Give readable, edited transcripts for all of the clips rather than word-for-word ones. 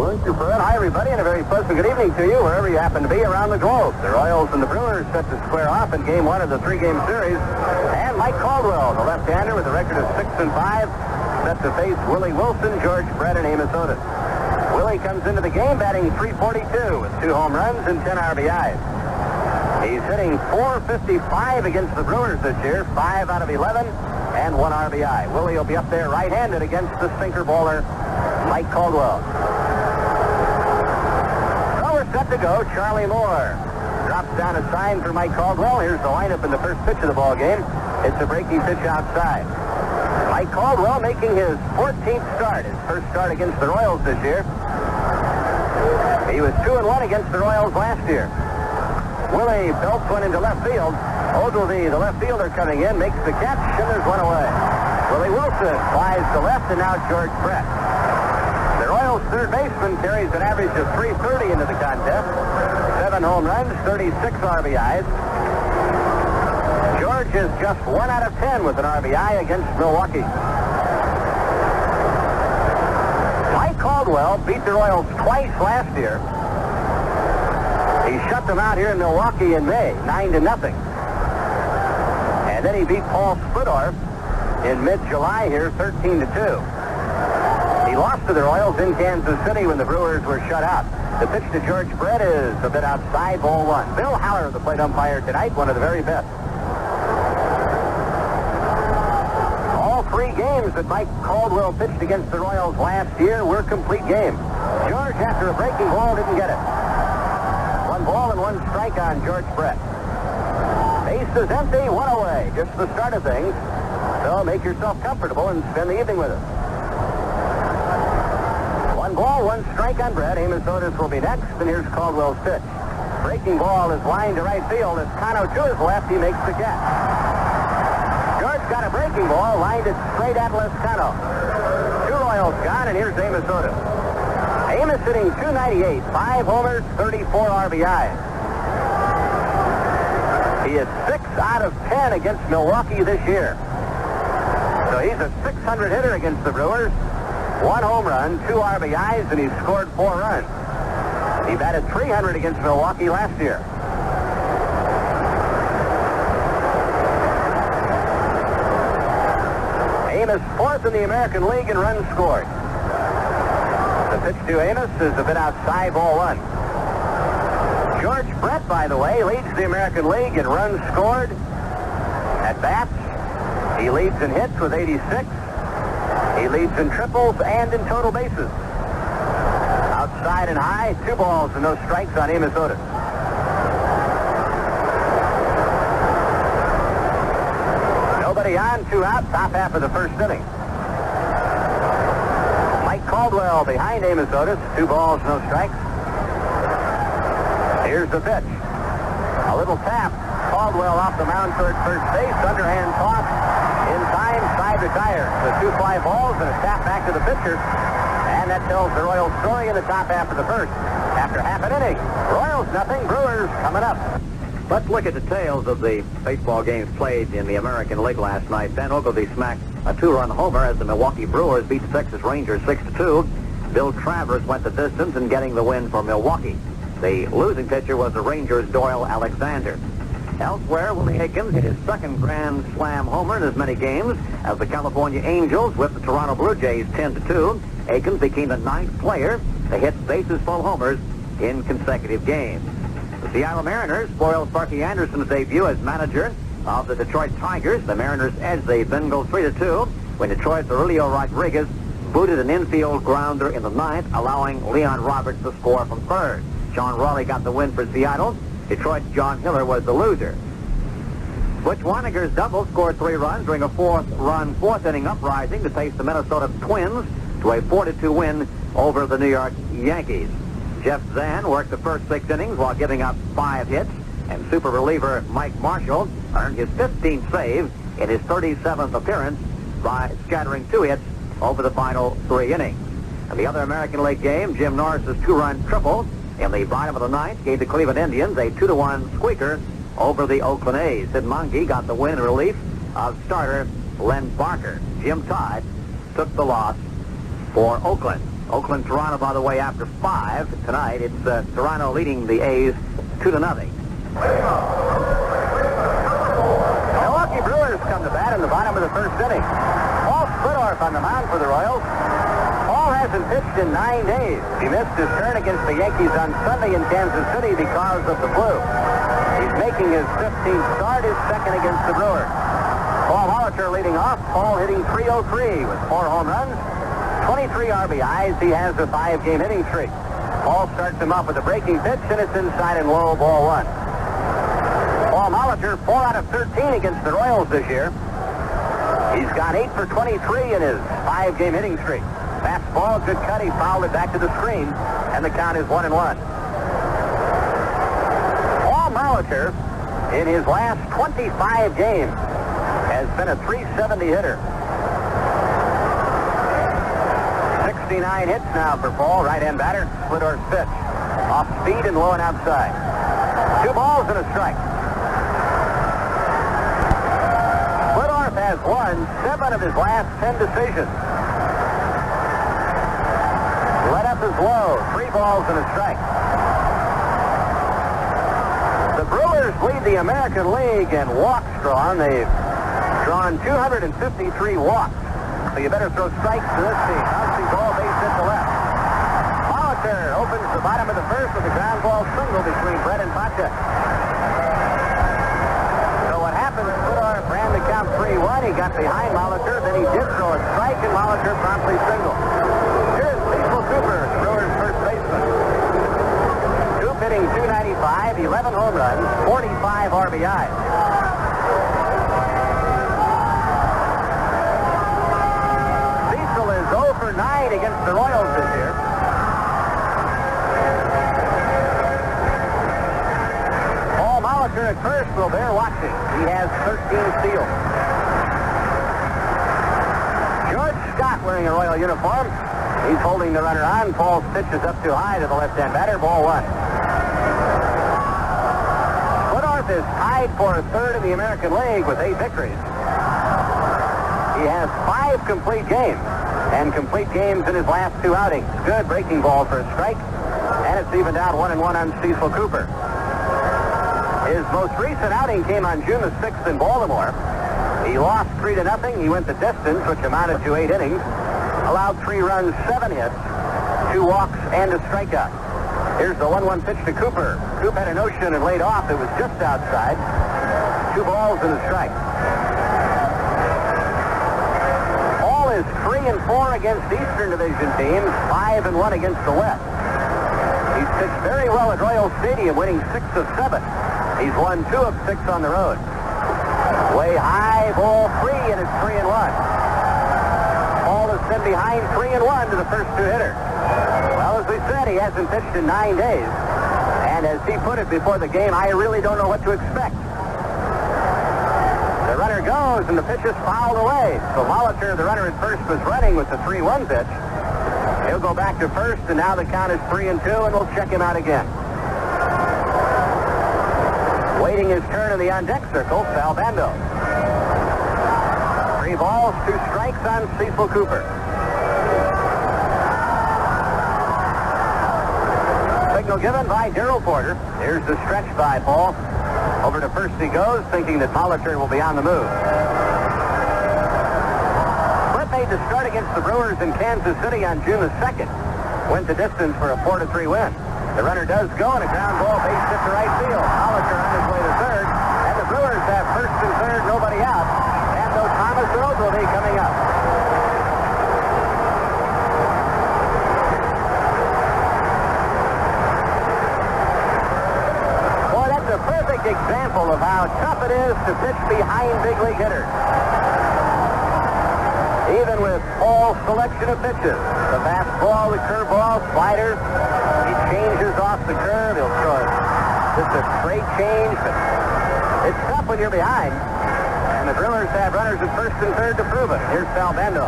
Thank you, Fred. Hi, everybody, and a very pleasant good evening to you, wherever you happen to be around the globe. The Royals and the Brewers set to square off in Game 1 of the three-game series. And Mike Caldwell, the left-hander with a record of 6-5, set to face Willie Wilson, George Brett, and Amos Otis. Willie comes into the game batting .342 with 2 home runs and 10 RBIs. He's hitting .455 against the Brewers this year, 5 out of 11, and 1 RBI. Willie will be up there right-handed against the sinker bowler, Mike Caldwell. Set to go, Charlie Moore drops down a sign for Mike Caldwell. Here's the lineup in the first pitch of the ball game. It's a breaking pitch outside. Mike Caldwell making his 14th start, his first start against the Royals this year. He was 2-1 against the Royals last year. Willie belts one into left field. Ogilvie, the left fielder, coming in, makes the catch, and there's one away. Willie Wilson flies to left, and now George Brett. The Royals' third baseman carries an average of .330 into the contest. 7 home runs, 36 RBIs. George is just 1 out of 10 with an RBI against Milwaukee. Mike Caldwell beat the Royals twice last year. He shut them out here in Milwaukee in May, 9-0. And then he beat Paul Splittorff in mid-July here, 13-2. He lost to the Royals in Kansas City when the Brewers were shut out. The pitch to George Brett is a bit outside, ball 1. Bill Haller, the plate umpire tonight, one of the very best. All 3 games that Mike Caldwell pitched against the Royals last year were complete games. George, after a breaking ball, didn't get it. 1 ball and 1 strike on George Brett. Base is empty, 1 away. Just the start of things. So make yourself comfortable and spend the evening with us. 1 ball, 1 strike on Brett. Amos Otis will be next, and here's Caldwell's pitch. Breaking ball is lined to right field. As Cano to his left, he makes the catch. George got a breaking ball, lined it straight at Lescano. 2 Royals gone, and here's Amos Otis. Amos hitting .298, 5 homers, 34 RBIs. He is 6 out of 10 against Milwaukee this year. So he's a .600 hitter against the Brewers. 1 home run, 2 RBIs, and he scored 4 runs. He batted .300 against Milwaukee last year. Amos 4th in the American League in runs scored. The pitch to Amos is a bit outside, ball 1. George Brett, by the way, leads the American League in runs scored. At bats, he leads in hits with 86. He leads in triples and in total bases. Outside and high, 2 balls and no strikes on Amos Otis. Nobody on, 2 out, top half of the first inning. Mike Caldwell behind Amos Otis, 2 balls, no strikes. Here's the pitch. A little tap. Caldwell off the mound toward first base, underhand toss. In time, side retire. So 2 fly balls and a tap back to the pitcher. And that tells the Royals story in the top half of the first. After half an inning, Royals nothing, Brewers coming up. Let's look at details of the baseball games played in the American League last night. Ben Ogilvie smacked a 2-run homer as the Milwaukee Brewers beat the Texas Rangers 6-2. Bill Travers went the distance in getting the win for Milwaukee. The losing pitcher was the Rangers' Doyle Alexander. Elsewhere, Willie Aikens hit his 2nd Grand Slam homer in as many games as the California Angels whipped the Toronto Blue Jays 10-2. Aikens became the 9th player to hit bases-full homers in consecutive games. The Seattle Mariners spoiled Sparky Anderson's debut as manager of the Detroit Tigers. The Mariners edged the Bengals 3-2 when Detroit's Aurelio Rodriguez booted an infield grounder in the 9th, allowing Leon Roberts to score from 3rd. Sean Raleigh got the win for Seattle. Detroit's John Hiller was the loser. Butch Waniger's double scored 3 runs during a 4th-run 4th-inning uprising to take the Minnesota Twins to a 4-2 win over the New York Yankees. Jeff Zahn worked the first 6 innings while giving up 5 hits, and super reliever Mike Marshall earned his 15th save in his 37th appearance by scattering 2 hits over the final 3 innings. In the other American League game, Jim Norris's 2-run triple in the bottom of the 9th gave the Cleveland Indians a 2-1 squeaker over the Oakland A's. Sid Monge got the win in relief of starter Len Barker. Jim Todd took the loss for Oakland. Oakland, Toronto, by the way, after 5 tonight. It's Toronto leading the A's 2-0. Milwaukee Brewers come to bat in the bottom of the first inning. Paul Splittorff on the mound for the Royals. Paul hasn't pitched in 9 days. He missed his turn against the Yankees on Sunday in Kansas City because of the flu. He's making his 15th start, his second against the Brewers. Paul Molitor leading off. Paul hitting .303 with 4 home runs, 23 RBIs. He has a 5-game hitting streak. Paul starts him off with a breaking pitch, and it's inside and low, ball 1. Paul Molitor, 4 out of 13 against the Royals this year. He's gone 8 for 23 in his 5-game hitting streak. Fastball, good cut. He fouled it back to the screen, and the count is 1-1. Paul Molitor, in his last 25 games, has been a .370 hitter. 69 hits now for Paul, right-hand batter. Splittorff's pitch. Off speed and low and outside. 2 balls and a strike. Splittorff has won 7 of his last 10 decisions. Let up is low. 3 balls and a strike. The Brewers lead the American League in walks drawn. They've drawn 253 walks. So you better throw strikes to this team. Bouncing ball, base hit to left. Molitor opens the bottom of the first with a ground ball single between Brett and Pacha. So what happened, Splittorff ran the count 3-1. He got behind Molitor, then he did throw a strike, and Molitor promptly singled. Here's Cecil Cooper, the Brewers' first baseman. Coop hitting .295, 11 home runs, 45 RBIs. Cecil is 0 for 9 against the Royals this year. Paul Molitor at first, well, they're watching. He has 13 steals. George Scott wearing a Royal uniform. He's holding the runner on. Paul's pitch is up too high to the left-hand batter. Ball 1. Splittorff is tied for 3rd in the American League with 8 victories. He has 5 complete games, and complete games in his last 2 outings. Good breaking ball for a strike, and it's evened out 1-1 on Cecil Cooper. His most recent outing came on June the 6th in Baltimore. He lost 3-0. He went the distance, which amounted to 8 innings. Allowed 3 runs, 7 hits, 2 walks, and a strikeout. Here's the 1-1 pitch to Cooper. Coop had a notion and laid off. It was just outside. 2 balls and a strike. Paul is 3-4 against Eastern Division teams, 5-1 against the West. He's pitched very well at Royal Stadium, winning 6 of 7. He's won 2 of 6 on the road. Way high, ball 3, and it's 3-1. Paul has been behind 3-1 to the first 2 hitters. Well, as we said, he hasn't pitched in 9 days. And as he put it before the game, I really don't know what to expect. The runner goes, and the pitch is fouled away. So Molitor, the runner at first, was running with the 3-1 pitch. He'll go back to first, and now the count is 3-2, and we'll check him out again. Waiting his turn in the on-deck circle, Sal Bando. 3 balls, 2 strikes on Cecil Cooper. Signal given by Darrell Porter. Here's the stretch by Paul. Over to first he goes, thinking that Molitor will be on the move. Brett made the start against the Brewers in Kansas City on June the 2nd. Went the distance for a 4-3 win. The runner does go, and a ground ball base hit to right field. Molitor on his way to third, and the Brewers have first and third, nobody out. And though Thomas and Ogilvy coming up. Boy, that's a perfect example of how tough it is to pitch behind big league hitters. Even with Paul's selection of pitches, the fastball, the curveball, sliders, he changes off the curve. He'll throw just a straight change, but it's tough when you're behind. And the Brewers have runners at first and third to prove it. Here's Sal Bando.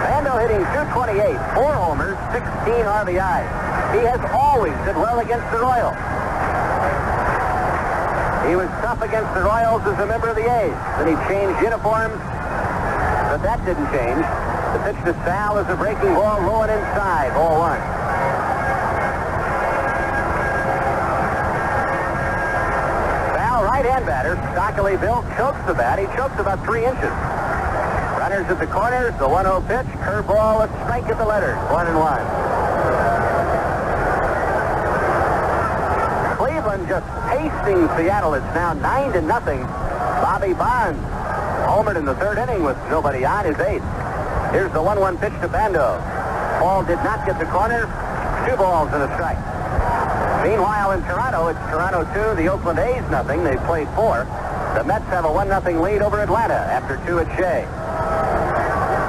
Bando hitting .228, 4 homers, 16 RBIs. He has always did well against the Royals. He was tough against the Royals as a member of the A's. Then he changed uniforms, but that didn't change. The pitch to Sal is a breaking ball low and inside. Ball one. Sal, right-hand batter, stockily built, chokes the bat. He chokes about 3 inches. Runners at the corners, the 1-0 pitch, curveball, a strike at the letters, 1-1. Cleveland just pasting Seattle. It's now 9-0. Bobby Bonds homered in the 3rd inning with nobody on, his 8th. Here's the 1-1 pitch to Bando. Ball did not get the corner. 2 balls and a strike. Meanwhile, in Toronto, it's Toronto 2, the Oakland A's nothing. They've played 4. The Mets have a 1-0 lead over Atlanta after 2 at Shea.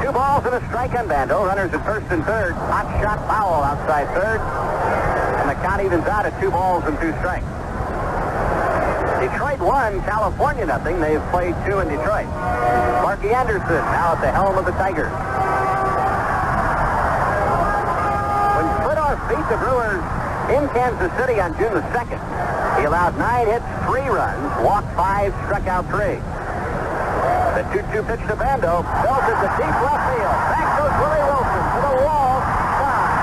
2 balls and a strike on Bando. Runners at first and third. Hot shot foul outside third. And the count evens out at 2 balls and 2 strikes. Detroit 1, California nothing. They've played 2 in Detroit. Marky Anderson now at the helm of the Tigers. When Splitoff beat the Brewers in Kansas City on June the 2nd, he allowed 9 hits, 3 runs, walked 5, struck out 3. The 2-2 pitch to Bando, belted to deep left field. Back goes Willie Wilson to the wall. Gone.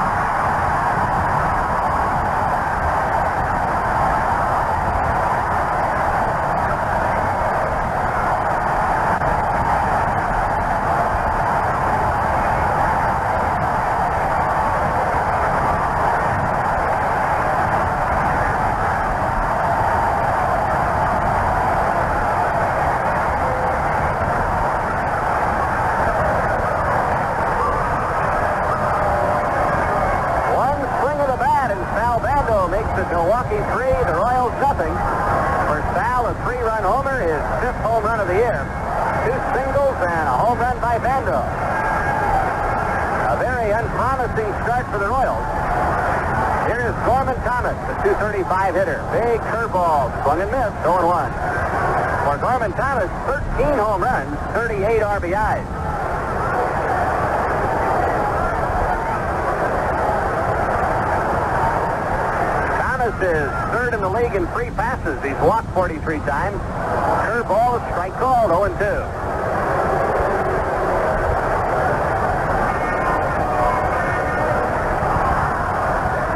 Milwaukee 3, the Royals nothing. For Sal, a 3-run homer, his 5th home run of the year. 2 singles and a home run by Bando. A very unpromising start for the Royals. Here is Gorman Thomas, the .235 hitter. Big curveball, swung and missed, 0-1. For Gorman Thomas, 13 home runs, 38 RBIs. Is 3rd in the league in free passes. He's walked 43 times. Curveball, a strike called, 0-2.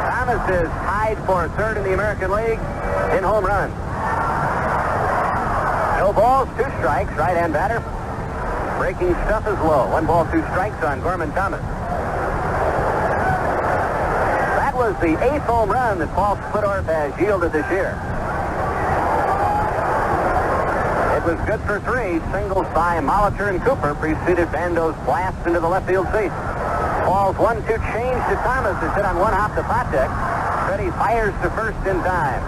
Thomas is tied for 3rd in the American League in home runs. No balls, 2 strikes, right-hand batter. Breaking stuff is low. 1 ball, 2 strikes on Gorman Thomas. Was the 8th home run that Paul Splittorff has yielded this year. It was good for 3. Singles by Molitor and Cooper preceded Bando's blast into the left field seat. Paul's 1-2 change to Thomas is hit on 1 hop to Potek. Freddie fires to first in time.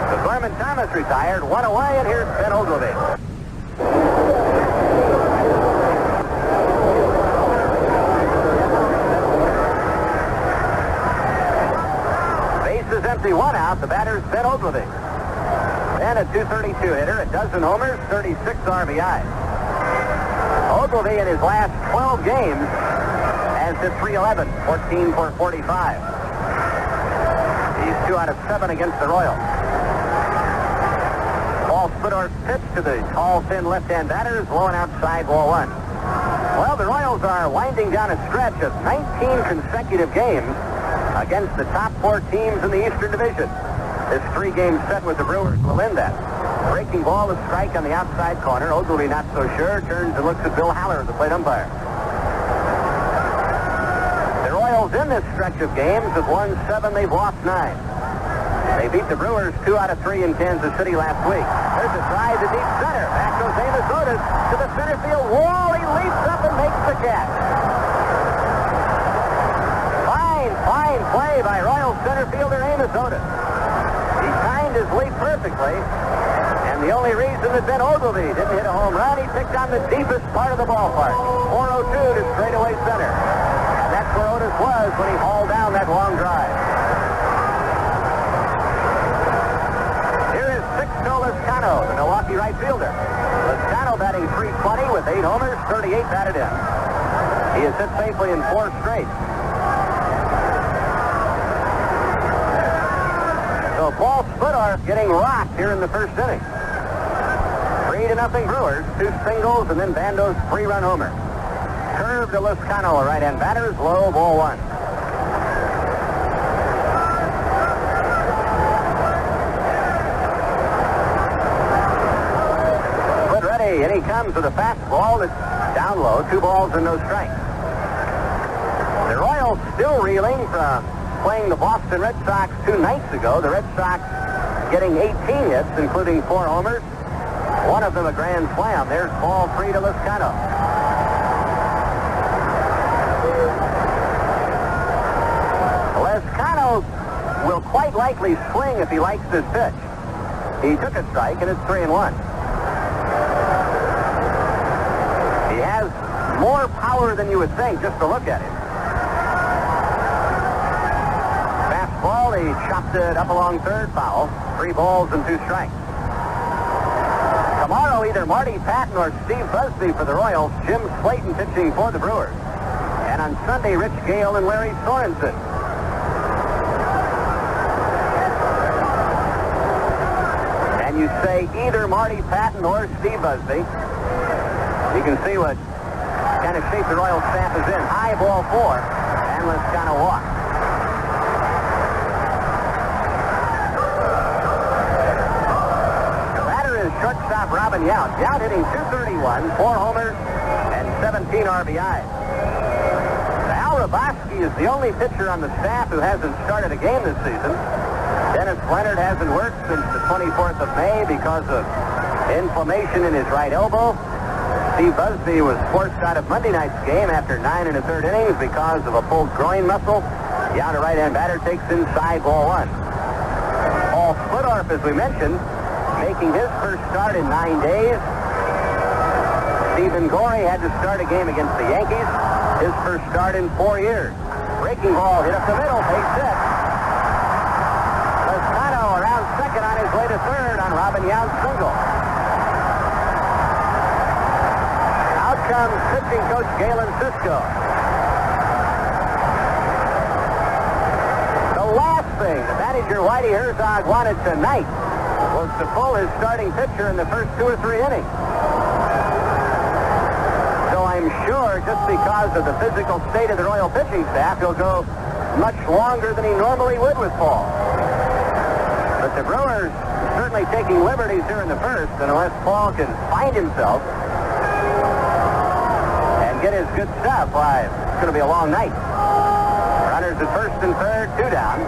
So Gorman Thomas retired, 1 away, and here's Ben Ogilvie. Empty, 1 out. The batter's Ben Ogilvie. And a .232 hitter, a dozen homers, 36 RBI. Ogilvie in his last 12 games has hit .311, 14 for 45. He's 2 out of 7 against the Royals. Paul Splittorff's pitch to the tall, thin left-hand batter is low and outside, ball 1. Well, the Royals are winding down a stretch of 19 consecutive games against the top 4 teams in the Eastern Division. This 3-game set with the Brewers will end that. Breaking ball, a strike on the outside corner. Ogilvie not so sure. Turns and looks at Bill Haller, the plate umpire. The Royals in this stretch of games have won 7. They've lost 9. They beat the Brewers 2 out of 3 in Kansas City last week. There's a drive to deep center. Back goes Amos Otis to the center field wall. He leaps up and makes the catch. Fine play by Royals center fielder Amos Otis. He timed his leap perfectly, and the only reason that Ben Ogilvie didn't hit a home run, he picked on the deepest part of the ballpark. 402 to straightaway center. And that's where Otis was when he hauled down that long drive. Here is Sixto Lezcano, the Milwaukee right fielder. Lezcano batting .320 with 8 homers, 38 batted in. He has hit safely in 4 straight. So Paul Splittorff getting rocked here in the first inning. 3-0 Brewers, 2 singles, and then Bando's 3-run homer. Curve to Liscano, a right-hand batter, is low, ball one. Split ready, and he comes with a fastball that's down low, 2 balls and no strikes. The Royals still reeling from playing the Boston Red Sox 2 nights ago. The Red Sox getting 18 hits, including 4 homers. One of them a grand slam. There's ball 3 to Liscano. Liscano will quite likely swing if he likes this pitch. He took a strike, and it's 3-1. He has more power than you would think just to look at him. Fastball, he chopped it up along third, foul. 3 balls and 2 strikes. Tomorrow, either Marty Patton or Steve Busby for the Royals, Jim Slayton pitching for the Brewers. And on Sunday, Rich Gale and Larry Sorensen. And you say either Marty Patton or Steve Busby. You can see what kind of shape the Royal staff is in. High ball 4, and Liscano walks. The batter is shortstop Robin Yount. Yount hitting .231, 4 homers, and 17 RBIs. Al Raboski is the only pitcher on the staff who hasn't started a game this season. Dennis Leonard hasn't worked since the 24th of May because of inflammation in his right elbow. Steve Busby was forced out of Monday night's game after 9 1/3 innings because of a pulled groin muscle. Yount, a right-hand batter, takes inside, ball 1. Paul Splittorff, as we mentioned, making his first start in 9 days. Stephen Gorey had to start a game against the Yankees. His first start in 4 years. Breaking ball hit up the middle, base hit. Liscano around second on his way to third on Robin Yount's single. Out comes pitching coach Galen Cisco. The last thing the manager Whitey Herzog wanted tonight was to pull his starting pitcher in the first 2 or 3 innings. So I'm sure just because of the physical state of the Royal pitching staff, he'll go much longer than he normally would with Paul. But the Brewers are certainly taking liberties here in the first, and unless Paul can find himself and get his good stuff, why, it's going to be a long night. Runners at first and third, 2 down.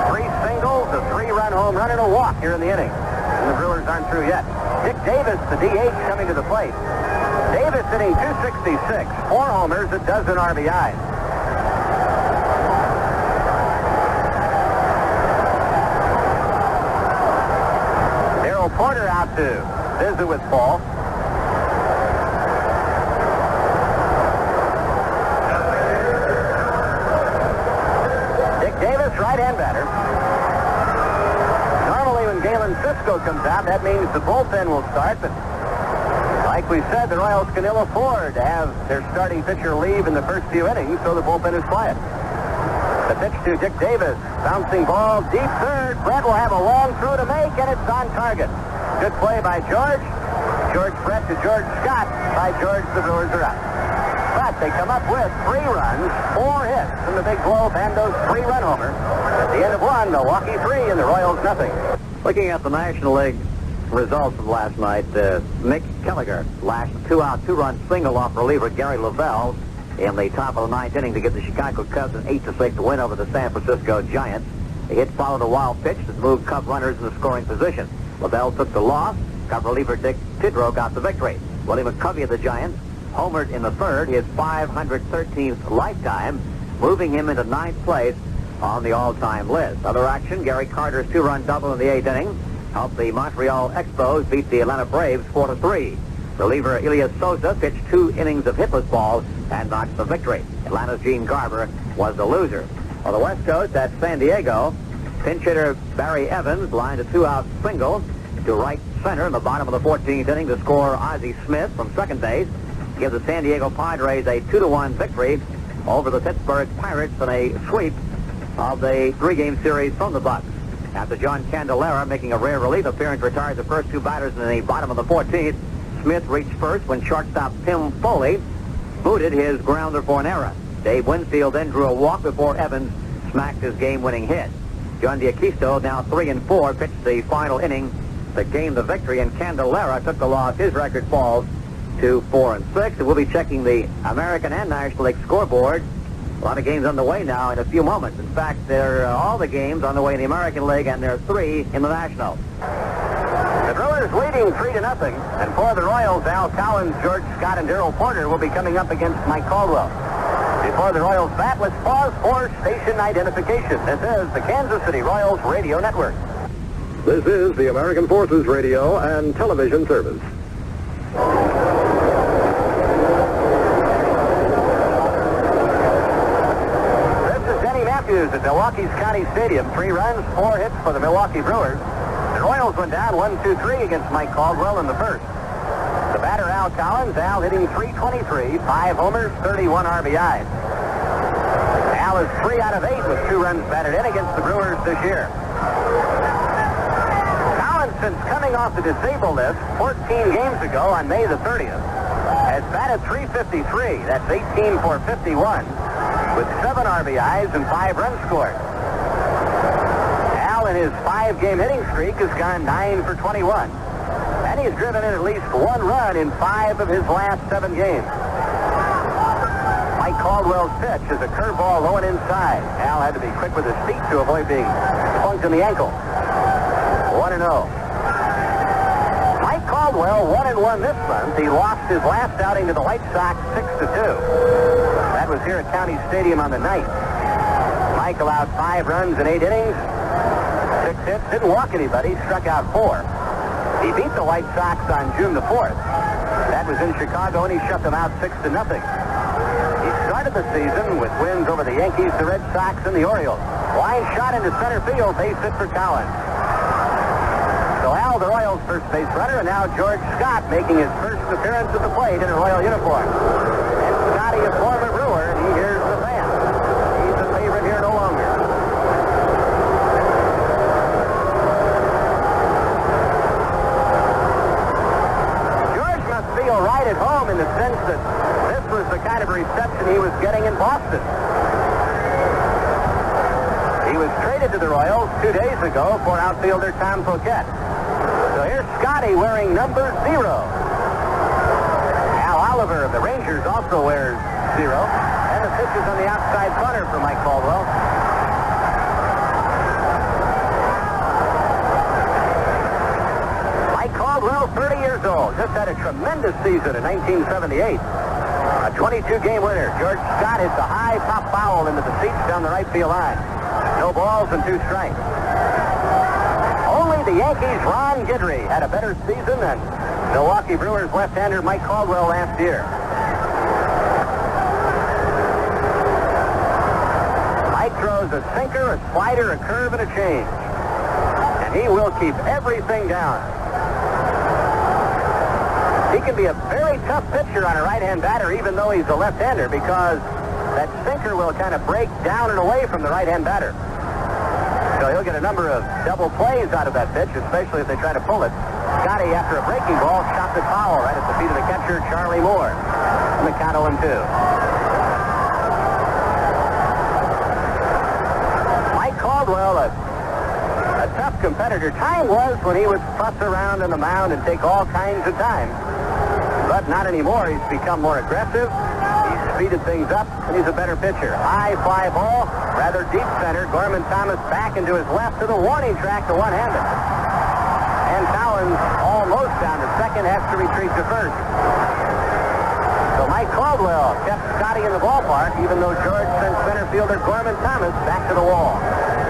3 singles, a 3-run home run, and a walk here in the inning. And the Brewers aren't through yet. Dick Davis, the DH, coming to the plate. Davis hitting .266, 4 homers, a dozen RBIs. Darrell Porter out to visit with Paul. Dick Davis, right-hand batter. Normally when Galen Cisco comes out, that means the bullpen will start, but like we said, the Royals can ill afford to have their starting pitcher leave in the first few innings, so the bullpen is quiet. The pitch to Dick Davis. Bouncing ball, deep third. Brett will have a long throw to make, and it's on target. Good play by George. George Brett to George Scott. By George, the Brewers are out. But they come up with 3 runs, 4 hits from the big blow, Bando's 3-run homer. At the end of 1, Milwaukee 3 and the Royals nothing. Looking at the National League results from last night, Mick Kelliger lashed a 2-out, 2-run single off reliever Gary Lavelle in the top of the 9th inning to give the Chicago Cubs an 8-6 win over the San Francisco Giants. The hit followed a wild pitch that moved Cub runners in the scoring position. Lavelle took the loss. Cub reliever Dick Tidrow got the victory. Willie McCovey of the Giants homered in the 3rd, his 513th lifetime, moving him into 9th place on the all-time list. Other action, Gary Carter's 2-run double in the 8th inning helped the Montreal Expos beat the Atlanta Braves 4-3. Reliever Elias Sosa pitched 2 innings of hitless balls and notched the victory. Atlanta's Gene Garber was the loser. On the West Coast at San Diego, pinch hitter Barry Evans lined a 2-out single to right center in the bottom of the 14th inning to score Ozzie Smith from second base, give the San Diego Padres a 2-1 victory over the Pittsburgh Pirates in a sweep of the 3-game series from the Bucs. After John Candelera, making a rare relief appearance, retired the first 2 batters in the bottom of the 14th, Smith reached first when shortstop Tim Foley booted his grounder for an error. Dave Winfield then drew a walk before Evans smacked his game-winning hit. John D'Acquisto, now 3-4, pitched the final inning that gained the victory, and Candelera took the loss. His record falls to 4-6. And we'll be checking the American and National League scoreboard. A lot of games on the way now in a few moments. In fact, there are all the games on the way in the American League, and there are 3 in the National. The Brewers leading 3-0, and for the Royals, Al Collins, George Scott, and Darrell Porter will be coming up against Mike Caldwell. Before the Royals bat, let's pause for station identification. This is the Kansas City Royals Radio Network. This is the American Forces Radio and Television Service. At Milwaukee's County Stadium. 3 runs, 4 hits for the Milwaukee Brewers. The Royals went down 1-2-3 against Mike Caldwell in the first. The batter, Al Collins. Al hitting .323, 5 homers, 31 RBIs. Al is 3 out of 8 with 2 runs batted in against the Brewers this year. Collins, since coming off the disabled list 14 games ago on May the 30th, has batted .353. That's 18 for 51. With 7 RBIs and 5 runs scored. Al, in his 5-game hitting streak, has gone 9 for 21. And he's driven in at least 1 run in 5 of his last 7 games. Mike Caldwell's pitch is a curveball low and inside. Al had to be quick with his feet to avoid being plunked in the ankle. 1-0. Mike Caldwell 1-1 this month. He lost his last outing to the White Sox 6-2. That was here at County Stadium on the 9th. Mike allowed 5 runs in 8 innings, 6 hits, didn't walk anybody, struck out 4. He beat the White Sox on June the 4th. That was in Chicago, and he shut them out 6-0. He started the season with wins over the Yankees, the Red Sox, and the Orioles. Line shot into center field, base hit for Collins. So Al, the Royals' first base runner, and now George Scott making his first appearance at the plate in a Royal uniform. And Scotty, a former Brewer, and he hears the fans. He's the favorite here no longer. George must feel right at home in the sense that this was the kind of reception he was getting in Boston. He was traded to the Royals 2 days ago for outfielder Tom Poquette. So here's Scotty wearing number 0. Al Oliver of the Rangers also wears 0. And the pitch is on the outside corner for Mike Caldwell. Mike Caldwell, 30 years old, just had a tremendous season in 1978. A 22-game winner. George Scott hits a high pop foul into the seats down the right field line. No balls and 2 strikes. Only the Yankees' Ron Guidry had a better season than Milwaukee Brewers left-hander Mike Caldwell last year. Mike throws a sinker, a slider, a curve, and a change. And he will keep everything down. He can be a very tough pitcher on a right-hand batter, even though he's a left-hander, because that sinker will kind of break down and away from the right-hand batter. So he'll get a number of double plays out of that pitch, especially if they try to pull it. Scotty, after a breaking ball, shot the foul right at the feet of the catcher, Charlie Moore. And the count 0-2. Mike Caldwell, a tough competitor. Time was when he would fuss around on the mound and take all kinds of time. But not anymore. He's become more aggressive. He's speeded things up, and he's a better pitcher. High fly ball, rather deep center. Gorman Thomas back into his left to the warning track to one-handed. And Collins, almost down to second, has to retreat to first. So Mike Caldwell kept Scotty in the ballpark, even though George sent center fielder Gorman Thomas back to the wall.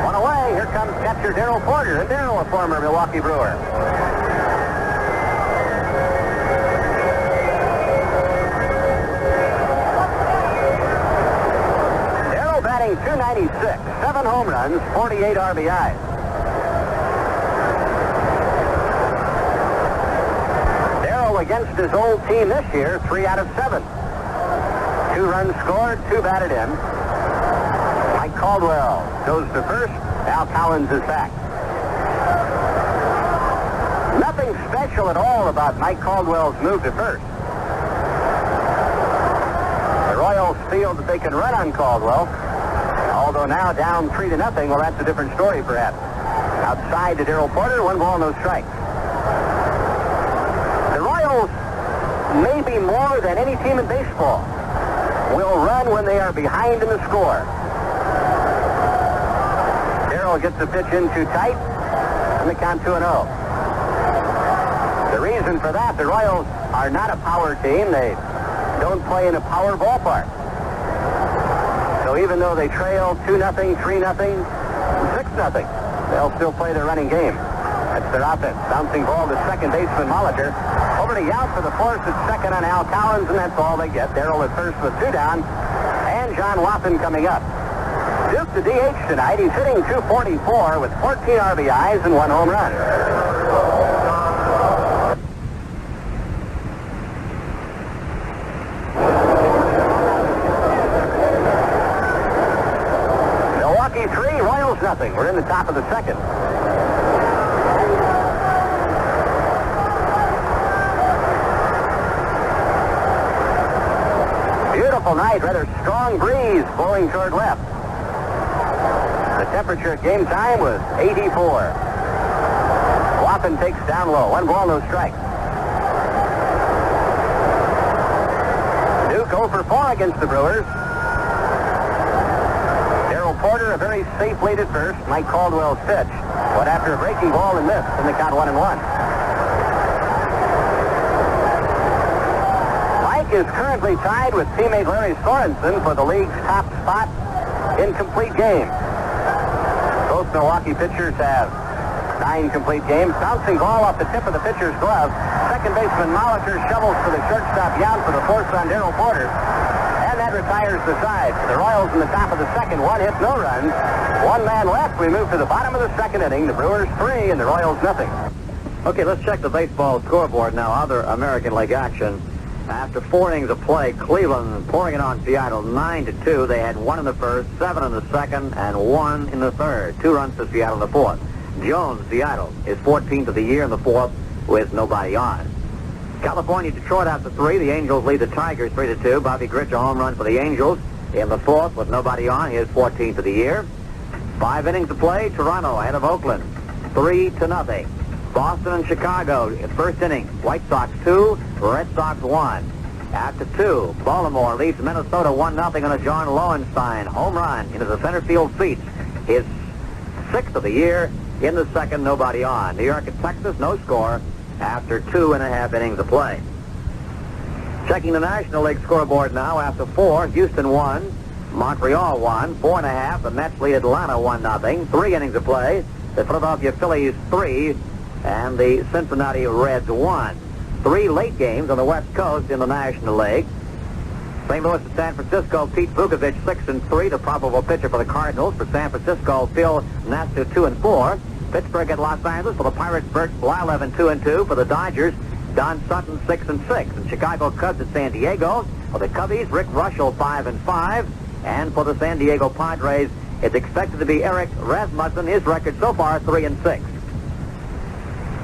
One away, here comes catcher Darrell Porter, and Darrell, a former Milwaukee Brewer. Batting .296, 7 home runs, 48 RBIs. Darrell against his old team this year, 3 out of 7. 2 runs scored, 2 batted in. Mike Caldwell goes to first. Al Collins is back. Nothing special at all about Mike Caldwell's move to first. The Royals feel that they can run on Caldwell, although now down 3-0. Well, that's a different story, perhaps. Outside to Darrell Porter, 1 ball, no strikes. The Royals, maybe more than any team in baseball, will run when they are behind in the score. Darrell gets the pitch in too tight, and the count 2-0. The reason for that, the Royals are not a power team. They don't play in a power ballpark. So even though they trail 2-0, 3-0, 6-0, they'll still play their running game. That's their offense. Bouncing ball to second baseman Molitor. Over to Yount for the force at second on Al Collins, and that's all they get. Darrell at first with 2 down, and John Wathan coming up. Duke the DH tonight. He's hitting .244 with 14 RBIs and 1 home run. Milwaukee 3, Royals nothing. We're in the top of the second. Beautiful night, rather strong breeze blowing toward left. The temperature at game time was 84. Wathan takes down low. 1 ball, no strike. Duke 0 for 4 against the Brewers. Darrell Porter, a very safe lead at first. Mike Caldwell's pitch. But after a breaking ball and miss, in the count 1-1. Mike is currently tied with teammate Larry Sorensen for the league's top spot in complete games. Both Milwaukee pitchers have 9 complete games. Bouncing ball off the tip of the pitcher's glove. Second baseman Molitor shovels for the shortstop Yount for the force on Darrell Porter. And that retires the side. The Royals in the top of the second. 1 hit, no runs. 1 man left. We move to the bottom of the second inning. The Brewers 3 and the Royals nothing. Okay, let's check the baseball scoreboard now. Other American League action. After 4 innings of play, Cleveland pouring it on Seattle 9-2. They had 1 in the first, 7 in the second, and 1 in the third. 2 runs to Seattle in the fourth. Jones, Seattle, is 14th of the year in the fourth with nobody on. California, Detroit after 3. The Angels lead the Tigers 3-2. Bobby Grich, a home run for the Angels in the fourth with nobody on. He is 14th of the year. 5 innings to play. Toronto ahead of Oakland 3-0. Boston and Chicago in first inning. White Sox 2, Red Sox 1. After 2, Baltimore leads Minnesota 1-0 on a John Lowenstein home run into the center field seats. His 6th of the year in the second, nobody on. New York and Texas, no score after 2.5 innings of play. Checking the National League scoreboard now after 4, Houston 1, Montreal 1, 4.5. The Mets lead Atlanta 1-0. 3 innings of play. The Philadelphia Phillies 3. And the Cincinnati Reds 1. 3 late games on the West Coast in the National League. St. Louis and San Francisco, Pete Vukovich 6-3, the probable pitcher for the Cardinals. For San Francisco, Phil Nestor 2-4. Pittsburgh at Los Angeles for the Pirates, Bert Blyleven 2-2. For the Dodgers, Don Sutton 6-6. And Chicago Cubs at San Diego. For the Cubbies, Rick Russell 5-5. And for the San Diego Padres, it's expected to be Eric Rasmussen. His record so far 3-6.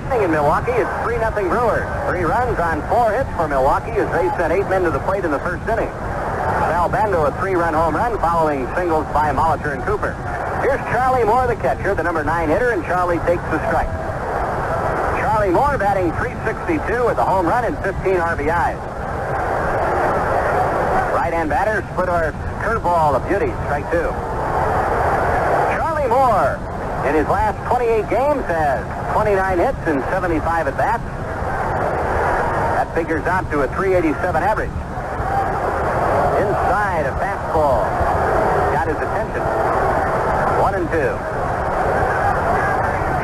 In Milwaukee, it's 3-0 Brewers. 3 runs on 4 hits for Milwaukee as they sent 8 men to the plate in the first inning. Sal Bando, a 3-run home run following singles by Molitor and Cooper. Here's Charlie Moore, the catcher, the number 9 hitter, and Charlie takes the strike. Charlie Moore batting .362 with a home run and 15 RBIs. Right-hand batter, split arm curveball, a beauty, strike 2. Charlie Moore, in his last 28 games, has 29 hits and 75 at-bats. That figures out to a .387 average. Inside, a fastball got his attention. 1-2.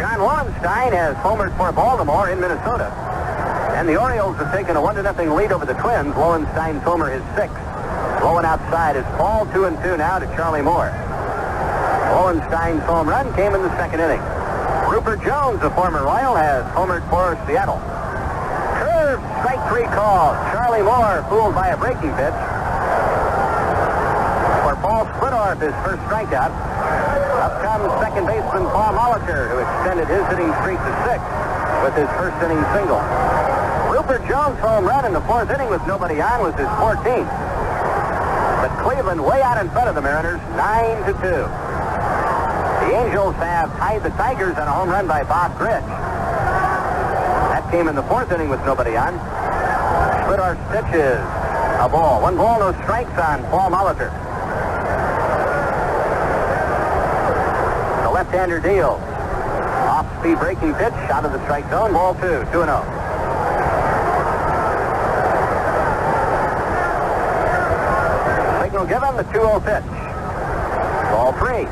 John Lowenstein has homered for Baltimore in Minnesota. And the Orioles have taken a 1-0 lead over the Twins. Lowenstein's homer is 6th. Blowing outside is Paul, 2-2 now to Charlie Moore. Lowenstein's home run came in the second inning. Rupert Jones, a former Royal, has homered for Seattle. Curve, strike 3 call. Charlie Moore fooled by a breaking pitch. For Paul Splittorff, his first strikeout. Up comes second baseman Paul Molitor, who extended his hitting streak to 6. with his first inning single. Rupert Jones' home run in the fourth inning with nobody on was his 14th. But Cleveland way out in front of the Mariners, 9-2. The Angels have tied the Tigers on a home run by Bob Gritch. That came in the fourth inning with nobody on. Splitter's pitch is a ball. 1 ball, no strikes on Paul Molitor. The left-hander deal. Off-speed breaking pitch out of the strike zone. Ball 2, 2-0. Signal given, the 2-0 pitch. Ball 3.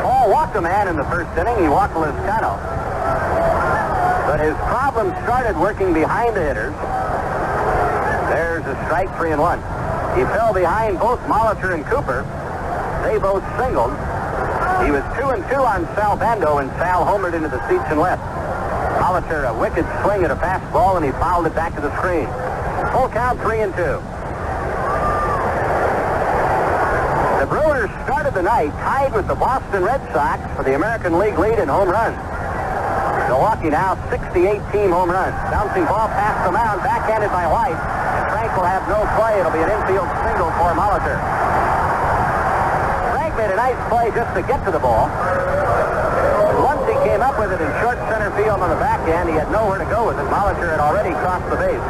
Paul walked a man in the first inning. He walked Liscano. But his problem started working behind the hitters. There's a strike, 3-1. He fell behind both Molitor and Cooper. They both singled. He was 2-2 on Sal Bando, and Sal homered into the seats and left. Molitor, a wicked swing at a fastball, and he fouled it back to the screen. Full count, 3-2. The Brewers started the night tied with the Boston Red Sox for the American League lead in home runs. Milwaukee now 68-team home runs. Bouncing ball past the mound, backhanded by White. Frank will have no play. It'll be an infield single for Molitor. Frank made a nice play just to get to the ball. Once he came up with it in short center field on the backhand, he had nowhere to go with it. Molitor had already crossed the base.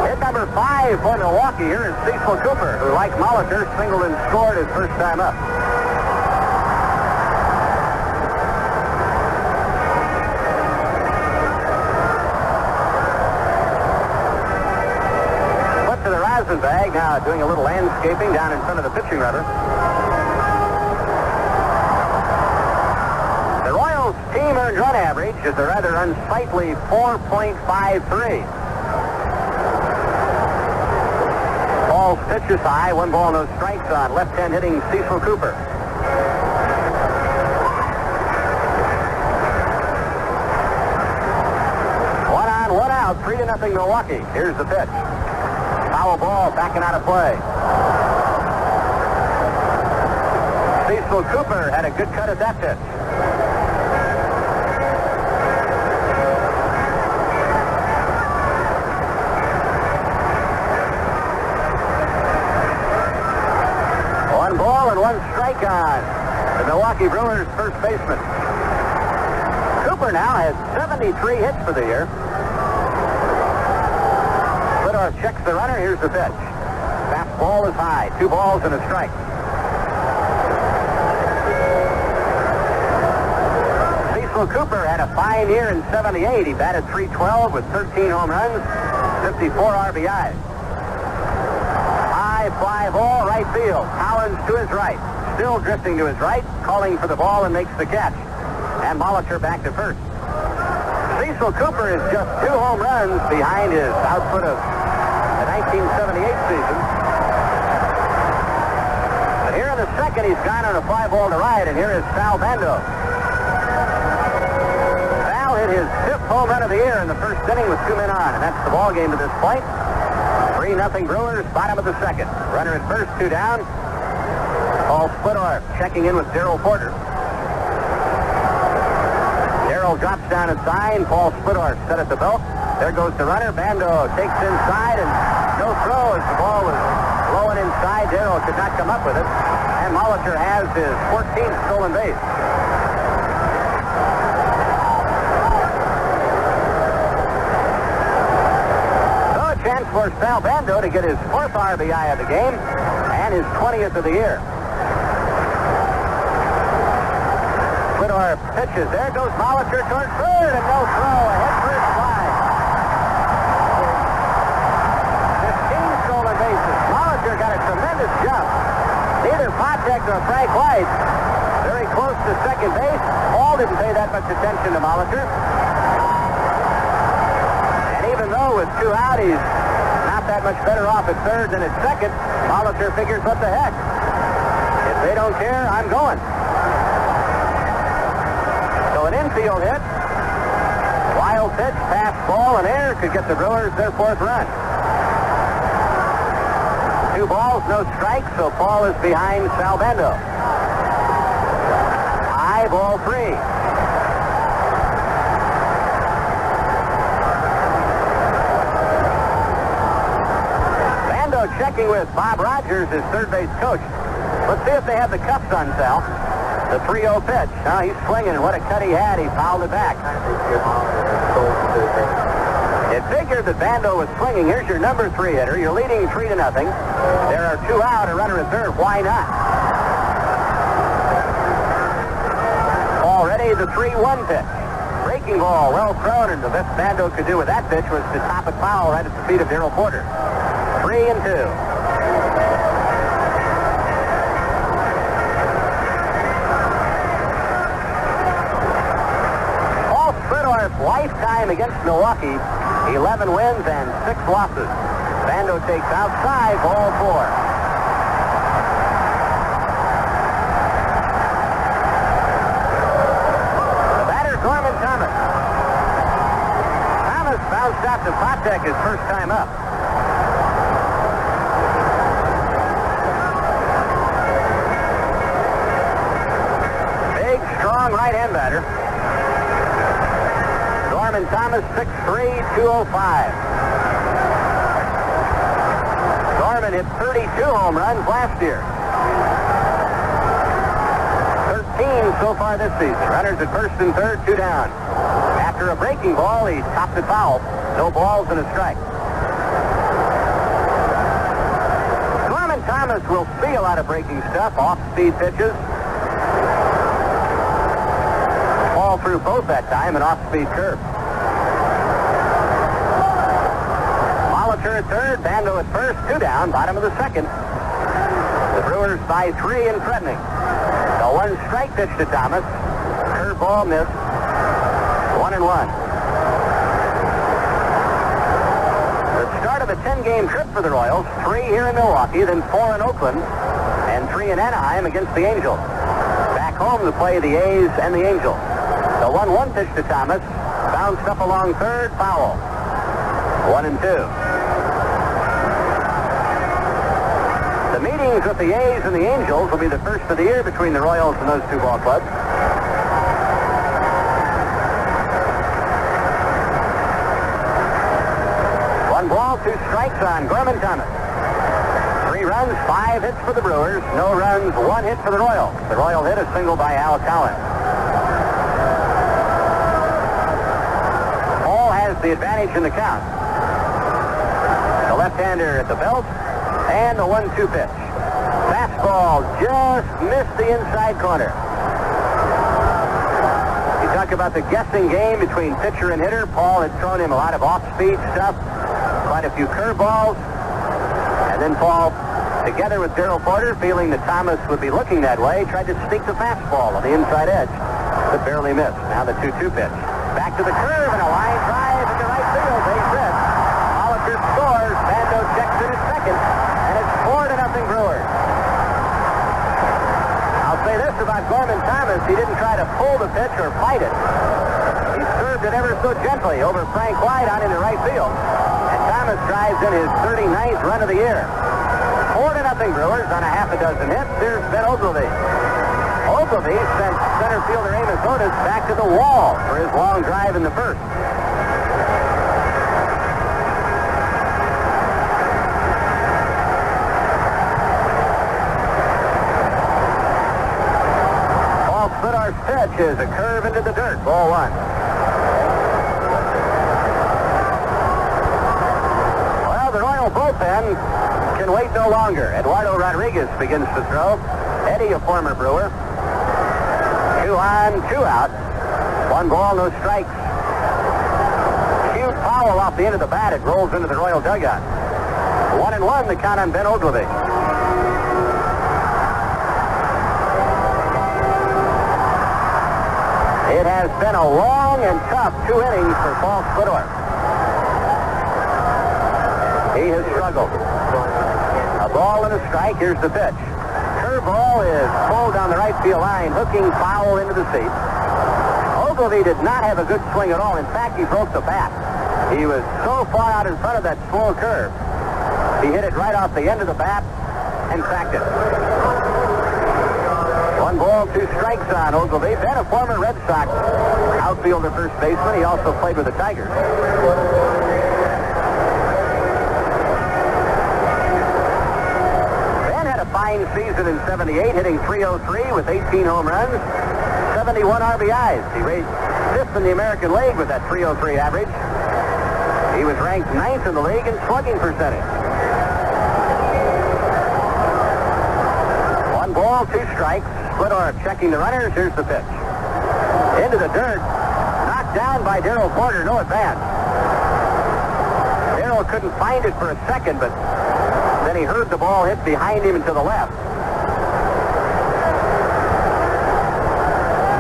Hit number 5 for Milwaukee here is Cecil Cooper, who, like Molitor, singled and scored his first time up. Bag now doing a little landscaping down in front of the pitching rubber. The Royals' team earned run average is a rather unsightly 4.53. Paul's pitch is high, 1 ball, no strikes on left-hand hitting Cecil Cooper. One on, one out, 3-0 Milwaukee. Here's the pitch. Foul ball, backing out of play. Cecil Cooper had a good cut at that pitch. One ball and 1 strike on the Milwaukee Brewers first baseman. Cooper now has 73 hits for the year. Checks the runner. Here's the pitch. Fastball is high. 2 balls and a strike. Cecil Cooper had a fine year in '78. He batted .312 with 13 home runs, 54 RBIs. High fly ball, right field. Collins to his right. Still drifting to his right, calling for the ball and makes the catch. And Molitor back to first. Cecil Cooper is just 2 home runs behind his output of 1978 season. But here in the second, he's gone on a fly ball to right, and here is Sal Bando. Sal hit his 5th home run of the year in the first inning with 2 men on, and that's the ball game to this point. 3-0 Brewers, bottom of the second. Runner at first, 2 down. Paul Splittor checking in with Darrell Porter. Darrell drops down a sign. Paul Splittor set at the belt. There goes the runner. Bando takes inside, and no throw as the ball was blowing inside. Darrell could not come up with it. And Molitor has his 14th stolen base. So a chance for Sal Bando to get his 4th RBI of the game and his 20th of the year. Splittor pitches. There goes Molitor towards third, and no throw. Ahead for his fly. Got a tremendous jump. Neither Potek nor Frank White very close to second base. Paul didn't pay that much attention to Molitor. And even though with 2 out, he's not that much better off at third than at second, Molitor figures, what the heck? If they don't care, I'm going. So an infield hit, wild pitch, fastball, and air could get the Brewers their 4th run. 2 balls, no strikes, so Paul is behind Sal Bando. High ball 3. Bando checking with Bob Rogers, his third base coach. Let's see if they have the cuffs on Sal. The 3-0 pitch. Now he's swinging, and what a cut he had. He fouled it back. It figured that Bando was swinging. Here's your number 3 hitter. You're leading 3-0. There are 2 out, a runner at third. Why not? Already the 3-1 pitch. Breaking ball, well thrown, and the best Bando could do with that pitch was to top it foul right at the feet of Darrell Porter. 3-2. Paul Spidorf, lifetime against Milwaukee, 11 wins and 6 losses. Bando takes outside, ball 4. Bounced out to Patek his first time up. Big, strong right-hand batter. Norman Thomas, 6'3", 205. Norman hit 32 home runs last year. 13 so far this season. Runners at first and third, 2 down. After a breaking ball, he topped it foul. No balls and a strike. Norman Thomas will see a lot of breaking stuff, off-speed pitches. Ball through both that time, an off-speed curve. Molitor at third, Bando at first, 2 down, bottom of the second. The Brewers by 3 and threatening. The 1 strike pitch to Thomas. Curveball missed. 1-1. The start of a 10-game trip for the Royals. 3 here in Milwaukee, then 4 in Oakland, and 3 in Anaheim against the Angels. Back home to play the A's and the Angels. The 1-1 pitch to Thomas. Bounced up along third, foul. 1-2. The meetings with the A's and the Angels will be the first of the year between the Royals and those 2 ball clubs. 1 ball, 2 strikes on Gorman Thomas. 3 runs, 5 hits for the Brewers. No runs, 1 hit for the Royals. The Royal hit a single by Al Collins. Paul has the advantage in the count. The left-hander at the belt, and the 1-2 pitch. Fastball just missed the inside corner. You talk about the guessing game between pitcher and hitter. Paul had thrown him a lot of off-speed stuff. Quite a few curveballs, and then Paul, together with Darrell Porter, feeling that Thomas would be looking that way, tried to sneak the fastball on the inside edge, but barely missed. Now the 2-2 pitch. Back to the curve and a line drive into right field. Base hit. Molitor scores. Bando checks in at second, and it's 4-0 Brewers. I'll say this about Gorman Thomas: he didn't try to pull the pitch or fight it. He served it ever so gently over Frank White out into right field. Thomas drives in his 39th run of the year. 4-0 Brewers on a half a dozen hits. Here's Ben Ogilvie. Ogilvie sent center fielder Amos Otis back to the wall for his long drive in the first. Paul Spidorf's pitch is a curve into the dirt. Ball 1. Bullpen can wait no longer. Eduardo Rodriguez begins to throw. Eddie, a former Brewer. 2 on, 2 out. 1 ball, no strikes. Cute foul off the end of the bat. It rolls into the Royal dugout. 1-1, the count on Ben Ogilvie. It has been a long and tough 2 innings for Paul Spidorf. He has struggled. A ball and a strike. Here's the pitch. Curveball is pulled down the right field line, hooking foul into the seat. Ogilvie did not have a good swing at all. In fact, he broke the bat. He was so far out in front of that slow curve. He hit it right off the end of the bat and cracked it. 1 ball, 2 strikes on Ogilvie. Then a former Red Sox outfielder, first baseman. He also played with the Tigers. fine season in '78, hitting .303 with 18 home runs, 71 RBIs. He raised fifth in the American League with that .303 average. He was ranked ninth in the league in slugging percentage. 1 ball, 2 strikes. Splittorff checking the runners. Here's the pitch. Into the dirt. Knocked down by Darrell Porter. No advance. Darrell couldn't find it for a second, but then he heard the ball hit behind him and to the left.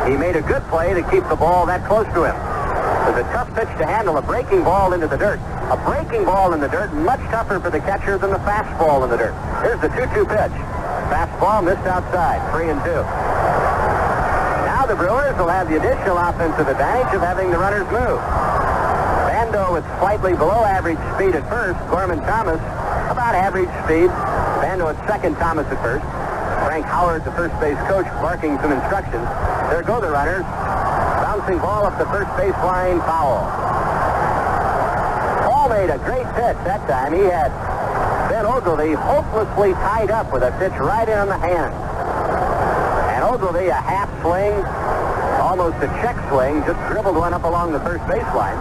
He made a good play to keep the ball that close to him. It was a tough pitch to handle, a breaking ball into the dirt. A breaking ball in the dirt, much tougher for the catcher than the fastball in the dirt. Here's the 2-2 pitch. Fastball missed outside, 3-2. Now the Brewers will have the additional offensive advantage of having the runners move. Bando with slightly below average speed at first. Gorman Thomas, about average speed. Bando at second, Thomas at first. Frank Howard, the first base coach, barking some instructions. There go the runners. Bouncing ball up the first baseline, foul. Paul made a great pitch that time. He had Ben Ogilvy hopelessly tied up with a pitch right in on the hand. And Ogilvy, a half swing, almost a check swing, just dribbled one up along the first baseline.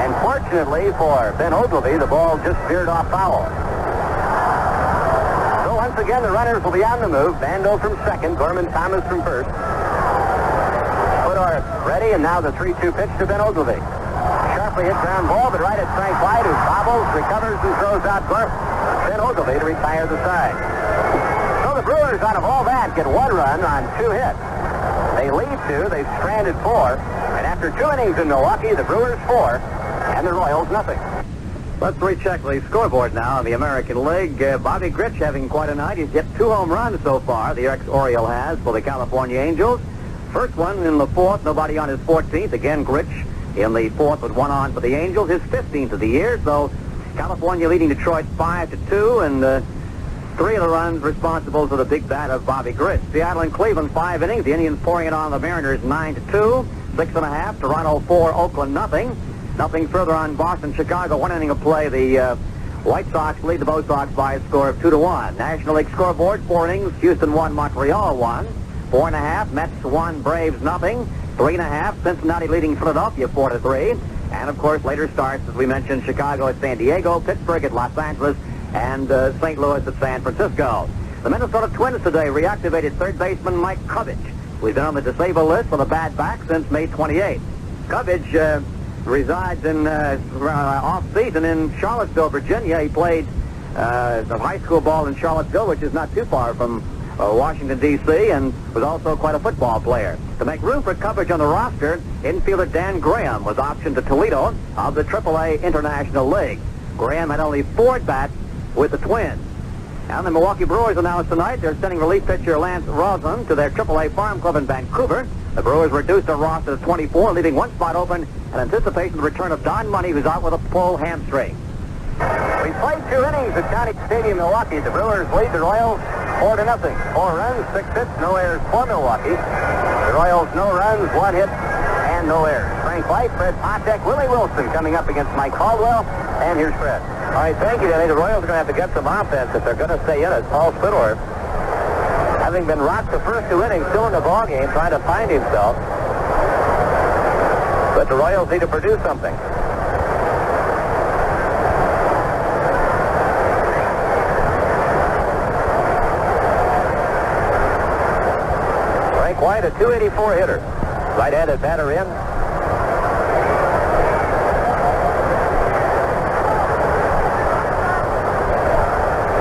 And fortunately for Ben Ogilvy, the ball just veered off foul. So once again, the runners will be on the move. Bando from second, Gorman Thomas from first. Splittorff ready, and now the 3-2 pitch to Ben Ogilvy. Sharply hit ground ball, but right at Frank White, who bobbles, recovers, and throws out Ben Ogilvy to retire the side. So the Brewers, out of all that, get 1 run on 2 hits. They lead 2, they've stranded 4, and after 2 innings in Milwaukee, the Brewers 4, and the Royals nothing. Let's recheck the scoreboard now in the American League. Bobby Grich having quite a night. He's hit 2 home runs so far, the ex-Oriole has, for the California Angels. First one in the 4th, nobody on his 14th. Again, Grich in the 4th with 1 on for the Angels, his 15th of the year. So California leading Detroit 5-2, and 3 of the runs responsible for the big bat of Bobby Grich. Seattle and Cleveland 5 innings. The Indians pouring it on the Mariners 9-2, 6.5. Toronto 4, Oakland nothing. Nothing further on Boston, Chicago. 1 inning of play. The White Sox lead the Bo Sox by a score of 2-1. National League scoreboard: 4 innings. Houston 1, Montreal 1. 4.5. Mets 1, Braves nothing. 3.5. Cincinnati leading Philadelphia 4-3. And of course, later starts, as we mentioned, Chicago at San Diego, Pittsburgh at Los Angeles, and St. Louis at San Francisco. The Minnesota Twins today reactivated third baseman Mike Cubbage, who's been on the disabled list with a bad back since May 28th. Cubbage resides in off-season in Charlottesville, Virginia. He played the high school ball in Charlottesville, which is not too far from Washington, D.C., and was also quite a football player. To make room for Cubbage on the roster, infielder Dan Graham was optioned to Toledo of the AAA International League. Graham had only 4 at-bats with the Twins. And the Milwaukee Brewers announced tonight they're sending relief pitcher Lance Rosen to their AAA farm club in Vancouver. The Brewers reduced their roster to 24, leaving 1 spot open in anticipation of the return of Don Money, who's out with a pulled hamstring. We played 2 innings at County Stadium, Milwaukee. The Brewers lead the Royals 4-0. 4 runs, 6 hits, no errors for Milwaukee. The Royals, no runs, 1 hit, and no errors. Frank White, Fred Potek, Willie Wilson coming up against Mike Caldwell. And here's Fred. All right, thank you, Denny. The Royals are going to have to get some offense if they're going to stay in it. Paul Splittorff, having been rocked the first 2 innings, still in the ballgame, trying to find himself. But the Royals need to produce something. Frank White, a .284 hitter. Right-handed batter in.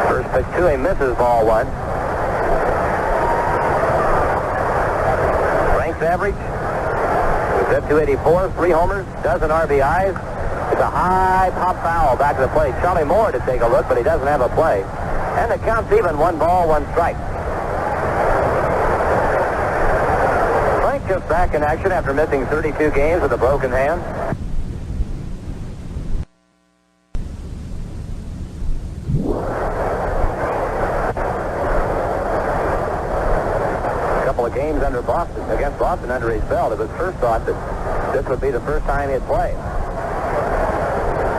First pitch to him, misses, ball 1. Frank's average is at .284, 3 homers, dozen RBIs. It's a high pop foul back to the plate. Charlie Moore to take a look, but he doesn't have a play. And the count's even, 1 ball, 1 strike. Frank just back in action after missing 32 games with a broken hand. A couple of games against Boston under his belt. It was first thought that this would be the first time he'd play.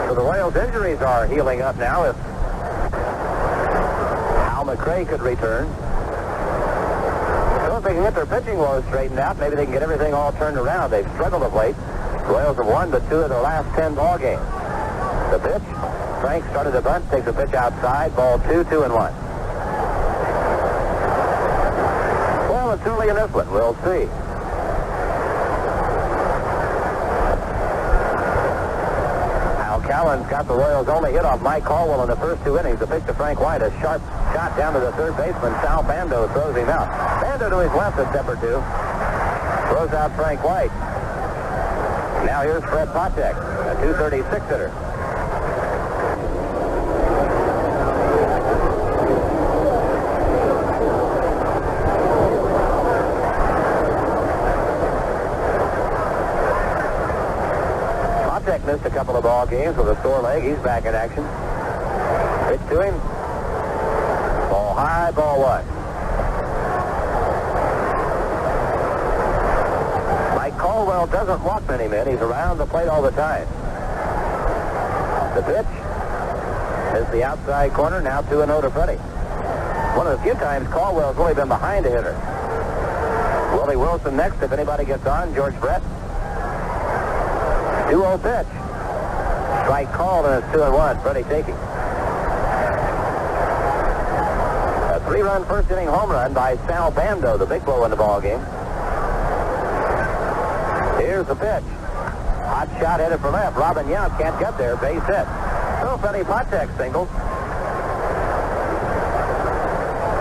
So the Royals' injuries are healing up now. If Al McRae could return. So if they can get their pitching woes straightened out, maybe they can get everything all turned around. They've struggled of late. Royals have won but 2 of their last 10 ball games. The pitch. Frank started the bunt, takes a pitch outside. Ball 2, 2-1. Well, it's early in this one. We'll see. Callen's got the Royals' only hit off Mike Caldwell in the first 2 innings. The pitch to Frank White, a sharp shot down to the third baseman. Sal Bando throws him out. Bando to his left a step or 2. Throws out Frank White. Now here's Fred Patek, a 236 hitter. Missed a couple of ball games with a sore leg. He's back in action. Pitch to him. Ball high, ball 1. Mike Caldwell doesn't walk many men. He's around the plate all the time. The pitch is the outside corner. Now 2-0 to Freddie. One of the few times Caldwell's really been behind a hitter. Willie Wilson next if anybody gets on. George Brett. 2-0 pitch. Strike called, and it's 2-1. Freddie taking. A 3-run first inning home run by Sal Bando, the big blow in the ball game. Here's the pitch. Hot shot headed for left. Robin Yount can't get there. Base hit. So Freddie Patek singles.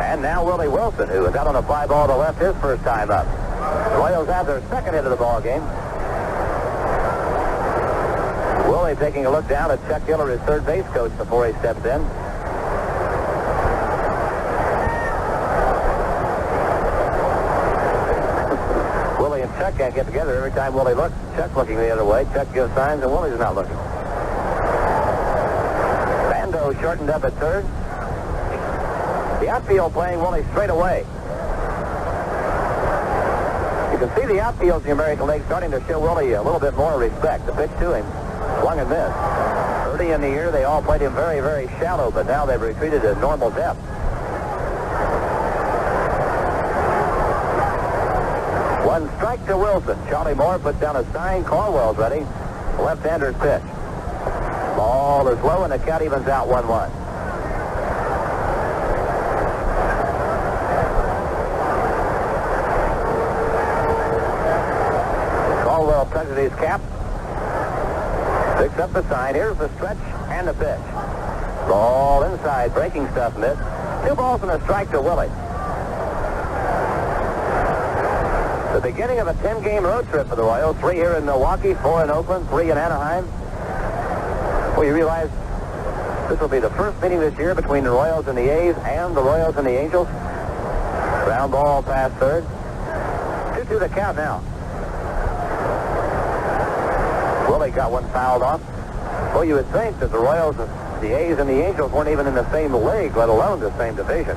And now Willie Wilson, who was out on a fly ball to left his first time up. The Royals have their second hit of the ball game. Willie taking a look down at Chuck Hiller, his third base coach, before he steps in. Willie and Chuck can't get together. Every time Willie looks, Chuck's looking the other way. Chuck gives signs, and Willie's not looking. Bando shortened up at third. The outfield playing Willie straight away. You can see the outfield in the American League starting to show Willie a little bit more respect. The pitch to him. Swung and missed. Early in the year, they all played him very, very shallow, but now they've retreated to normal depth. One strike to Wilson. Charlie Moore puts down a sign. Caldwell's ready. Left-hander's pitch. Ball is low, and the count evens out 1-1. Caldwell tugs at his cap. Picks up the sign. Here's the stretch and the pitch. Ball inside. Breaking stuff missed. 2 balls and a strike to Willie. The beginning of a 10-game road trip for the Royals. 3 here in Milwaukee, 4 in Oakland, 3 in Anaheim. Well, you realize this will be the first meeting this year between the Royals and the A's and the Royals and the Angels. Ground ball past third. 2-2 the count now. Willie got one fouled off. Well, you would think that the Royals, the A's, and the Angels weren't even in the same league, let alone the same division.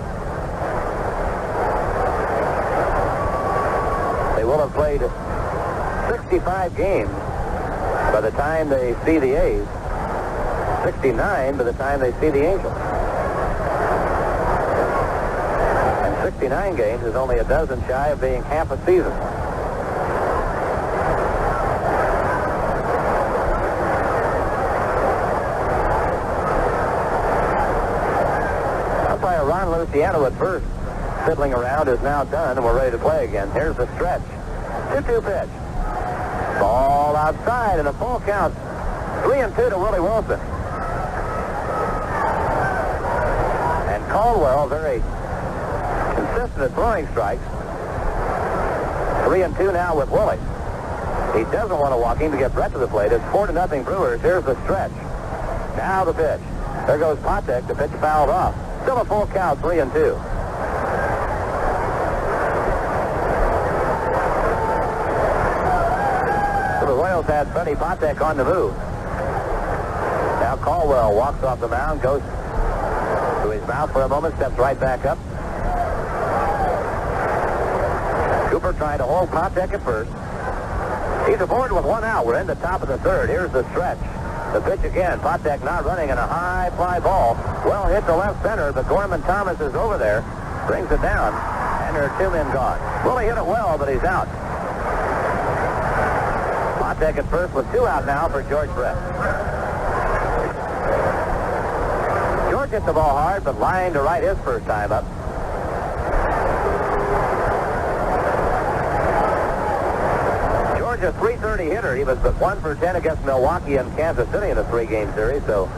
They will have played 65 games by the time they see the A's. 69 by the time they see the Angels. And 69 games is only a dozen shy of being half a season. Ron Luciano at first, fiddling around, is now done, and we're ready to play again. Here's the stretch. 2-2 pitch. Ball outside, and a full count. 3-2 to Willie Wilson. And Caldwell, very consistent at throwing strikes. 3-2 now with Willie. He doesn't want to walk him to get Brett to the plate. It's 4-0 Brewers. Here's the stretch. Now the pitch. There goes Patek. The pitch fouled off. Still a full count, 3-2. So the Royals had Freddie Patek on the move. Now Caldwell walks off the mound, goes to his mouth for a moment, steps right back up. Cooper trying to hold Patek at first. He's aboard with 1 out. We're in the top of the third. Here's the stretch. The pitch again. Potek not running in a high fly ball. Well hit to left center, but Gorman Thomas is over there. Brings it down, and there are 2 men gone. Well, he hit it well, but he's out. Potek at first with 2 out now for George Brett. George hit the ball hard, but lined to right his first time up. George, a .330 hitter. He was but 1 for 10 against Milwaukee and Kansas City in a 3-game series, so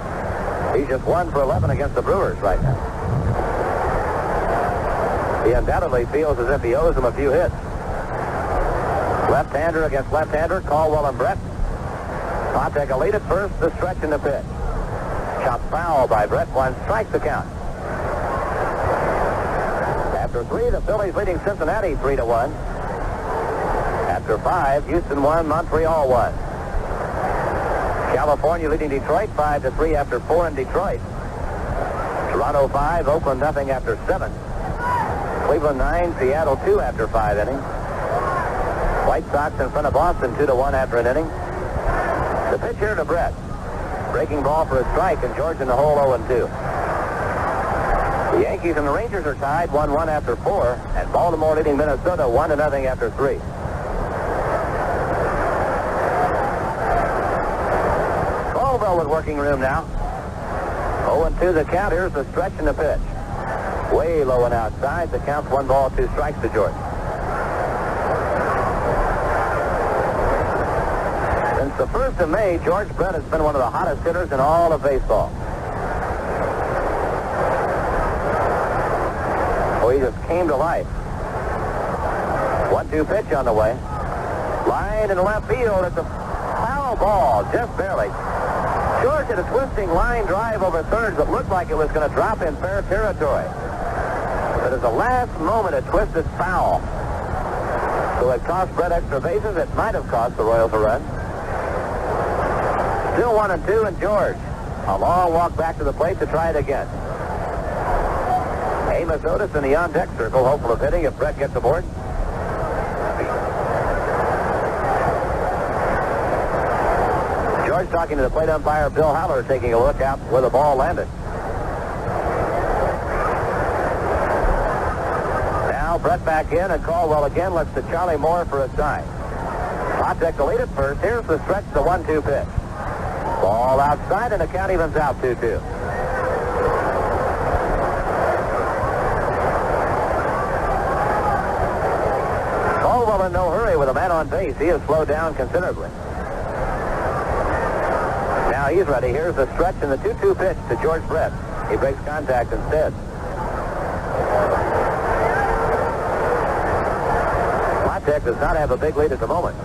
he's just 1 for 11 against the Brewers right now. He undoubtedly feels as if he owes them a few hits. Left-hander against left-hander, Caldwell and Brett. Potek a lead at first, the stretch in the pitch. Shot foul by Brett, 1 strike the count. After 3, the Phillies leading Cincinnati 3-1. After 5, Houston won, Montreal won. California leading Detroit 5-3 after 4 in Detroit. Toronto 5, Oakland nothing after 7. Cleveland 9, Seattle 2 after 5 innings. White Sox in front of Boston 2-1 after an inning. The pitch here to Brett. Breaking ball for a strike, and George in the hole 0-2. The Yankees and the Rangers are tied 1-1 after 4, and Baltimore leading Minnesota 1-0 after 3. Caldwell with working room now. 0-2 the count. Here's the stretch in the pitch. Way low and outside. The count's 1 ball, 2 strikes to George. Since the 1st of May, George Brett has been one of the hottest hitters in all of baseball. Oh, he just came to life. 1-2 pitch on the way. Line in left field. It's a foul ball, just barely. George hit a twisting line drive over third that looked like it was going to drop in fair territory. But at the last moment, it twisted foul. So it cost Brett extra bases. It might have cost the Royals a run. Still 1-2, and George. A long walk back to the plate to try it again. Amos Otis in the on-deck circle, hopeful of hitting if Brett gets aboard. George talking to the plate umpire, Bill Haller, taking a look out where the ball landed. Now Brett back in, and Caldwell again lets to Charlie Moore for a sign. Potek the lead at first. Here's the stretch, the 1-2 pitch. Ball outside, and the count evens out 2-2. Caldwell in no hurry with a man on base. He has slowed down considerably. Now he's ready. Here's the stretch and the 2-2 pitch to George Brett. He breaks contact instead. Potek does not have a big lead at the moment.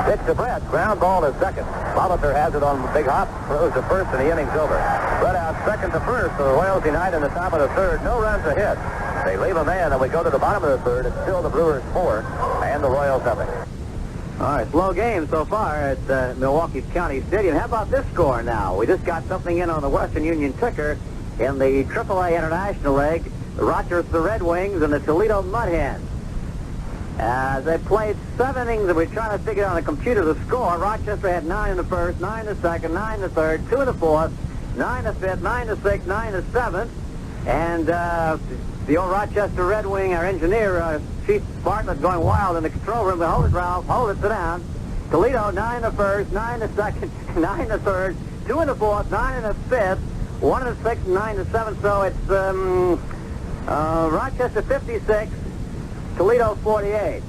Pitch to Brett. Ground ball to second. Molitor has it on the big hop. Throws to first, and the inning's over. Brett out second to first. So the Royals unite in the top of the 3rd. No runs a hit. They leave a man, and we go to the bottom of the 3rd. It's still the Brewers 4 and the Royals nothing. All right, slow game so far at Milwaukee County Stadium. How about this score now? We just got something in on the Western Union ticker in the AAA International League. The Rochester Red Wings and the Toledo Mud Hens. They played 7 innings, and we're trying to figure out on the computer the score. Rochester had 9 in the first, 9 in the second, 9 in the third, 2 in the fourth, 9 in the fifth, 9 in the sixth, 9 in the seventh. And the old Rochester Red Wing, our engineer, Chief Bartlett, going wild in the control room. Hold it, Ralph. Hold it. Sit down. Toledo, 9 in the first, 9 in the second, 9 in the third, 2 in the fourth, 9 in the fifth, 1 in the sixth, and 9 in the seventh. So it's Rochester 56, Toledo 48.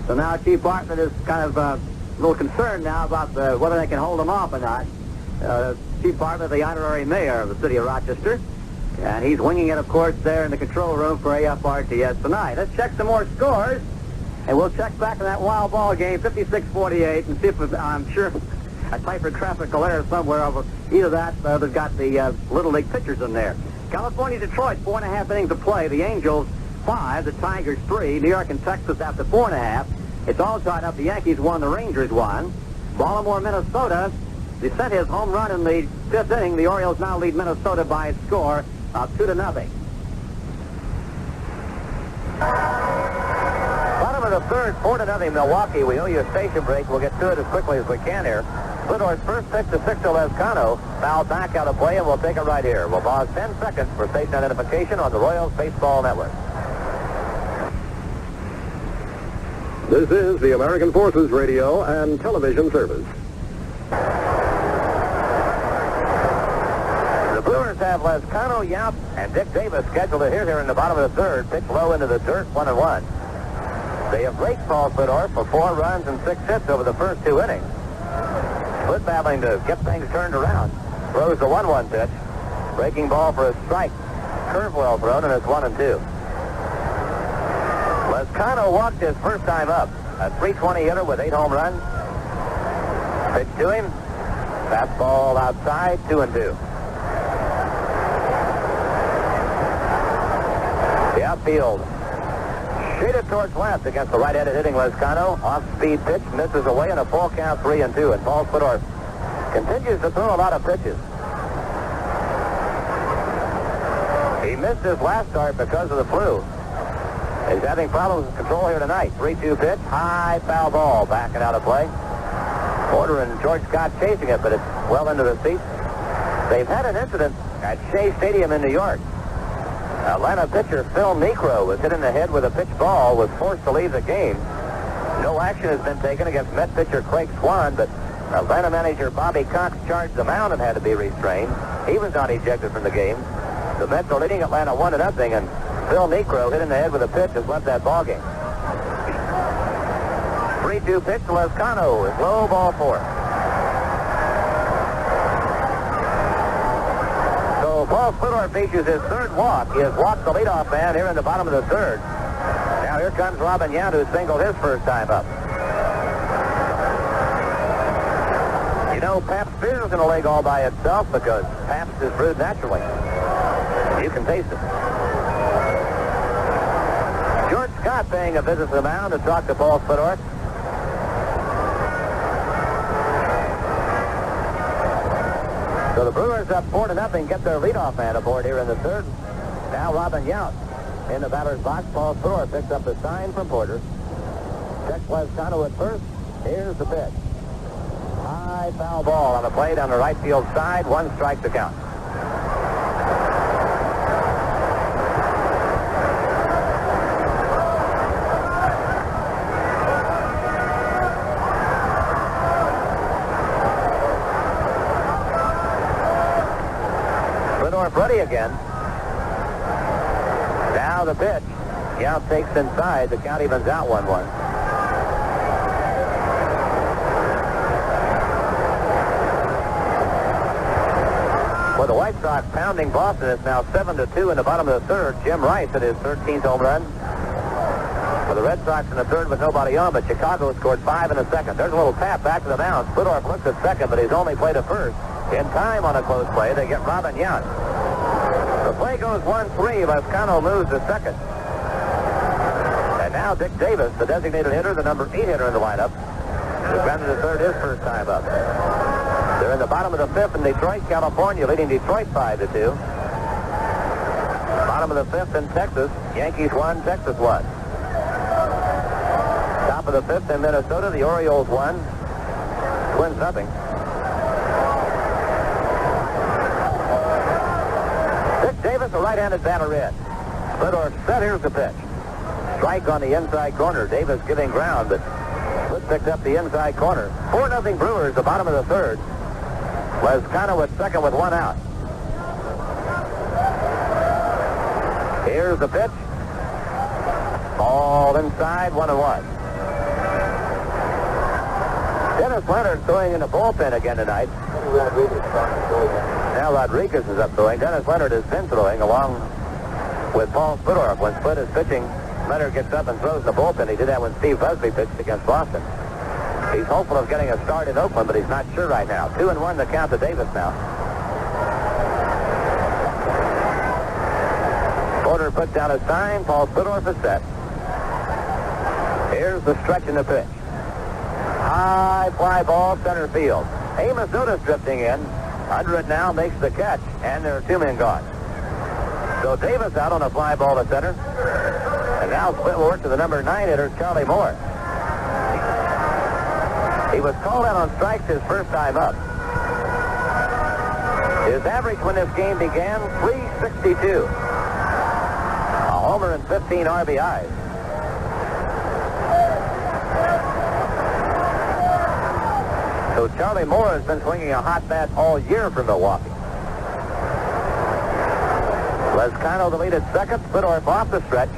So now Chief Bartlett is kind of a little concerned now about whether they can hold them off or not. Chief Bartlett, the honorary mayor of the city of Rochester. And he's winging it, of course, there in the control room for AFRTS tonight. Let's check some more scores, and we'll check back in that wild ball game, 56-48, and see if I'm sure a typographical error somewhere over either that or they've got the Little League pitchers in there. California, Detroit, 4.5 innings to play. The Angels, 5. The Tigers, 3. New York and Texas after 4.5. It's all tied up. The Yankees won. The Rangers won. Baltimore, Minnesota. They sent his home run in the 5th inning. The Orioles now lead Minnesota by a score of 2-0. Bottom of to third, 4-0 Milwaukee. We owe you a station break. We'll get to it as quickly as we can here. Splitter's first pitch to Sixto Lezcano. Foul back out of play, and we'll take it right here. We'll pause 10 seconds for station identification on the Royals Baseball Network. This is the American Forces Radio and Television Service. The Brewers have Lezcano, Yount, and Dick Davis scheduled to hit here in the bottom of the third. Pitch low into the dirt, 1-1. They have raked Paul Splittor for 4 runs and 6 hits over the first 2 innings. Split battling to get things turned around. Throws the 1-1 pitch. Breaking ball for a strike. Curve well thrown, and it's 1-2. Lezcano walked his first time up. A .320 hitter with 8 home runs. Pitch to him. Fastball outside, 2-2. The outfield shaded towards left against the right-handed hitting Lezcano. Off-speed pitch misses away in a full count, 3-2. And Paul Splittor continues to throw a lot of pitches. He missed his last start because of the flu. He's having problems with control here tonight. 3-2 pitch, high foul ball, backing out of play. Porter and George Scott chasing it, but it's well into the seats. They've had an incident at Shea Stadium in New York. Atlanta pitcher Phil Niekro was hit in the head with a pitch ball, was forced to leave the game. No action has been taken against Met pitcher Craig Swan, but Atlanta manager Bobby Cox charged the mound and had to be restrained. He was not ejected from the game. The Mets are leading Atlanta 1-0, and Phil Niekro hit in the head with a pitch has left that ball game. 3-2 pitch to Lezcano is low, ball 4. So Paul Splittor features his third walk. He has walked the leadoff man here in the bottom of the third. Now here comes Robin Yount, who singled his first time up. You know, Pabst beer is going to leg all by itself because Pabst is brewed naturally. You can taste it. George Scott paying a visit to the mound to talk to Paul Splittor. So the Brewers up 4-0, get their leadoff man aboard here in the third. Now Robin Yount in the batter's box. Paul Splittor picks up the sign from Porter. Checks Lezcano at first. Here's the pitch. High foul ball on the plate on the right field side. 1 strike to count. Ready again. Now the pitch. Yount takes inside. The count evens out 1-1. For the White Sox, pounding Boston is now 7-2 in the bottom of the third. Jim Rice at his 13th home run. For the Red Sox in the third with nobody on, but Chicago scored 5 in the second. There's a little tap back to the mound. Splittor looks at second, but he's only played at first. In time on a close play, they get Robin Yount. The play goes 1-3. Lezcano moves to second. And now Dick Davis, the designated hitter, the number 8 hitter in the lineup, has grounded to third his first time up. They're in the bottom of the 5th in Detroit, California, leading Detroit 5-2. Bottom of the 5th in Texas. Yankees 1, Texas 1. Top of the 5th in Minnesota. The Orioles 1. Twins nothing. Davis, a right-handed batter in. Splittor set. Here's the pitch. Strike on the inside corner. Davis giving ground, but Split picked up the inside corner. 4-0 Brewers, the bottom of the third. Lezcano at second with 1 out. Here's the pitch. Ball inside, 1-1. Dennis Leonard throwing in the bullpen again tonight. Now Rodriguez is up throwing. Dennis Leonard has been throwing along with Paul Splittor. When Split is pitching, Leonard gets up and throws in the bullpen. He did that when Steve Busby pitched against Boston. He's hopeful of getting a start in Oakland, but he's not sure right now. 2-1 to count to Davis now. Porter puts down his sign. Paul Splittor is set. Here's the stretch in the pitch. High fly ball, center field. Amos Otis drifting in. Under it now, makes the catch, and there are 2 men gone. So Davis out on a fly ball to center. And now split will work to the number 9 hitter, Charlie Moore. He was called out on strikes his first time up. His average when this game began, 362. A homer and 15 RBIs. So Charlie Moore has been swinging a hot bat all year for Milwaukee. Lescano the lead at second. Fedorf off the stretch.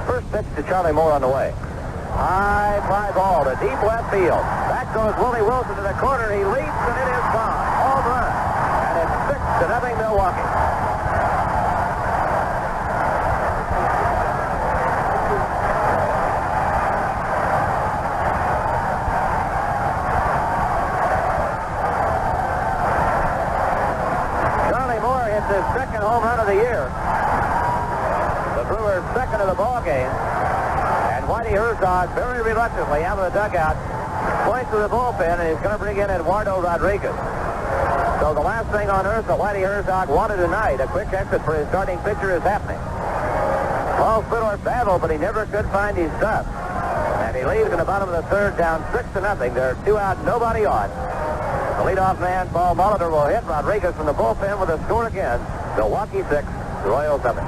First pitch to Charlie Moore on the way. High fly ball to deep left field. Back goes Willie Wilson to the corner. He leaps and it is gone. Home run. And it's 6-0 Milwaukee. Charlie Moore hits his second home run of the year. The Brewers' second of the ball game. Whitey Herzog very reluctantly out of the dugout points to the bullpen, and he's going to bring in Eduardo Rodriguez. So the last thing on earth that Whitey Herzog wanted tonight, a quick exit for his starting pitcher, is happening. Paul Fedorf battled, but he never could find his stuff. And he leaves in the bottom of the third down 6-0. There are 2 out, nobody on. The leadoff man, Paul Molitor, will hit Rodriguez from the bullpen with a score again. Milwaukee 6, Royals 7.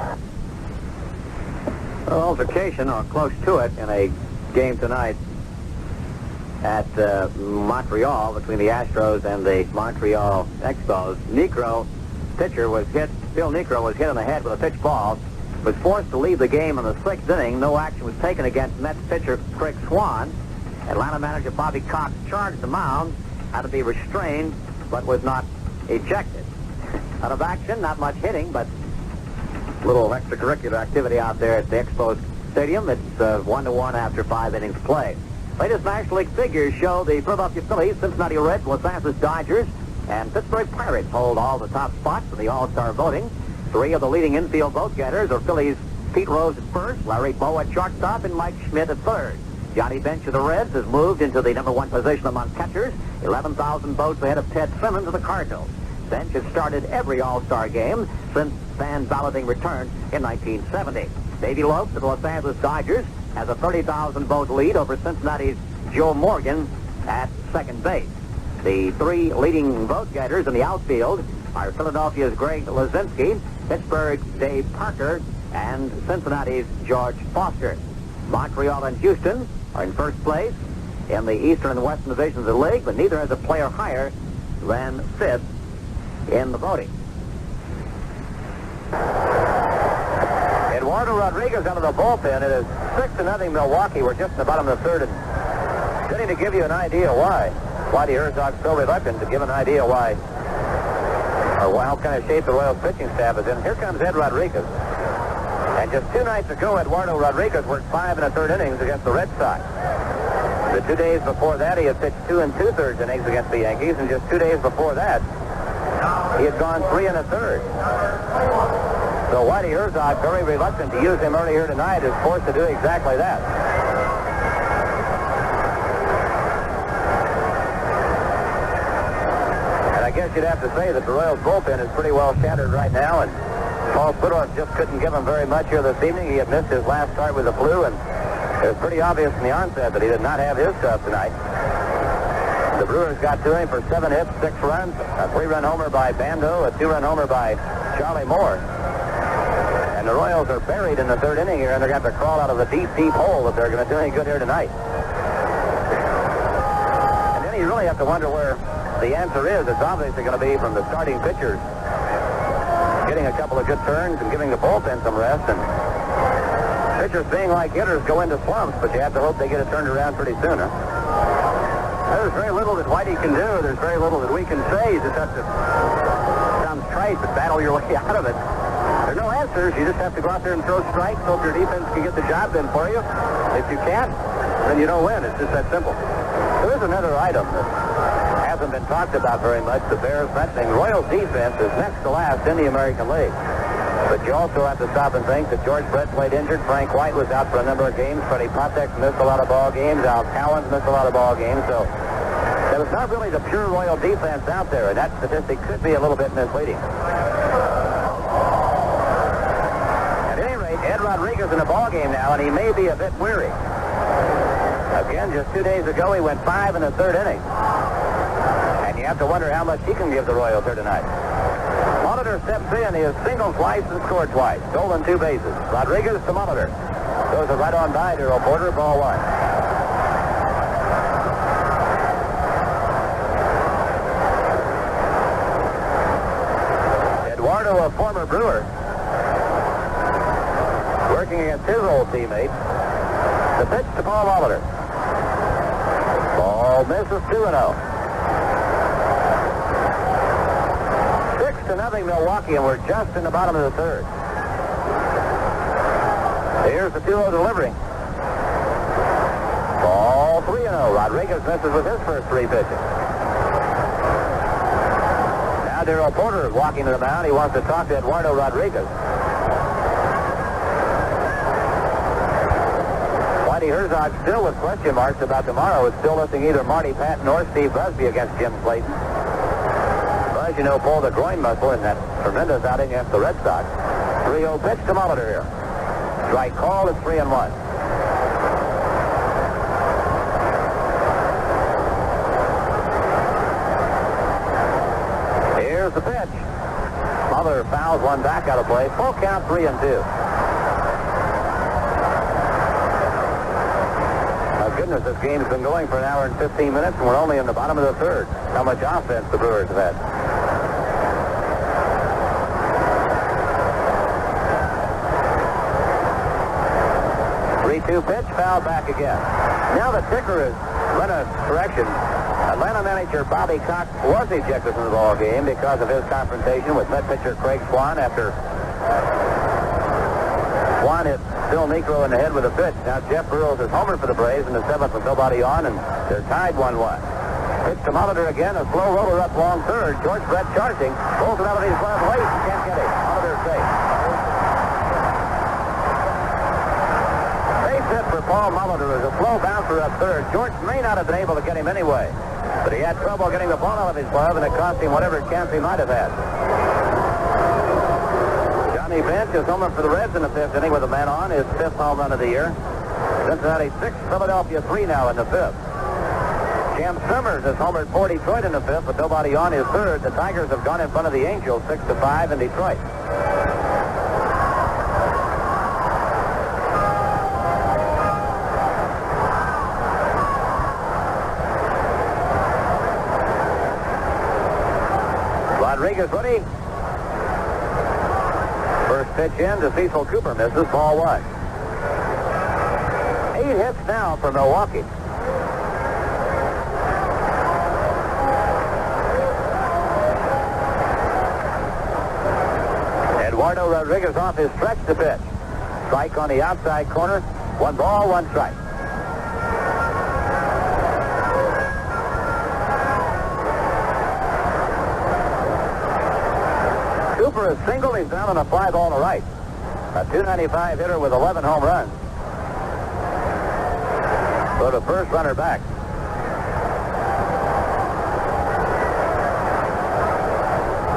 Altercation, or close to it, in a game tonight at Montreal between the Astros and the Montreal Expos. Negro, pitcher, was hit. Phil Negro was hit on the head with a pitch ball. Was forced to leave the game in the 6th inning. No action was taken against Mets pitcher Craig Swan. Atlanta manager Bobby Cox charged the mound. Had to be restrained, but was not ejected. Out of action, not much hitting, but little extracurricular activity out there at the Expos Stadium. It's 1-1 after 5 innings played. Latest National League figures show the Philadelphia Phillies, Cincinnati Reds, Los Angeles Dodgers, and Pittsburgh Pirates hold all the top spots in the All-Star voting. 3 of the leading infield vote-getters are Phillies' Pete Rose at first, Larry Bowe at shortstop, and Mike Schmidt at third. Johnny Bench of the Reds has moved into the number 1 position among catchers, 11,000 votes ahead of Ted Simmons of the Cardinals. Bench has started every All-Star game since fan balloting returned in 1970. Davey Lopes of the Los Angeles Dodgers has a 30,000 vote lead over Cincinnati's Joe Morgan at second base. The 3 leading vote getters in the outfield are Philadelphia's Greg Luzinski, Pittsburgh's Dave Parker, and Cincinnati's George Foster. Montreal and Houston are in first place in the Eastern and Western divisions of the league, but neither has a player higher than 5th in the voting. Eduardo Rodriguez out of the bullpen. It is 6-0 Milwaukee. We're just in the bottom of the third, and getting to give you an idea why Whitey Herzog's so reluctant to give an idea why, or what kind of shape the Royals pitching staff is in. Here comes Ed Rodriguez. And just 2 nights ago, Eduardo Rodriguez worked 5 1/3 innings against the Red Sox. The 2 days before that, he had pitched 2 2/3 innings against the Yankees, and just 2 days before that, he had gone 3 1/3. So Whitey Herzog, very reluctant to use him early here tonight, is forced to do exactly that. And I guess you'd have to say that the Royals bullpen is pretty well shattered right now, and Paul Fedorf just couldn't give him very much here this evening. He had missed his last start with the flu, and it was pretty obvious from the onset that he did not have his stuff tonight. The Brewers got to him for 7 hits, 6 runs, a 3-run homer by Bando, a 2-run homer by Charlie Moore. And the Royals are buried in the 3rd inning here, and they're going to have to crawl out of the deep, deep hole if they're going to do any good here tonight. And then you really have to wonder where the answer is. It's obviously going to be from the starting pitchers getting a couple of good turns and giving the bullpen some rest. And pitchers being like hitters go into slumps, but you have to hope they get it turned around pretty soon, huh? There's very little that Whitey can do. There's very little that we can say. You just have to, sounds trite, but battle your way out of it. There's no answers. You just have to go out there and throw strikes. Hope your defense can get the job done for you. If you can't, then you don't win. It's just that simple. There is another item that hasn't been talked about very much. The Bears mentioning Royals defense is next to last in the American League. But you also have to stop and think that George Brett played injured. Frank White was out for a number of games. Freddie Patek missed a lot of ball games. Al Collins missed a lot of ball games. So there was not really the pure Royal defense out there, and that statistic could be a little bit misleading. Rodriguez in the ballgame now, and he may be a bit weary. Again, just 2 days ago, he went 5 in the third inning. And you have to wonder how much he can give the Royals here tonight. Molitor steps in. He has singled twice and scored twice. Stolen 2 bases. Rodriguez to Molitor. Goes it right on by Darrell Porter. Ball 1. Eduardo, a former Brewer, working against his old teammate. The pitch to Paul Molitor. Ball misses 2-0. 6-0 Milwaukee, and we're just in the bottom of the third. Here's the 2-0 delivery. Ball 3-0. Rodriguez misses with his first 3 pitches. Now Darrell Porter is walking to the mound. He wants to talk to Eduardo Rodriguez. Whitey Herzog still with question marks about tomorrow. Is still listing either Marty Patton or Steve Busby against Jim Clayton. But as you know, pulled the groin muscle in that tremendous outing against the Red Sox. 3-0 pitch to Molitor here. Strike call at 3-1. Here's the pitch. Molitor fouls one back out of play. Full count, 3-2. My goodness, this game's been going for an hour and 15 minutes, and we're only in the bottom of the third. How much offense the Brewers have had. 3-2 pitch, foul back again. Now the ticker has run a correction. Atlanta manager Bobby Cox was ejected from the ball game because of his confrontation with Met pitcher Craig Swan after Swan hit Phil Niekro in the head with a pitch. Now Jeff Burrows is homer for the Braves in the 7th with nobody on, and they're tied 1-1. Pitch to Molitor again, a slow roller up long third. George Brett charging, pulls it out of his glove late, can't get it. Molitor safe. Base hit for Paul Molitor is a slow bouncer up third. George may not have been able to get him anyway, but he had trouble getting the ball out of his glove, and it cost him whatever chance he might have had. Johnny Bench is homer for the Reds in the 5th inning with a man on, his 5th home run of the year. Cincinnati 6, Philadelphia 3 now in the 5th. Cam Summers has homered for Detroit in the 5th, but nobody on his 3rd. The Tigers have gone in front of the Angels 6-5 in Detroit. Rodriguez ready. First pitch in to Cecil Cooper, misses, ball 1. 8 hits now for Milwaukee. Eduardo Rodriguez off his stretch to pitch. Strike on the outside corner. 1 ball, 1 strike. Cooper is single. He's down on a fly ball to right. A .295 hitter with 11 home runs. So the first runner back.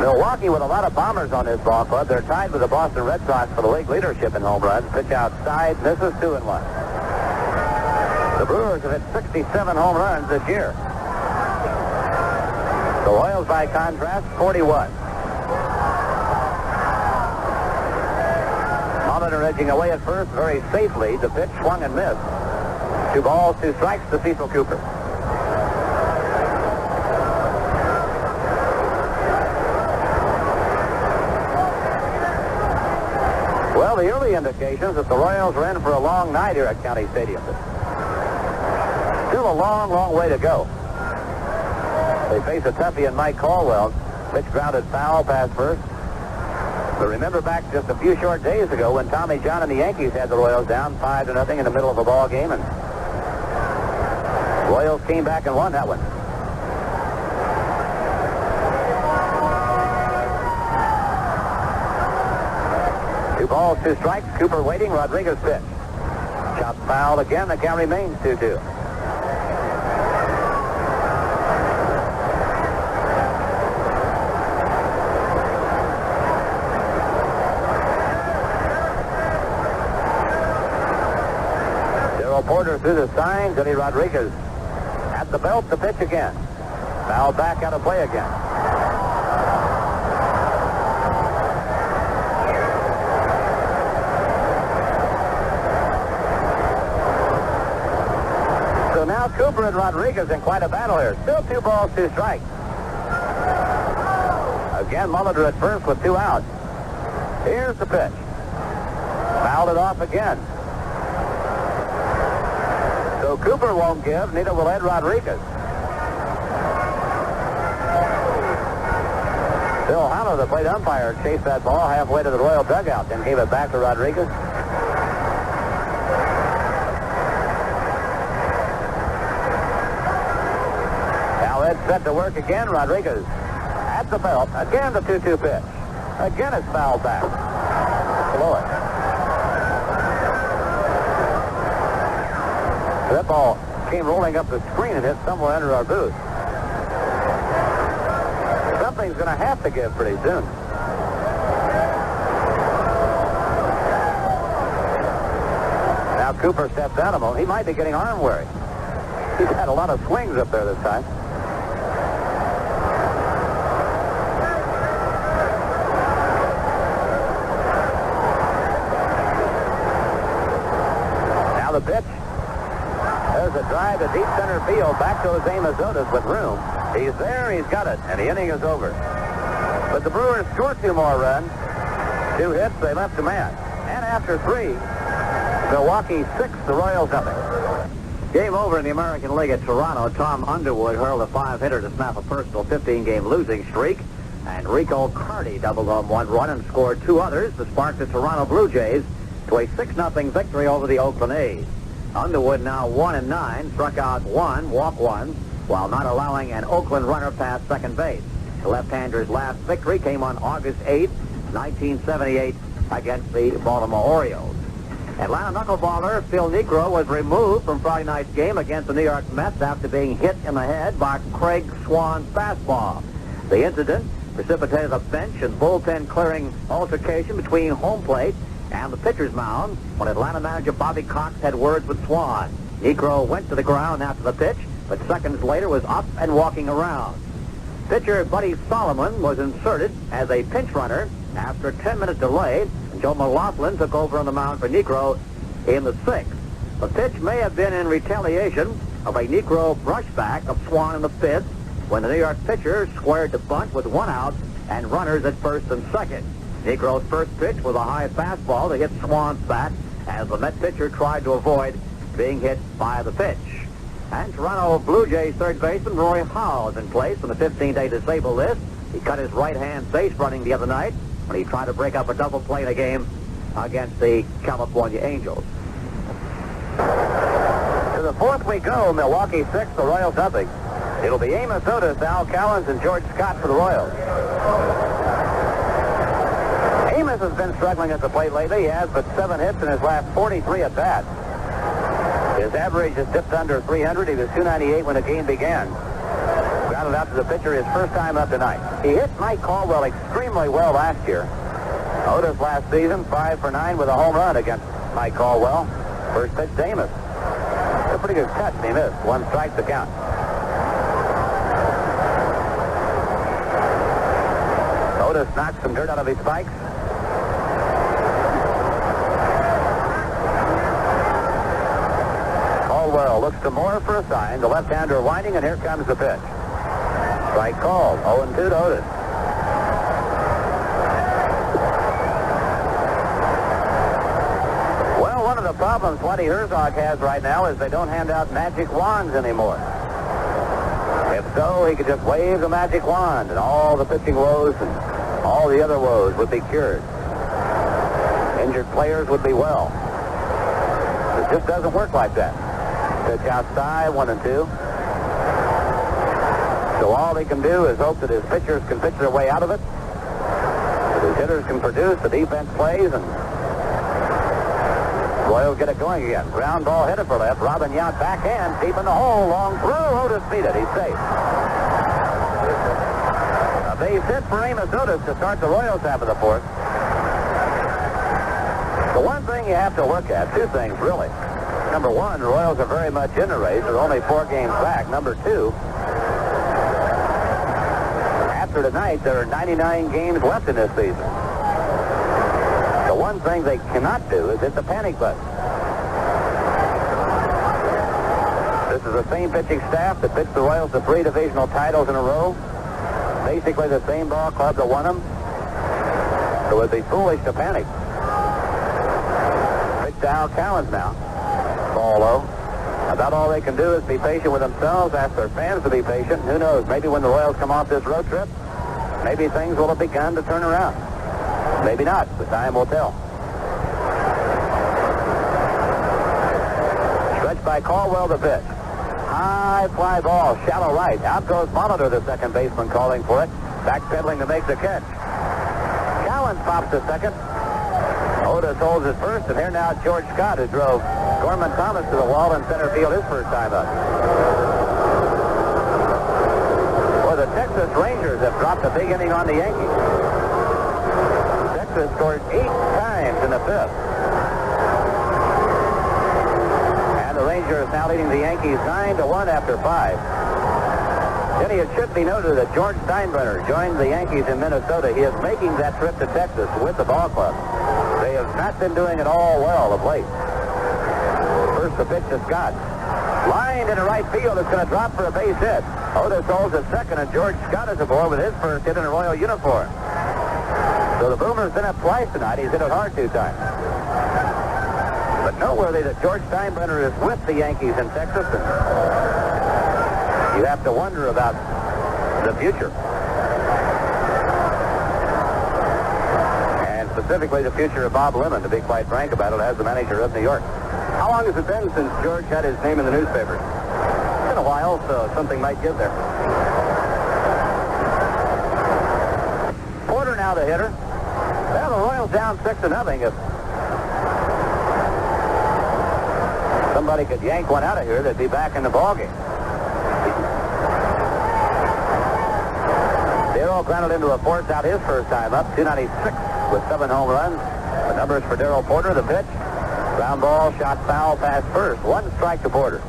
Milwaukee with a lot of bombers on this ball club. They're tied with the Boston Red Sox for the league leadership in home runs. Pitch outside, misses, 2-1. The Brewers have hit 67 home runs this year. The Royals, by contrast, 41. Molitor edging away at first very safely. The pitch swung and missed. 2 balls, 2 strikes to Cecil Cooper. Well, the early indications that the Royals are in for a long night here at County Stadium. Still a long, long way to go. They face a toughie in Mike Caldwell. Pitch grounded foul, pass first. But remember back just a few short days ago when Tommy John and the Yankees had the Royals down 5-0 in the middle of a ball game, and Royals came back and won that one. Two balls, 2 strikes. Cooper waiting. Rodriguez pitch. Shot foul again. The count remains 2-2. reporter through the signs, Eddie Rodriguez. At the belt, the pitch again. Foul back out of play again. So now Cooper and Rodriguez in quite a battle here. Still 2 balls, 2 strikes. Again, Molitor at first with 2 outs. Here's the pitch. Fouled it off again. So Cooper won't give, neither will Ed Rodriguez. Bill Hanna, the plate umpire, chased that ball halfway to the Royal dugout, then gave it back to Rodriguez. Now Ed's set to work again. Rodriguez at the belt. Again the 2-2 pitch. Again it's fouled back. Below it. That ball came rolling up the screen and hit somewhere under our booth. Something's going to have to give pretty soon. Now Cooper steps out of him. He might be getting arm weary. He's had a lot of swings up there this time. Now the pitch. There's a drive to deep center field. Back goes Amos Otis with room. He's there, he's got it, and the inning is over. But the Brewers scored 2 more runs. 2 hits, they left a man. And after 3, Milwaukee 6, the Royals nothing. Game over in the American League at Toronto. Tom Underwood hurled a 5-hitter to snap a personal 15-game losing streak. And Rico Carty doubled home 1 run and scored 2 others to spark the Toronto Blue Jays to a 6-0 victory over the Oakland A's. Underwood now 1-9, struck out 1, walked 1, while not allowing an Oakland runner past second base. The left-hander's last victory came on August 8, 1978, against the Baltimore Orioles. Atlanta knuckleballer Phil Niekro was removed from Friday night's game against the New York Mets after being hit in the head by Craig Swan's fastball. The incident precipitated a bench and bullpen clearing altercation between home plate and the pitcher's mound when Atlanta manager Bobby Cox had words with Swan. Niekro went to the ground after the pitch, but seconds later was up and walking around. Pitcher Buddy Solomon was inserted as a pinch runner after a 10-minute delay. Joe McLaughlin took over on the mound for Niekro in the 6th. The pitch may have been in retaliation of a Niekro brushback of Swan in the 5th when the New York pitcher squared the bunt with 1 out and runners at first and second. Niekro's first pitch was a high fastball that hit Swan's bat as the Met pitcher tried to avoid being hit by the pitch. And Toronto Blue Jays third baseman Roy Howell is in place on the 15-day disabled list. He cut his right-hand base running the other night when he tried to break up a double play in a game against the California Angels. To the 4th we go. Milwaukee 6, the Royals nothing. It'll be Amos Otis, Al Cowens, and George Scott for the Royals. Amos has been struggling at the plate lately. He has but 7 hits in his last 43 at-bats. His average has dipped under 300. He was 298 when the game began. Grounded out to the pitcher his first time up tonight. He hit Mike Caldwell extremely well last year. Otis last season, 5 for 9 with a home run against Mike Caldwell. First pitch to Amos. A pretty good cut, and he missed. 1 strike to count. Otis knocked some dirt out of his spikes. Caldwell looks to Moore for a sign. The left-hander winding, and here comes the pitch. Strike called. 0-2 to Otis. Well, one of the problems Waddy Herzog has right now is they don't hand out magic wands anymore. If so, he could just wave the magic wand, and all the pitching woes and all the other woes would be cured. Injured players would be well. It just doesn't work like that. Pitch outside, 1-2. So all he can do is hope that his pitchers can pitch their way out of it, that his hitters can produce, the defense plays, and Royals get it going again. Ground ball headed for left. Robin Yount backhand, deep in the hole, long through. Otis beat it. He's safe. A base hit for Amos Otis to start the Royals half of the 4th. The one thing you have to look at, 2 things really. number one, the Royals are very much in the race. They're only 4 games back. Number two, after tonight, there are 99 games left in this season. The one thing they cannot do is hit the panic button. This is the same pitching staff that pitched the Royals to 3 divisional titles in a row. Basically the same ball club that won them. So it would be foolish to panic. Pitch to Al Cowens now. Ball low. About all they can do is be patient with themselves, ask their fans to be patient. Who knows, maybe when the Royals come off this road trip, maybe things will have begun to turn around. Maybe not. The time will tell. Stretched by Caldwell the pitch. High fly ball, shallow right. Out goes Molitor, the second baseman, calling for it. Backpedaling to make the catch. Cowens pops to second. Otis holds it first, and here now George Scott, who drove Gorman Thomas to the wall in center field his first time up. Well, the Texas Rangers have dropped a big inning on the Yankees. Texas scored 8 times in the 5th. And the Rangers now leading the Yankees 9-1 after 5. Jenny, it should be noted that George Steinbrenner joined the Yankees in Minnesota. He is making that trip to Texas with the ball club. They have not been doing it all well of late. First the pitch to Scott. Lined into right field. It's going to drop for a base hit. Otis holds at second, and George Scott is aboard with his first hit in a Royal uniform. So the Boomer's been up twice tonight. He's hit it hard 2 times. But noteworthy that George Steinbrenner is with the Yankees in Texas, and you have to wonder about the future. And specifically the future of Bob Lemon, to be quite frank about it, as the manager of New York. How long has it been since George had his name in the newspapers? It's been a while, so something might give there. Porter now the hitter. Well, the Royals down 6-0. If somebody could yank one out of here, they'd be back in the ballgame. Darrell grounded into a force out his first time up, 296 with 7 home runs. The numbers for Darrell Porter, the pitch. Ground ball, shot foul, past first. 1 strike to Porter.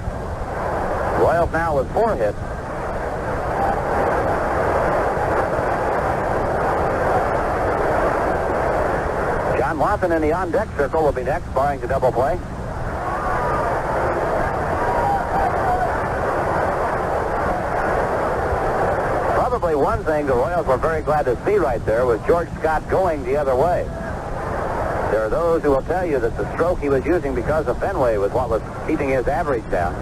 Royals now with 4 hits. John Watson in the on-deck circle will be next, barring the double play. Probably one thing the Royals were very glad to see right there was George Scott going the other way. There are those who will tell you that the stroke he was using because of Fenway was what was keeping his average down.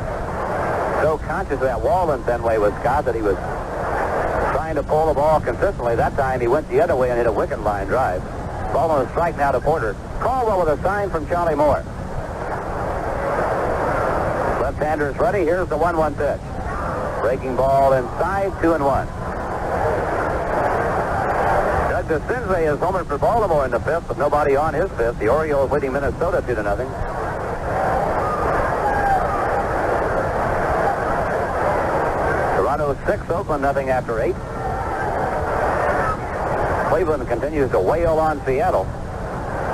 So conscious of that wall in Fenway was Scott that he was trying to pull the ball consistently. That time he went the other way and hit a wicket line drive. Ball on a strike now to Porter. Caldwell with a sign from Charlie Moore. Left-hander's ready. Here's the 1-1 pitch. Breaking ball inside, 2-1. Doug DeCinces has homered for Baltimore in the 5th, but nobody on his 5th. The Orioles leading Minnesota 2-0. Toronto 6, Oakland nothing after 8. Cleveland continues to wail on Seattle.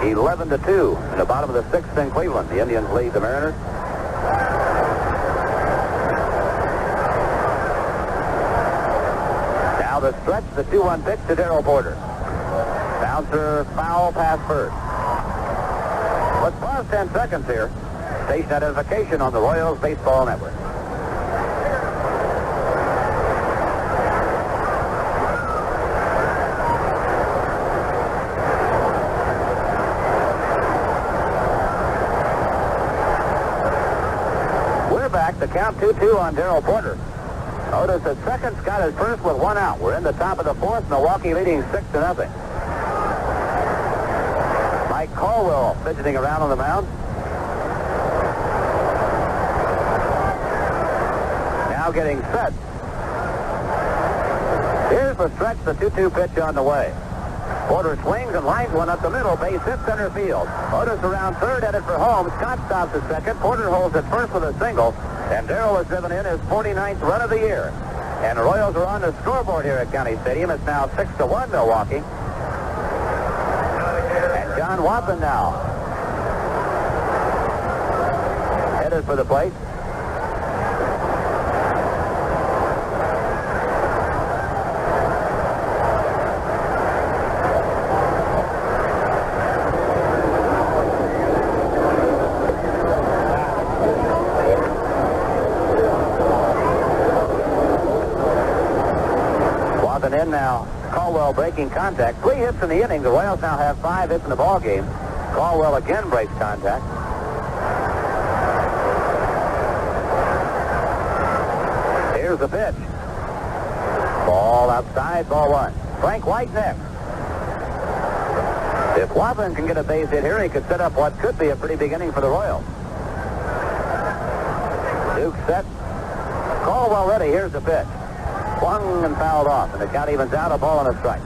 11-2 in the bottom of the 6th in Cleveland. The Indians lead the Mariners. Now the stretch, the 2-1 pitch to Darrell Porter. Bouncer, foul, pass first. Let's pause 10 seconds here. Station identification on the Royals Baseball Network. We're back. The count 2-2 on Darrell Porter. Otis at second, Scott is first with 1 out. We're in the top of the 4th, Milwaukee leading 6-0. Mike Caldwell fidgeting around on the mound. Now getting set. Here's the stretch, the 2-2 pitch on the way. Porter swings and lines one up the middle, base hit center field. Otis around third, headed for home. Scott stops at second. Porter holds at first with a single. And Darrell has driven in his 49th run of the year. And the Royals are on the scoreboard here at County Stadium. It's now 6-1 Milwaukee. And John Watson now headed for the plate. In now, Caldwell breaking contact. 3 hits in the inning. The Royals now have 5 hits in the ball game. Caldwell again breaks contact. Here's the pitch. Ball outside, ball 1. Frank White next. If Watson can get a base hit here, he could set up what could be a pretty big inning for the Royals. Duke set. Caldwell ready. Here's the pitch. Swung and fouled off, and the count evens out, a ball and a strike.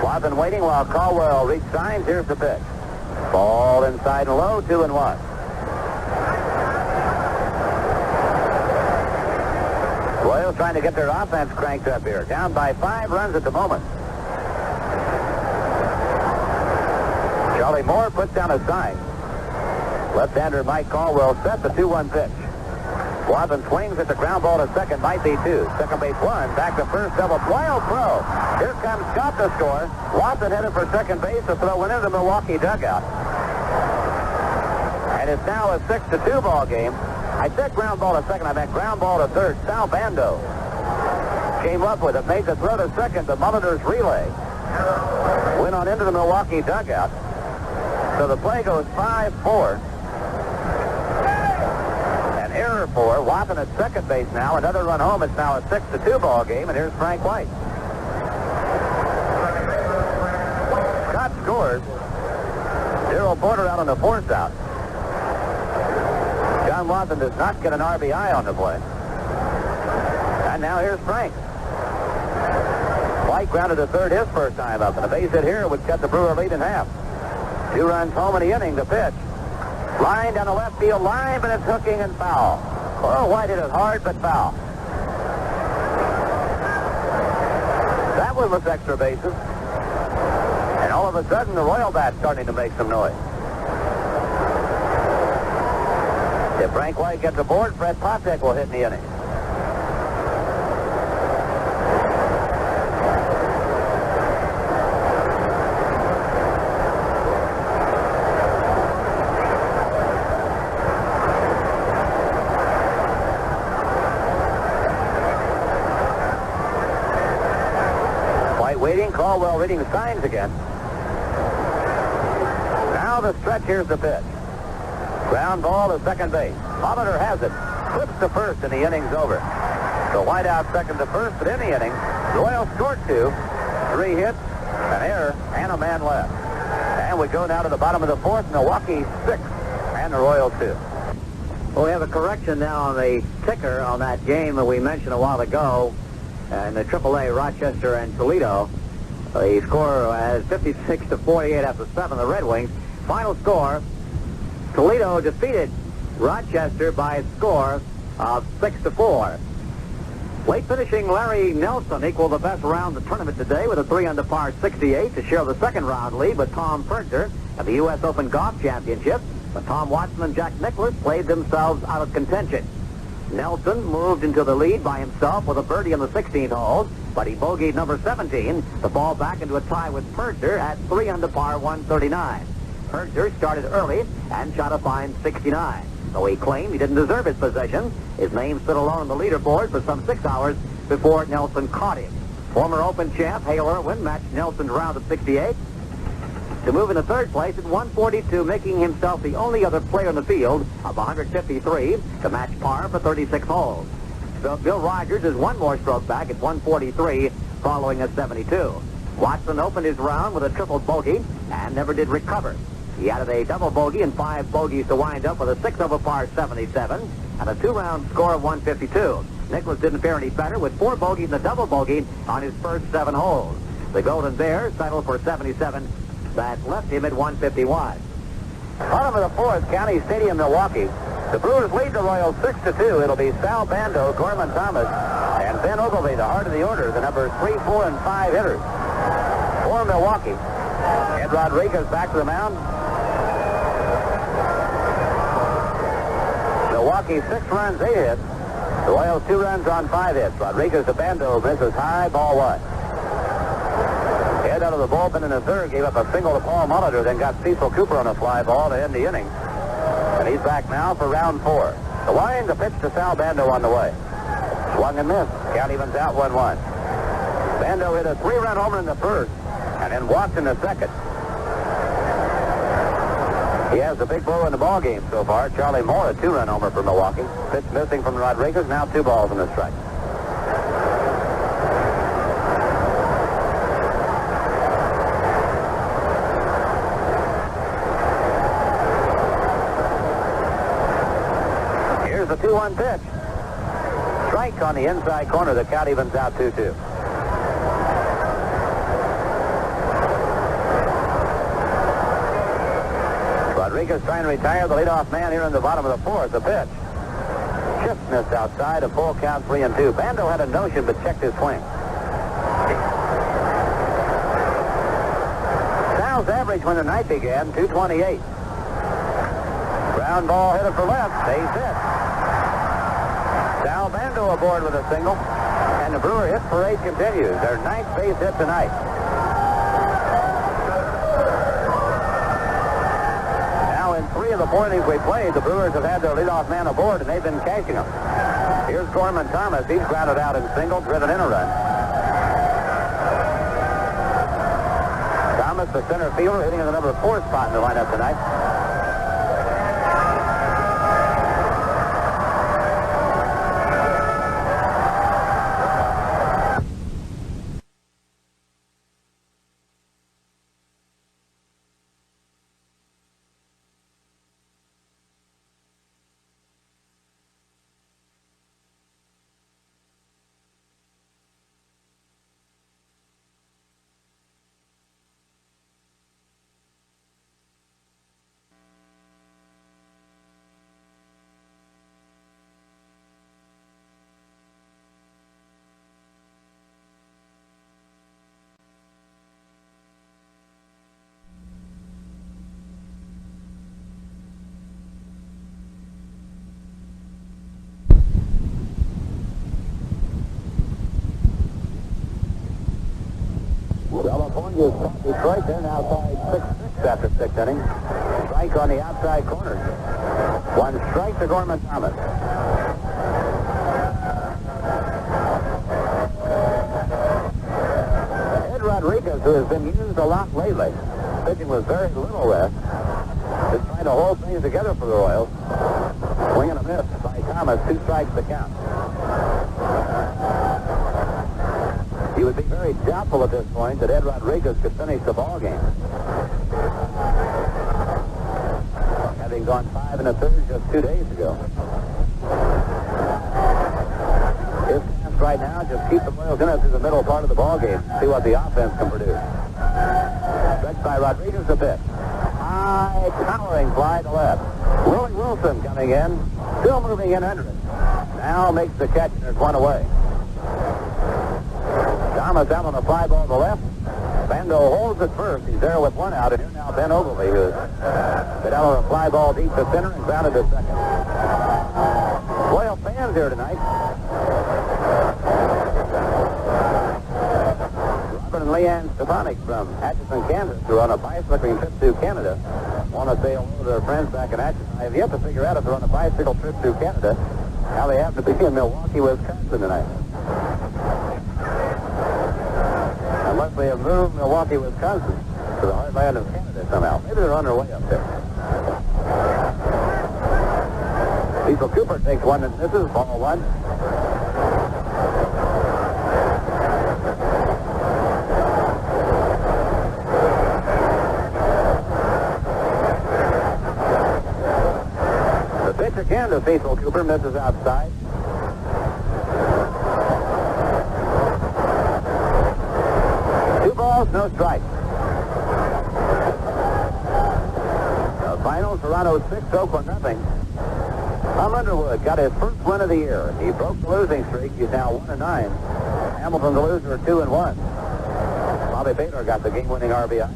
Watson waiting while Caldwell reads signs. Here's the pitch. Ball inside and low, 2-1. Royals trying to get their offense cranked up here. Down by 5 runs at the moment. Charlie Moore puts down a sign. Left-hander Mike Caldwell set the 2-1 pitch. Watson swings at the ground ball to second. Might be 2. Second base 1. Back to first. Double. Wild throw. Here comes Scott to score. Watson headed for second base. The throw went into the Milwaukee dugout. And it's now a 6-2 ball game. I said ground ball to second. I meant ground ball to third. Sal Bando came up with it, made the throw to second. The Monitors relay went on into the Milwaukee dugout. So the play goes 5-4. An error for Watson at second base now. Another run home. It's now a 6-2 ball game. And here's Frank White. Scott scores. Darrell Porter out on the 4th out. John Watson does not get an RBI on the play. And now here's Frank. White grounded to third his first time up, and a base hit here would cut the Brewer lead in half. 2 runs home in the inning. The pitch. Line down the left field line, but it's hooking and foul. Oh, White hit it hard, but foul. That one was extra bases. And all of a sudden, the Royal bat's starting to make some noise. If Frank White gets aboard, Fred Patek will hit in the inning. White waiting, Caldwell reading the signs again. Now the stretch, here's the pitch. Ground ball to second base. Molitor has it. Flips to first, and the inning's over. So White out second to first, but in the inning, the Royals scored 2. 3 hits, an error, and a man left. And we go now to the bottom of the 4th. Milwaukee 6, and the Royals 2. Well, we have a correction now on the ticker on that game that we mentioned a while ago. In the AAA, Rochester and Toledo. The score is 56-48 after 7, the Red Wings. Final score, Toledo defeated Rochester by a score of 6-4. Late finishing Larry Nelson equaled the best round of the tournament today with a 3-under-par 68 to share the second round lead with Tom Perkner at the U.S. Open Golf Championship. But Tom Watson and Jack Nicklaus played themselves out of contention. Nelson moved into the lead by himself with a birdie on the 16th hole, but he bogeyed number 17, the ball back into a tie with Perkner at 3-under-par 139. Perkner started early and shot a fine 69. Though he claimed he didn't deserve his position, his name stood alone on the leaderboard for some 6 hours before Nelson caught him. Former Open champ Hale Irwin matched Nelson's round of 68 to move into third place at 142, making himself the only other player in the field of 153 to match par for 36 holes. Bill Rogers is 1 more stroke back at 143 following a 72. Watson opened his round with a triple bogey and never did recover. He added a double bogey and 5 bogeys to wind up with a 6-over-par 77 and a 2-round score of 152. Nicklaus didn't fare any better with 4 bogeys and a double bogey on his first 7 holes. The Golden Bears settled for 77 that left him at 150 wide. Bottom of the fourth, County Stadium, Milwaukee. The Brewers lead the Royals 6-2. It'll be Sal Bando, Gorman Thomas, and Ben Ogilvie, the heart of the order, the numbers 3, 4, and 5 hitters. For Milwaukee, Ed Rodriguez back to the mound. Milwaukee 6 runs, 8 hits. The Royals 2 runs on 5 hits. Rodriguez to Bando, misses high, ball 1. Ed out of the bullpen in the third, gave up a single to Paul Molitor, then got Cecil Cooper on a fly ball to end the inning. And he's back now for round 4. The line, the pitch to Sal Bando on the way. Swung and missed. Count evens out 1-1. Bando hit a 3-run homer in the first and then walked in the second. He has the big blow in the ball game so far. Charlie Moore, a 2-run homer for Milwaukee. Pitch missing from Rodriguez. Now 2 balls and a strike. Here's the 2-1 pitch. Strike on the inside corner. The count evens out 2-2. Rodriguez trying to retire the leadoff man here in the bottom of the fourth. The pitch. Just missed outside. A full count, 3-2. Bando had a notion but checked his swing. Sal's average when the night began, 228. Ground ball headed for left. Base hit. Sal Bando aboard with a single. And the Brewer hit parade continues. Their 9th base hit tonight. In 3 of the 4 innings we played, the Brewers have had their leadoff man aboard, and they've been cashing them. Here's Gorman Thomas. He's grounded out in single, driven in a run. Thomas, the center fielder, hitting in the number 4 spot in the lineup tonight. California's caught Detroit. They're now tied 6-6 after 6 innings. Strike on the outside corner. 1 strike to Gorman Thomas. Ed Rodriguez, who has been used a lot lately, pitching with very little rest, is trying to hold things together for the Royals. Swing and a miss by Thomas. 2 strikes to count. He would be very doubtful at this point that Ed Rodriguez could finish the ball game. Having gone 5 1/3 just 2 days ago. His task right now, just keep the Royals in it through the middle part of the ball game. See what the offense can produce. Stretched by Rodriguez a bit. High towering fly to left. Willie Wilson coming in, still moving in under it. Now makes the catch and there's 1 away. Thomas out on the fly ball to the left. Bando holds at first. He's there with 1 out. And here now Ben Ogilvie, who's been out on a fly ball deep to center and grounded to second. Royal fans here tonight. Robert and Leanne Stefanik from Atchison, Kansas, who are on a bicycling trip through Canada. Want to say hello to their friends back in Atchison. I have yet to figure out if they're on a bicycle trip through Canada, how they happen to be in Milwaukee, Wisconsin tonight. Unless they have moved Milwaukee, Wisconsin to the heartland of Canada somehow. Maybe they're on their way up there. Cecil Cooper takes 1 and misses. Ball 1. The pitch again to Cecil Cooper, misses outside. No strike. final, Toronto 6, Oakland nothing. Tom Underwood got his first win of the year. He broke the losing streak. He's now 1-9. Hamilton, the loser, 2-1. Bobby Baylor got the game-winning RBI.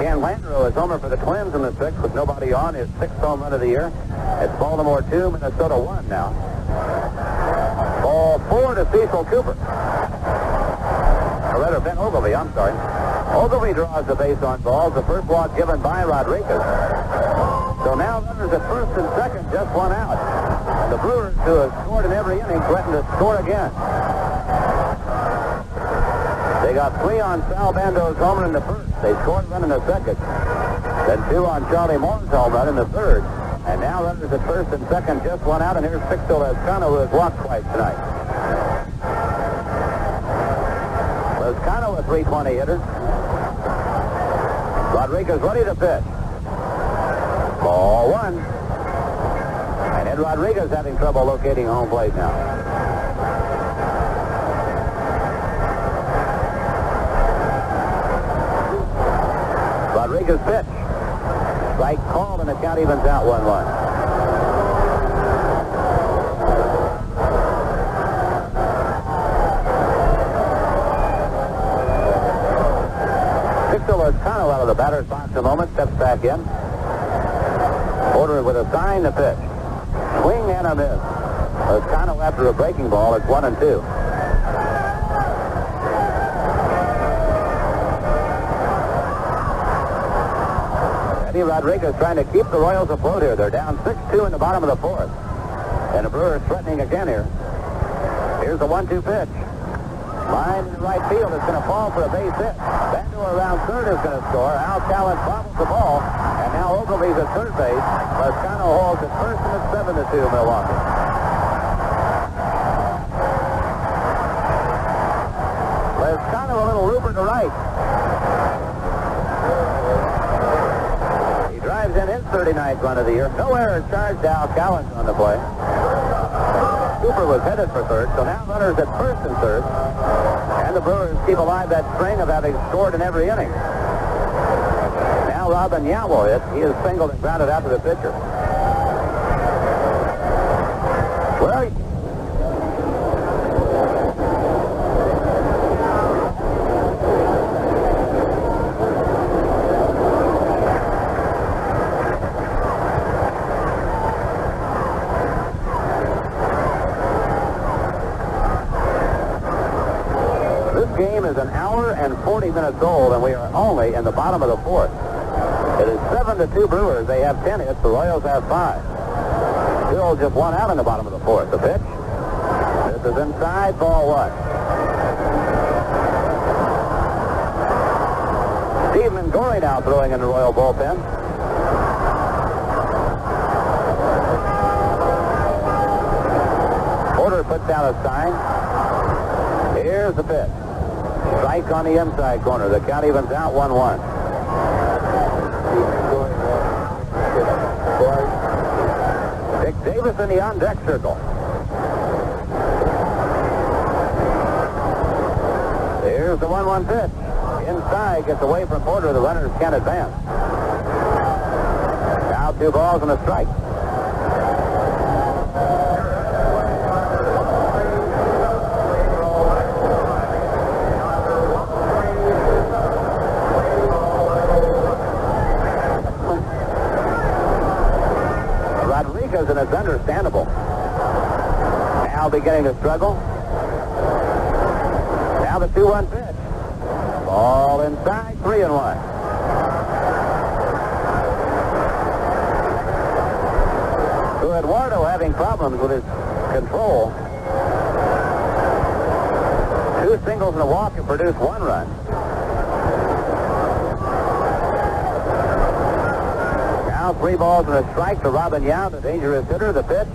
Ken Landreau is homer for the Twins in the 6th with nobody on. His 6th home run of the year. It's Baltimore 2, Minnesota 1 now. Ball 4 to Cecil Cooper. Or rather, Ben Ogilvie, I'm sorry. Ogilvie draws the base on balls. The first walk given by Rodriguez. So now runners at first and second, just one out. And the Brewers, who have scored in every inning, threaten to score again. They got 3 on Sal Bando's homer in the first. They scored a run in the second. Then 2 on Charlie Moore's home run in the third. And now runners at first and second, just one out. And here's Sixto Lezcano, who has walked twice tonight. Lezcano, a .320 hitter. Rodriguez ready to pitch. Ball 1. And Ed Rodriguez having trouble locating home plate now. Rodriguez pitch. Strike called, and the count evens out 1-1. Sixto Lezcano out of the batter's box a moment, steps back in. Order with a sign to pitch. Swing and a miss. Lezcano after a breaking ball, it's 1-2. Eddie Rodriguez trying to keep the Royals afloat here. They're down 6-2 in the bottom of the 4th. And the Brewers threatening again here. Here's the 1-2 pitch. Line in the right field. It's going to fall for a base hit. Bando around third is going to score. Al Callen bobbles the ball. And now Ogilvie's at third base. Lezcano holds at first, and it's 7-2 Milwaukee. Lezcano a little looper to right. He drives in his 39th run of the year. No errors charged. Al Callen on the play. Cooper was headed for third, so now runners at first and third. And the Brewers keep alive that string of having scored in every inning. Now Robin Yount will hit. He is singled and grounded out to the pitcher. Well, game is an hour and 40 minutes old, and we are only in the bottom of the 4th. It is 7-2 Brewers. They have 10 hits. The Royals have 5. Still just one out in the bottom of the 4th. The pitch. This is inside, ball 1. Steve Mingori now throwing in the Royal bullpen. Porter puts down a sign. Here's the pitch. Strike on the inside corner. The count evens out 1-1. Dick Davis in the on-deck circle. Here's the 1-1 pitch. Inside, gets away from Porter. The runners can't advance. Now 2 balls and a strike. And it's understandable. Now beginning to struggle. Now the 2-1 pitch. Ball inside, 3-1. So Eduardo having problems with his control. 2 singles and a walk and produced 1 run. Now 3 balls and a strike to Robin Yount, a dangerous hitter. The pitch.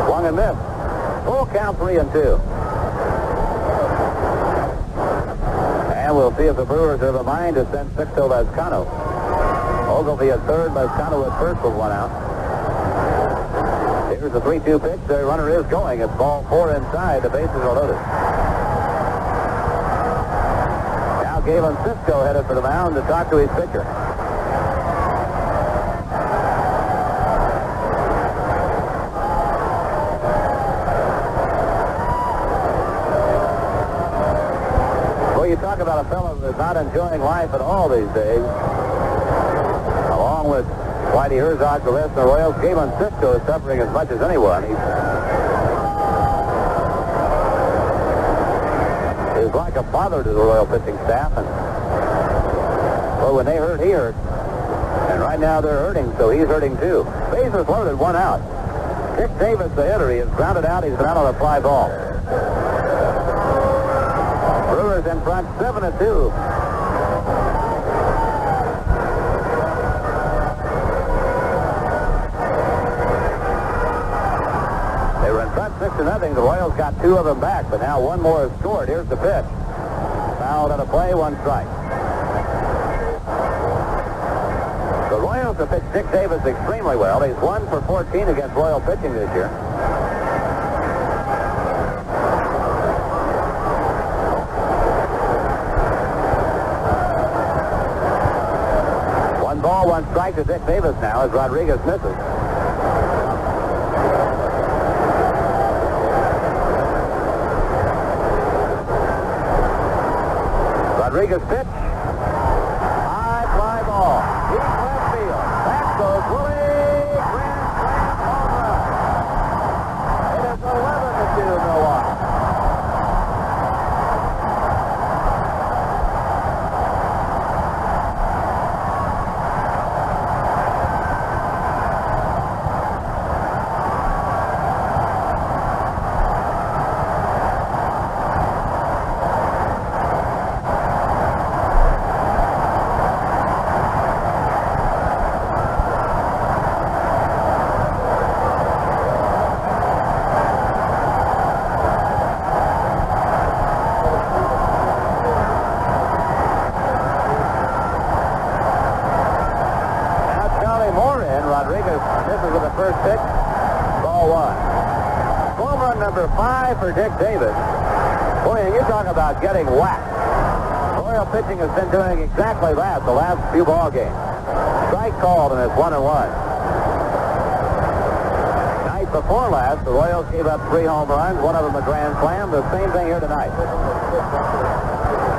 Swung and missed. Full count, 3-2. And we'll see if the Brewers have a mind to send Sixto Lezcano. Ogilvie at third, Lezcano at first with 1 out. Here's the 3-2 pitch. The runner is going. It's ball 4 inside. The bases are loaded. Now Galen Cisco headed for the mound to talk to his pitcher. talk about a fellow that's not enjoying life at all these days. Along with Whitey Herzog, the rest of the Royals, Galen Cisco is suffering as much as anyone. He's like a father to the Royal pitching staff. And well, when they hurt, he hurt. And right now they're hurting, so he's hurting too. Bases loaded, 1 out. Dick Davis, the hitter, he is grounded out. He's been out on a fly ball. Brewers in front, 7-2. They were in front 6-0. The Royals got 2 of them back, but now 1 more is scored. Here's the pitch. Fouled out of play, 1 strike. The Royals have pitched Dick Davis extremely well. He's 1 for 14 against Royal pitching this year. Ball, 1 strike to Dick Davis now as Rodriguez misses. Rodriguez pitch. High fly ball. Deep left field. Back goes Willie. Grand slam home run. It is 11-2 Milwaukee. First pitch, ball 1. Home run number 5 for Dick Davis. Boy, you talk about getting whacked. Royal pitching has been doing exactly that the last few ball games. Strike called, and it's 1-1. Night before last, the Royals gave up 3 home runs, 1 of them a grand slam. The same thing here tonight.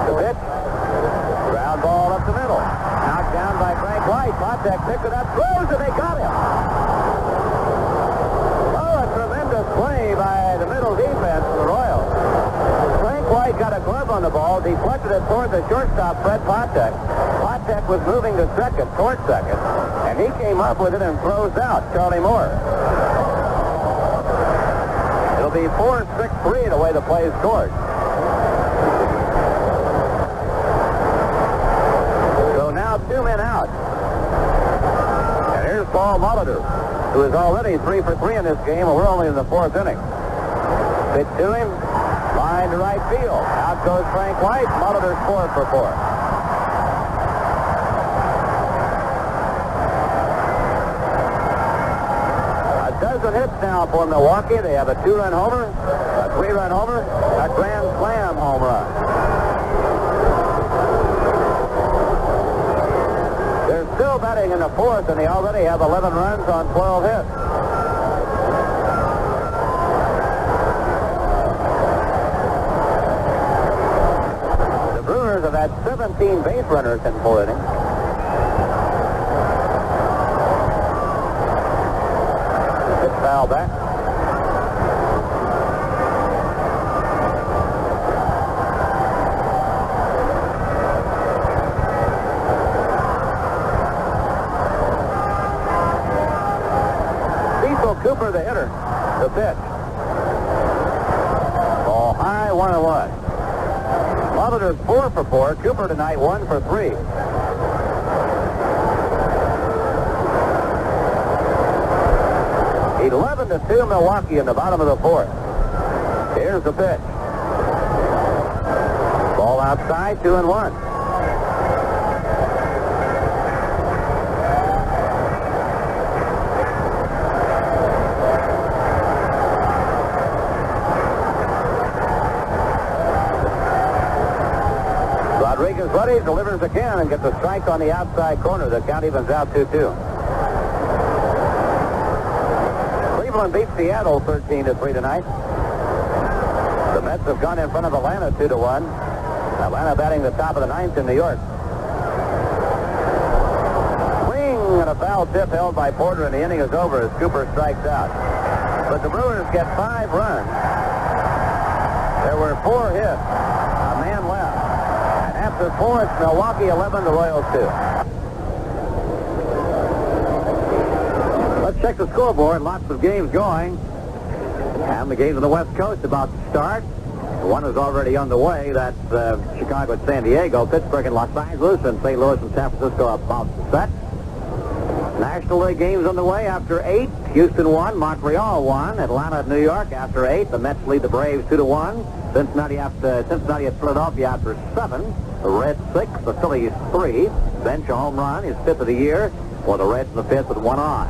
The pitch, ground ball up the middle. Knocked down by Frank White. Potek picked it up, throws, and they got him. Play by the middle defense of the Royals. Frank White got a glove on the ball, deflected it toward the shortstop, Fred Potek. Potek was moving to second, toward second, and he came up with it and throws out Charlie Moore. It'll be 4-6-3 the way the play is scored. So now 2 men out. And here's Paul Molitor, who is already 3 for 3 in this game, and we're only in the 4th inning. Pitch to him, line to right field. Out goes Frank White. Molitor's 4 for 4. A dozen hits now for Milwaukee. They have a 2-run homer, a 3-run homer, a grand slam home run. They're still batting in the 4th, and they already have 11 runs on 12 hits. The Brewers have had 17 base runners in 4 innings. Pitch foul back. Cooper, the hitter. The pitch. Ball high, 1-1. Molitor's 4 for 4. Cooper tonight 1 for 3. He's 11-2 Milwaukee in the bottom of the 4th. Here's the pitch. Ball outside, 2-1. Rodriguez ready, delivers again, and gets a strike on the outside corner. The count evens out 2-2. Cleveland beats Seattle 13-3 tonight. The Mets have gone in front of Atlanta 2-1. Atlanta batting the top of the ninth in New York. Swing and a foul tip held by Porter, and the inning is over as Cooper strikes out. But the Brewers get 5 runs. There were 4 hits. A man left. And after 4, it's Milwaukee 11, the Royals 2. Let's check the scoreboard. Lots of games going. And the games on the West Coast about to start. One is already underway. That's Chicago and San Diego, Pittsburgh and Los Angeles, and St. Louis and San Francisco are about to set. National League games underway after 8. Houston won, Montreal won, Atlanta and New York after 8. The Mets lead the Braves 2-1. Cincinnati at Philadelphia after 7. The Reds 6, the Phillies 3. Bench a home run, his 5th of the year for the Reds in the 5th with 1 on.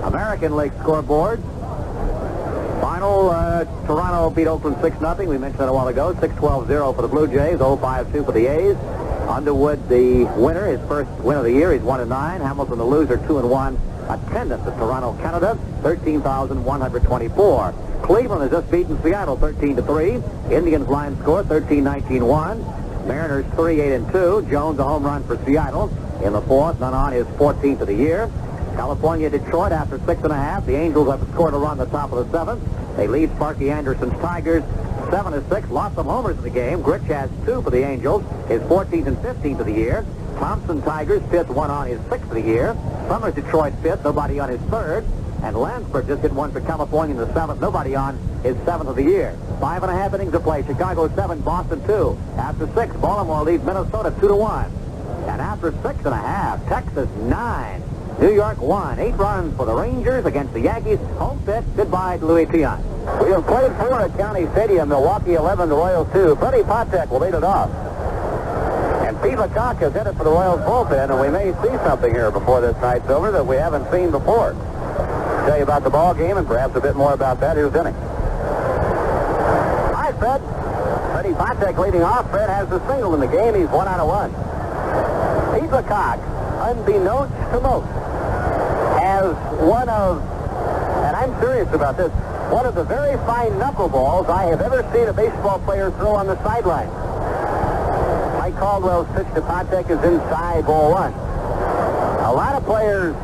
American League scoreboard. Final, Toronto beat Oakland 6-0. We mentioned that a while ago. 6-12-0 for the Blue Jays, 0-5-2 for the A's. Underwood, the winner, his first win of the year. He's 1-9. Hamilton, the loser, 2-1. Attendance at Toronto, Canada, 13,124. Cleveland has just beaten Seattle 13-3. Indians line score 13-19-1. Mariners 3-8-2. Jones a home run for Seattle in the 4th. None on his 14th of the year. California, Detroit after 6.5. The Angels have scored a run at the top of the 7th. They lead Sparky Anderson's Tigers 7-6. Lots of homers in the game. Grich has 2 for the Angels, his 14th and 15th of the year. Thompson, Tigers, 5th, 1 on his 6th of the year. Summers, Detroit, 5th, nobody on his 3rd. And Landsberg just hit 1 for California in the 7th, nobody on his 7th of the year. 5.5 innings to play. Chicago 7, Boston 2. After 6, Baltimore leads Minnesota 2-1. And after 6.5, Texas 9. New York 1. 8 runs for the Rangers against the Yankees. Home pitch. Goodbye to Louis Tiant. We have played 4 at County Stadium. Milwaukee 11, the Royals 2. Freddie Patek will lead it off. And Pete LeCoq is headed for the Royals bullpen, and we may see something here before this night's over that we haven't seen before. Tell you about the ball game and perhaps a bit more about that. Here's inning. Hi, Fred. Freddie Patek leading off. Fred has the single in the game. He's 1 out of 1. Pete LeCoq, unbeknownst to most, has one of, and I'm serious about this, one of the very fine knuckleballs I have ever seen a baseball player throw on the sideline. Mike Caldwell's pitch to Patek is inside, ball 1. A lot of players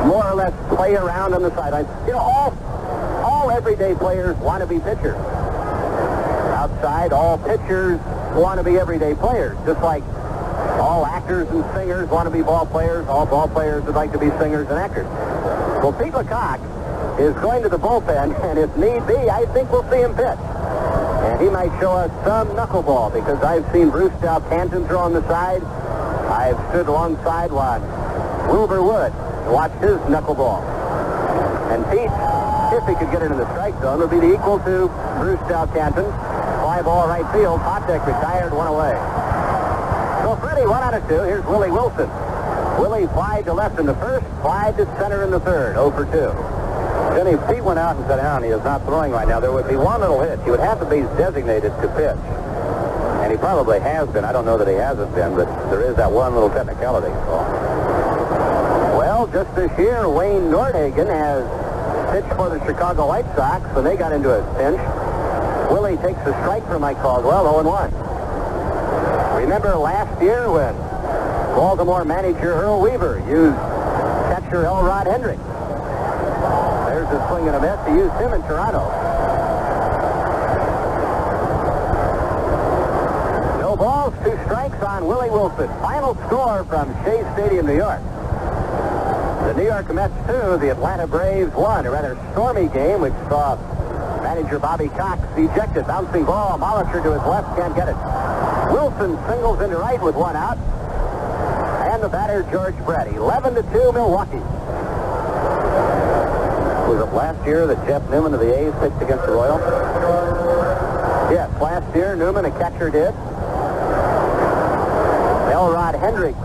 more or less play around on the sideline. You know, all everyday players want to be pitchers. Outside, all pitchers want to be everyday players, just like all actors and singers want to be ball players. All ball players would like to be singers and actors. Well, Pete LeCoq is going to the bullpen, and if need be, I think we'll see him pitch. And he might show us some knuckleball, because I've seen Bruce Canton throw on the side. I've stood alongside while Wilbur Wood to watch his knuckleball. And Pete, if he could get it in the strike zone, would be the equal to Bruce Canton. Fly ball right field. Patek retired, 1 away. So Freddie, 1 out of 2. Here's Willie Wilson. Willie flied to left in the 1st, flied to center in the 3rd, 0 for 2. Then if Pete went out and said, he is not throwing right now, there would be one little hitch. He would have to be designated to pitch. And he probably has been. I don't know that he hasn't been, but there is that one little technicality. So. Well, just this year, Wayne Nordhagen has pitched for the Chicago White Sox, and they got into a pinch. Willie takes a strike from Mike Caldwell, 0-1. Remember last year when Baltimore manager Earl Weaver used catcher Elrod Hendricks? There's a swing and a miss. He used him in Toronto. No balls, 2 strikes on Willie Wilson. Final score from Shea Stadium, New York. The New York Mets 2, the Atlanta Braves 1. A rather stormy game which saw manager Bobby Cox ejected. Bouncing ball, Molitor to his left, can't get it. Wilson singles into right with 1 out. And the batter, George Brett. 11-2, Milwaukee. Was it last year that Jeff Newman of the A's pitched against the Royals? Yes, last year Newman, a catcher, did. Elrod Hendricks,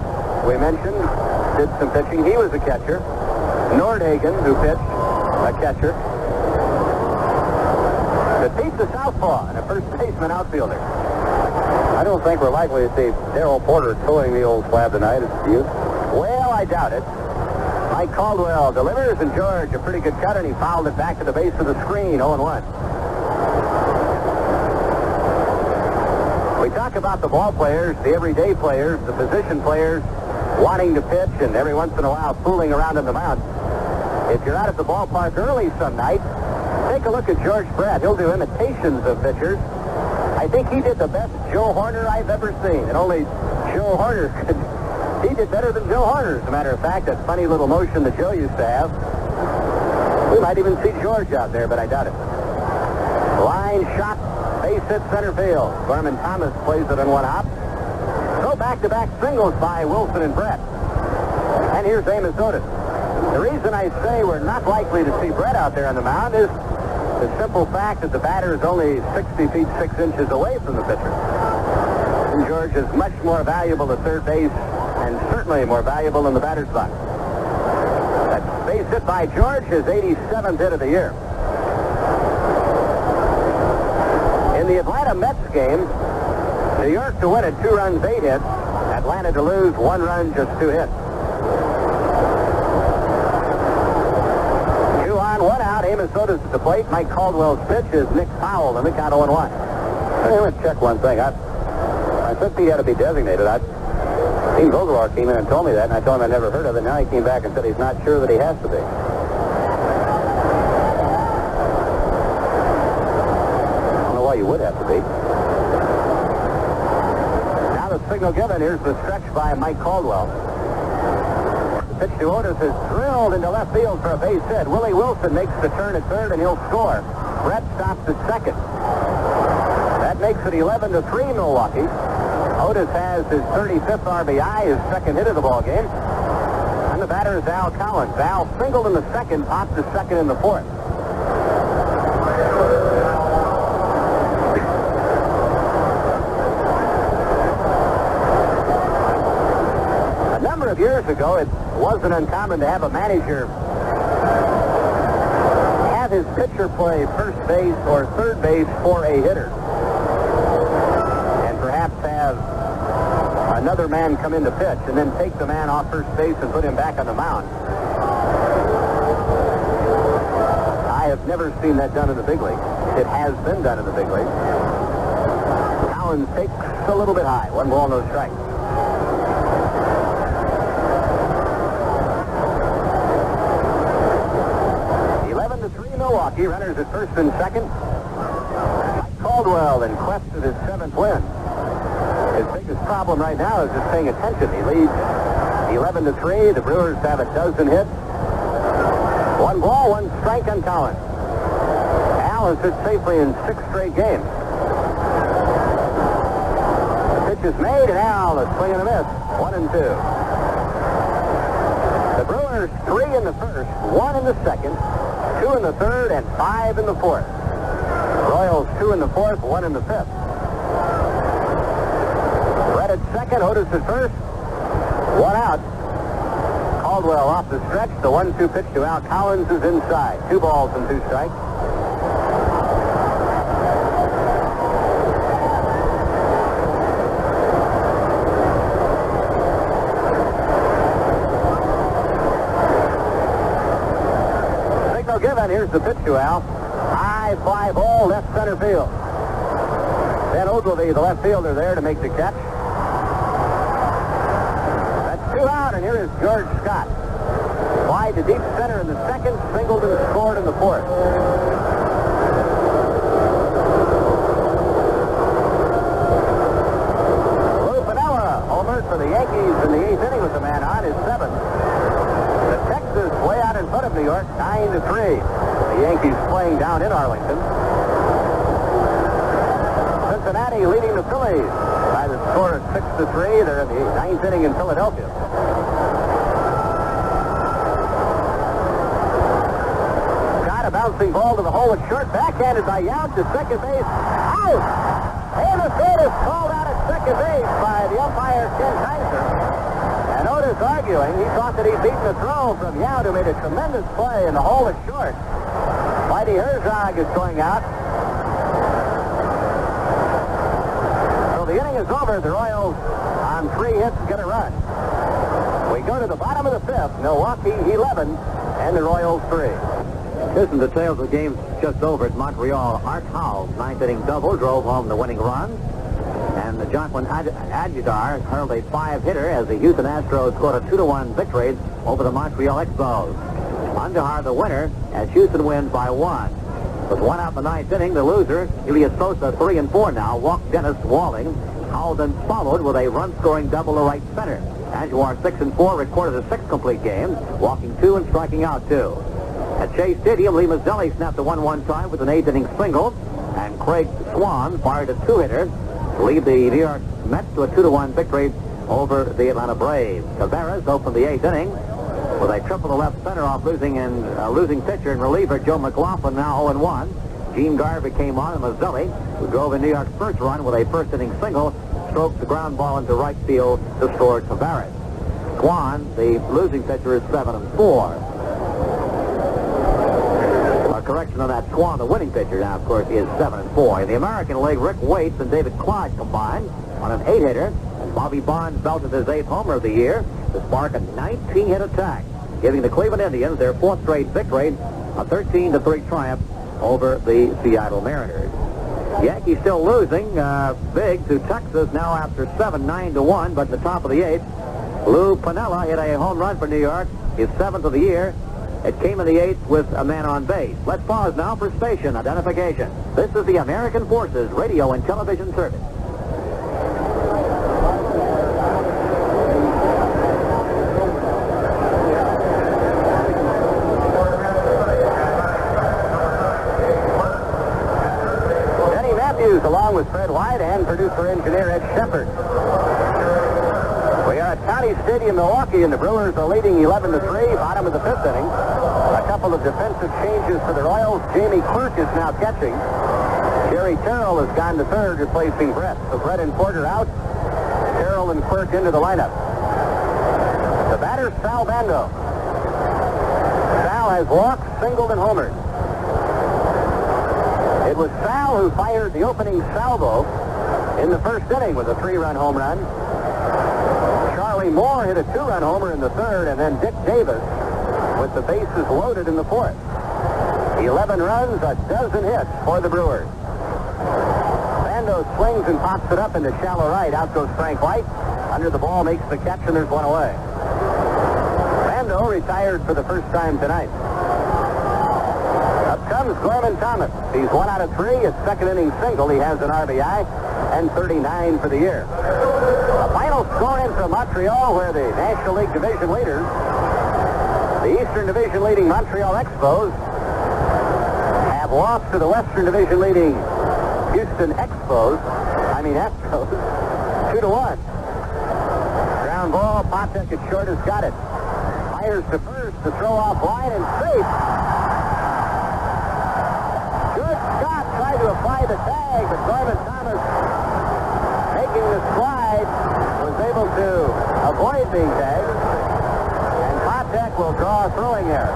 we mentioned, did some pitching. He was a catcher. Nordhagen, who pitched, a catcher. But Pete's a southpaw and a first baseman outfielder. I don't think we're likely to see Darrell Porter towing the old slab tonight, is it you? Well, I doubt it. Mike Caldwell delivers, and George, a pretty good cutter, and he fouled it back to the base of the screen, 0-1. We talk about the ball players, the everyday players, the position players wanting to pitch and every once in a while fooling around on the mound. If you're out at the ballpark early some night, take a look at George Brett. He'll do imitations of pitchers. I think he did the best Joe Horner I've ever seen, and only Joe Horner could. He did better than Joe Horner, as a matter of fact. That funny little motion that Joe used to have. We might even see George out there, but I doubt it. Line shot, base hit center field. Gorman Thomas plays it on one hop. Throw back-to-back singles by Wilson and Brett. And here's Amos Otis. The reason I say we're not likely to see Brett out there on the mound is the simple fact that the batter is only 60 feet 6 inches away from the pitcher. And George is much more valuable at third base and certainly more valuable in the batter's box. That base hit by George, his 87th hit of the year. In the Atlanta Mets game, New York to win it 2 runs, 8 hits. Atlanta to lose 1 run, just 2 hits. 2 on, 1 out. Amos Otis at the plate. Mike Caldwell's pitch is Nick Powell, and the count 0-1. Hey, let's check one thing. I said he had to be designated. Dean Vogelbach came in and told me that, and I told him I never heard of it. Now he came back and said he's not sure that he has to be. I don't know why you would have to be. Now the signal given. Here's the stretch by Mike Caldwell. The pitch to Otis is drilled into left field for a base hit. Willie Wilson makes the turn at third, and he'll score. Brett stops at second. That makes it 11-3 Milwaukee. Otis has his 35th RBI, his second hit of the ball game. And the batter is Al Collins. Al singled in the second, popped the second in the fourth. A number of years ago, it wasn't uncommon to have a manager have his pitcher play first base or third base for a hitter. And perhaps have another man come in to pitch and then take the man off first base and put him back on the mound. I have never seen that done in the big league. It has been done in the big league. Collins takes a little bit high. 1 ball, no strike. Milwaukee, runners at first and second. Mike Caldwell in quest of his 7th win. His biggest problem right now is just paying attention. He leads 11-3. The Brewers have a dozen hits. 1 ball, 1 strike on Collins. Al has hit safely in 6 straight games. The pitch is made, and Al is swing and a miss. 1-2. The Brewers 3 in the first, 1 in the second, 2 in the third, and 5 in the fourth. Royals 2 in the fourth, 1 in the fifth. Brett at second, Otis at first. 1 out. Caldwell off the stretch. The 1-2 pitch to Al Collins is inside. 2 balls and 2 strikes. Given. Here's the pitch to Al. High fly ball, left center field. Ben Ogilvie, the left fielder, there to make the catch. That's 2 out, and here is George Scott. Fly to deep center in the second, singled and scored in the fourth. Lou Piniella, homer for the Yankees in the 8th inning with the man on, his 7th. The Texas way out in front of New York, 9-3. The Yankees playing down in Arlington. Cincinnati leading the Phillies by the score of 6-3. They're in the 9th inning in Philadelphia. Got a bouncing ball to the hole at short, backhanded by Yount to second base. Out! Amos Otis called out at second base by the umpire, Ken Kaiser. And Otis arguing, he thought that he'd beaten a throw from Yount, who made a tremendous play in the hole at short. Whitey Herzog is going out. So the inning is over. The Royals on 3 hits get a run. We go to the bottom of the 5th. Milwaukee 11 and the Royals 3. Listen, the tales of the game just over at Montreal. Art Howell's 9th inning double drove home the winning run. And and Jocelyn Adjudar hurled a 5-hitter as the Houston Astros scored a 2-1 victory over the Montreal Expos. Andujar the winner as Houston wins by 1. With 1 out in the 9th inning, the loser, Elias Sosa, 3-4 now, walked Dennis Walling. Howell then followed with a run-scoring double to right center. Andujar, 6-4, recorded a 6 complete games, walking 2 and striking out 2. At Shea Stadium, Lee Mazzilli snapped a 1-1 tie with an 8th inning single, and Craig Swan fired a 2-hitter to lead the New York Mets to a 2-1 victory over the Atlanta Braves. Tavares opened the 8th inning with a triple to left center off losing pitcher and reliever Joe McLaughlin, now 0-1. Gene Garvey came on, and Mazzilli, who drove in New York's first run with a first inning single, stroked the ground ball into right field to score Tavares. Swan, the losing pitcher, is 7-4. A correction on that. Swan, the winning pitcher, now, of course, is 7-4. In the American League, Rick Waits and David Claude combined on an 8-hitter, and Bobby Bonds belted his 8th homer of the year to spark a 19-hit attack, giving the Cleveland Indians their 4th straight victory, a 13-3 triumph over the Seattle Mariners. Yankees still losing big to Texas now after 9-1, but in the top of the 8th, Lou Piniella hit a home run for New York, his 7th of the year. It came in the 8th with a man on base. Let's pause now for station identification. This is the American Forces Radio and Television Service. Along with Fred White and producer-engineer Ed Shepard. We are at County Stadium, Milwaukee, and the Brewers are leading 11-3, bottom of the 5th inning. A couple of defensive changes for the Royals. Jamie Quirk is now catching. Jerry Terrell has gone to third, replacing Brett. So Brett and Porter out. Terrell and Quirk into the lineup. The batter, Sal Bando. Sal has walked, singled, and homered. It was Sal who fired the opening salvo in the first inning with a 3-run home run. Charlie Moore hit a 2-run homer in the 3rd, and then Dick Davis with the bases loaded in the 4th. 11 runs, a dozen hits for the Brewers. Bando swings and pops it up into shallow right. Out goes Frank White. Under the ball, makes the catch, and there's one away. Bando retired for the first time tonight. Comes Gorman Thomas. He's 1 out of 3. His 2nd inning single. He has an RBI and 39 for the year. A final score in from Montreal, where the National League division leaders, the Eastern Division leading Montreal Expos, have lost to the Western Division leading Houston Astros, 2-1. Ground ball. Patek at short has got it. Fires to first to throw off line and safe. To apply the tag, but Gorman Thomas, making the slide, was able to avoid being tagged, and Patek will draw a throwing error.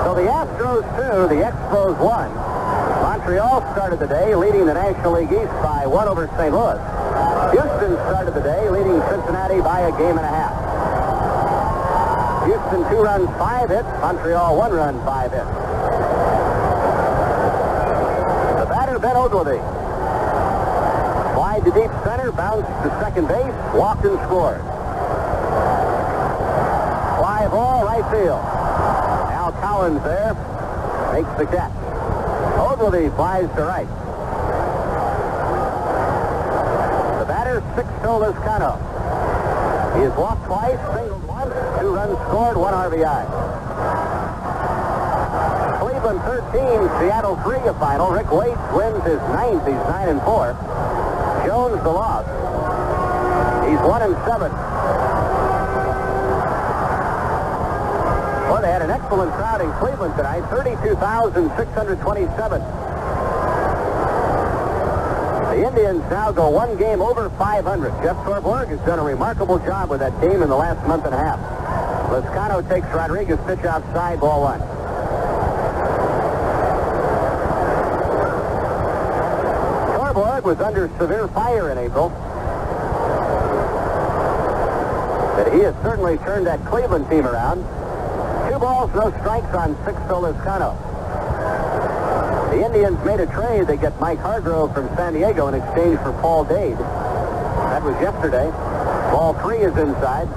So the Astros 2, the Expos 1. Montreal started the day leading the National League East by 1 over St. Louis. Houston started the day leading Cincinnati by a 1.5 games. Houston 2 runs, 5 hits. Montreal 1 run, 5 hits. The batter, Ben Ogilvy. Slide to deep center, bounced to second base, walked and scored. Fly ball, right field. Al Collins there makes the catch. Ogilvy flies to right. The batter, Sixto Lizcano. He has walked twice, singled once, 2 runs scored, 1 RBI. Cleveland 13, Seattle 3 a final. Rick Waits wins his 9th. He's 9-4. Jones the loss. He's 1-7. Well, they had an excellent crowd in Cleveland tonight, 32,627. The Indians now go 1 game over 500. Jeff Torborg has done a remarkable job with that team in the last month and a half. Lizcano takes Rodriguez, pitch outside, ball 1. Torborg was under severe fire in April. But he has certainly turned that Cleveland team around. 2 balls, no strikes on Sixto Lizcano. The Indians made a trade. They get Mike Hargrove from San Diego in exchange for Paul Dade. That was yesterday. Ball 3 is inside.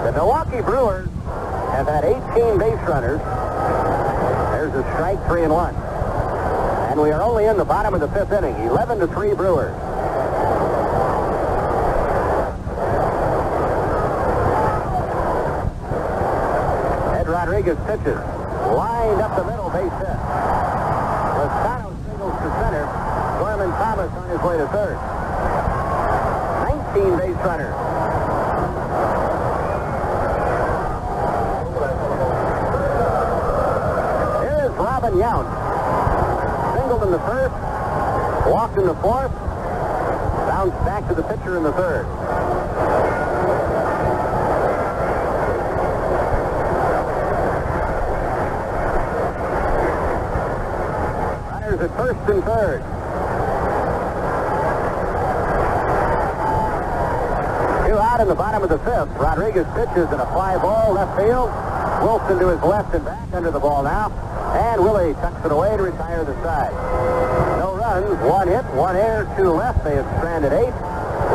The Milwaukee Brewers have had 18 base runners. There's a strike, 3-1. And we are only in the bottom of the 5th inning. 11-3 Brewers. Rodriguez pitches. Lined up the middle, base hit. Lozano singles to center. Gorman Thomas on his way to third. 19 base runners. Here is Robin Yount. Singled in the first. Walked in the fourth. Bounced back to the pitcher in the third. At first and third. Two out in the bottom of the 5th. Rodriguez pitches in a fly ball left field. Wilson to his left and back under the ball now. And Willie tucks it away to retire the side. No runs, 1 hit, 1 error, 2 left. They have stranded 8.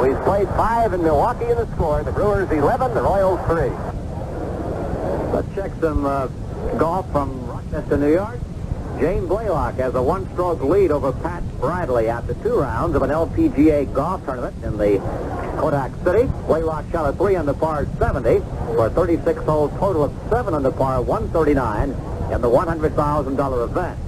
We've played 5 in Milwaukee in the score. The Brewers 11, the Royals 3. Let's check some golf from Rochester, New York. Jane Blaylock has a 1-stroke lead over Pat Bradley after 2 rounds of an LPGA golf tournament in the Kodak City. Blaylock shot a 3 under par 70 for a 36-hole total of 7 under par 139 in the $100,000 event.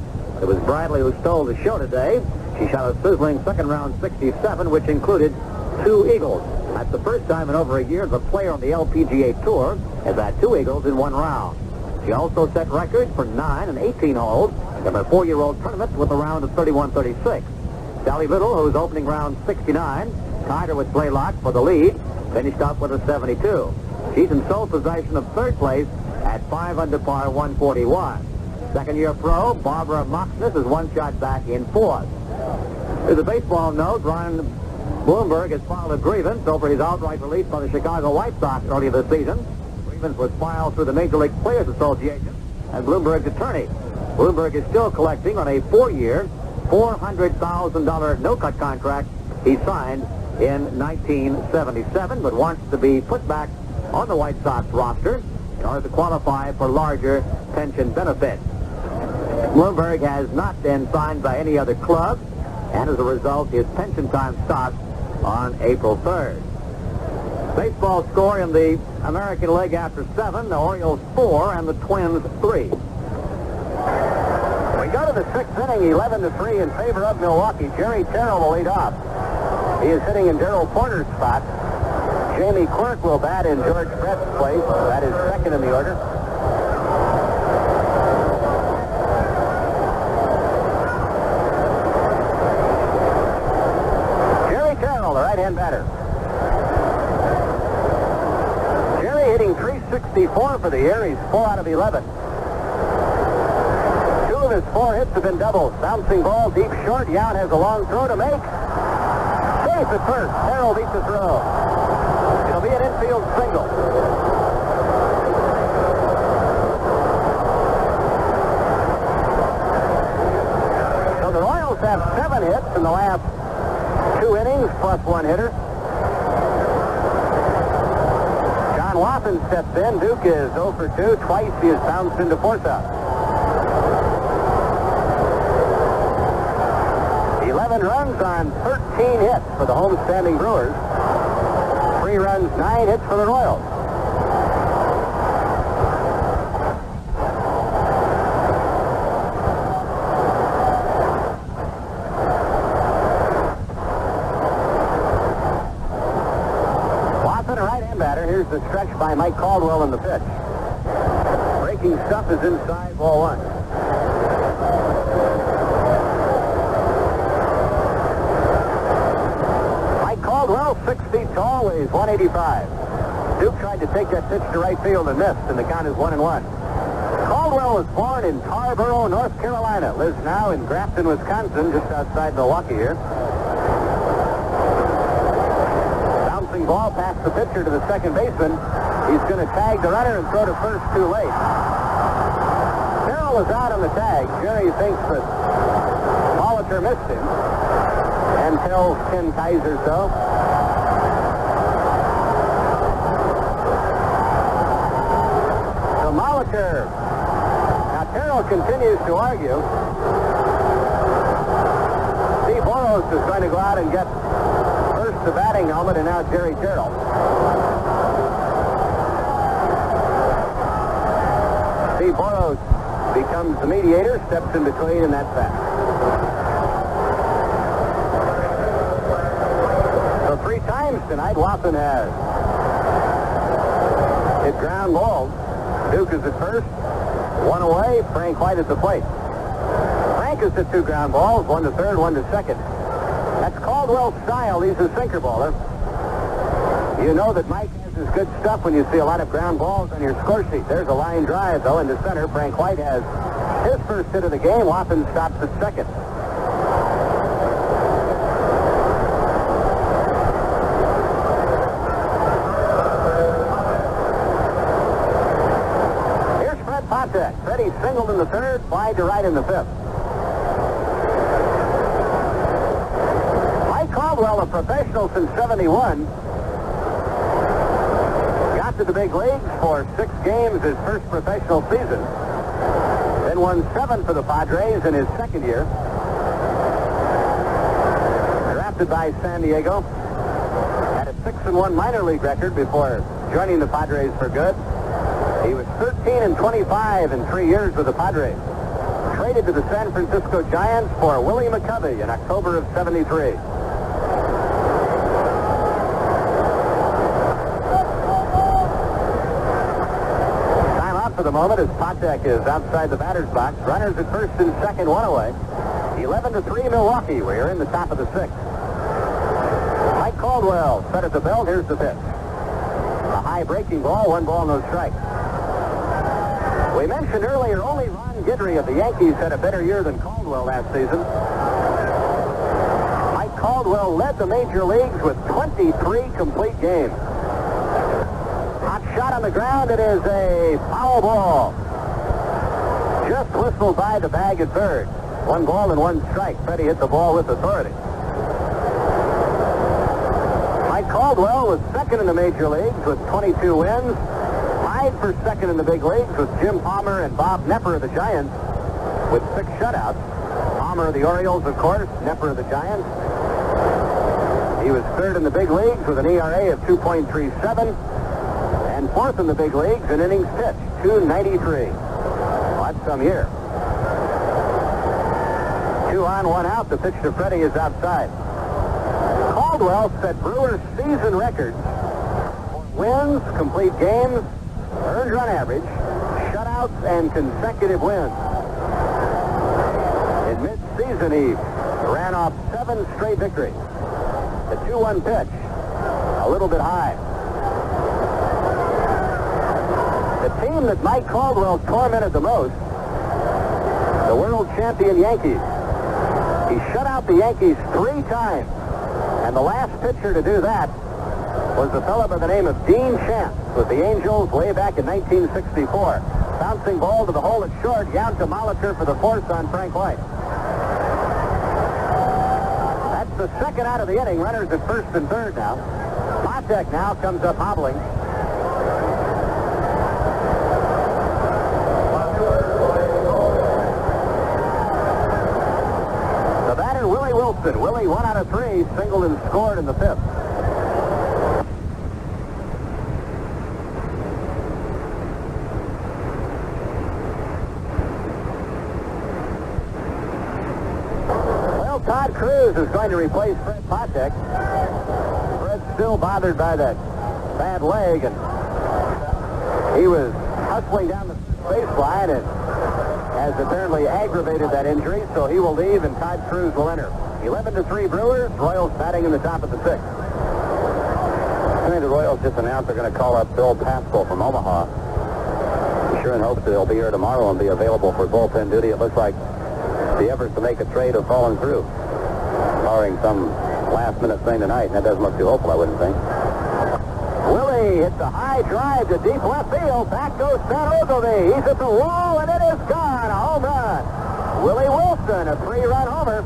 It was Bradley who stole the show today. She shot a sizzling second round 67, which included 2 eagles. That's the first time in over a year the player on the LPGA Tour has had 2 eagles in 1 round. She also set records for 9 and 18 holes in her 4-year-old tournament with a round of 31-36. Sally Little, whose opening round 69, tied her with Blaylock for the lead, finished up with a 72. She's in sole possession of 3rd place at 5 under par 141. Second-year pro, Barbara Moxness is 1 shot back in 4th. As a baseball note, Ron Bloomberg has filed a grievance over his outright release by the Chicago White Sox earlier this season. The grievance was filed through the Major League Players Association and Bloomberg's attorney. Bloomberg is still collecting on a 4-year, $400,000 no-cut contract he signed in 1977, but wants to be put back on the White Sox roster in order to qualify for larger pension benefits. Bloomberg has not been signed by any other club, and as a result, his pension time starts on April 3rd. Baseball score in the American League after 7, the Orioles 4 and the Twins 3. We go to the 6th inning, 11-3 in favor of Milwaukee. Jerry Terrell will lead off. He is hitting in Darrell Porter's spot. Jamie Quirk will bat in George Brett's place. That is second in the order. Jerry Terrell, the right-hand batter. Jerry hitting .364 for the year. He's 4 out of 11. 2 of his 4 hits have been doubles. Bouncing ball deep short. Yount has a long throw to make. Safe at first. Terrell beats the throw. It'll be an infield single. So the Royals have 7 hits in the last 2 innings, plus 1 hitter. John Watson steps in. Duke is 0 for 2. Twice he has bounced into force out. 11 runs on 13 hits for the homestanding Brewers. 3 runs, 9 hits for the Royals. Watson, a right-hand batter. Here's the stretch by Mike Caldwell in the pitch. Breaking stuff is inside, ball 1. Caldwell, 6 feet tall, weighs 185. Duke tried to take that pitch to right field and missed, and the count is 1-1. Caldwell was born in Tarboro, North Carolina. Lives now in Grafton, Wisconsin, just outside Milwaukee here. Bouncing ball past the pitcher to the second baseman. He's going to tag the runner and throw to first too late. Carroll was out on the tag. Jerry thinks that Molitor missed him and tells Ken Kaiser so. So Molitor. Now Carroll continues to argue. Steve Boros is going to go out and get first the batting helmet, and now Jerry Carroll. Steve Boros becomes the mediator, steps in between, and that's that. So 3 times tonight, Watson has hit ground balls. Duke is at first, 1 away. Frank White at the plate. Frank has hit 2 ground balls, 1 to third, 1 to second. That's Caldwell's style. He's a sinker baller. You know that Mike has his good stuff when you see a lot of ground balls on your score sheet. There's a line drive, though, into center. Frank White has his first hit of the game. Watson stops at second. Here's Fred Patek. Freddie singled in the third, fly to right in the fifth. Mike Caldwell, a professional since '71, got to the big leagues for 6 games his first professional season. Then won 7 for the Padres in his second year. Drafted by San Diego. Had a 6-1 minor league record before joining the Padres for good. He was 13-25 in 3 years with the Padres. Traded to the San Francisco Giants for Willie McCovey in October of '73. For the moment, as Patek is outside the batter's box. Runners at first and second, 1 away. 11-3 Milwaukee. We're in the top of the 6th. Mike Caldwell set at the belt. Here's the pitch. A high breaking ball, 1 ball, no strike. We mentioned earlier only Ron Guidry of the Yankees had a better year than Caldwell last season. Mike Caldwell led the major leagues with 23 complete games. Shot on the ground. It is a foul ball. Just whistled by the bag at third. 1 ball and 1 strike. Freddie hit the ball with authority. Mike Caldwell was second in the major leagues with 22 wins. Tied for second in the big leagues with Jim Palmer and Bob Nepper of the Giants with 6 shutouts. Palmer of the Orioles, of course. Nepper of the Giants. He was third in the big leagues with an ERA of 2.37. And fourth in the big leagues in innings pitched, 293. Well, that's some year. 2 on, 1 out. The pitch to Freddie is outside. Caldwell set Brewers season records for wins, complete games, earned run average, shutouts, and consecutive wins. In mid-season, he ran off 7 straight victories. The 2-1 pitch, a little bit high. The team that Mike Caldwell tormented the most, the world champion Yankees. He shut out the Yankees 3 times. And the last pitcher to do that was a fellow by the name of Dean Chance with the Angels way back in 1964. Bouncing ball to the hole at short, down to Molitor for the force on Frank White. That's the second out of the inning. Runners at first and third now. Patek now comes up hobbling. Willie, 1 out of 3, singled and scored in the 5th. Well, Todd Cruz is going to replace Fred Patek. Fred's still bothered by that bad leg, and he was hustling down the baseline and has apparently aggravated that injury, so he will leave and Todd Cruz will enter. 11-3 Brewers. Royals batting in the top of the 6th. I think the Royals just announced they're going to call up Bill Pascal from Omaha. I'm sure in hopes that he'll be here tomorrow and be available for bullpen duty. It looks like the efforts to make a trade have fallen through, barring some last-minute thing tonight, and that doesn't look too hopeful, I wouldn't think. Willie Jamie hits a high drive to deep left field. Back goes San Ogilvie. He's at the wall, and it is gone. A home run. Willie Wilson, a 3-run homer.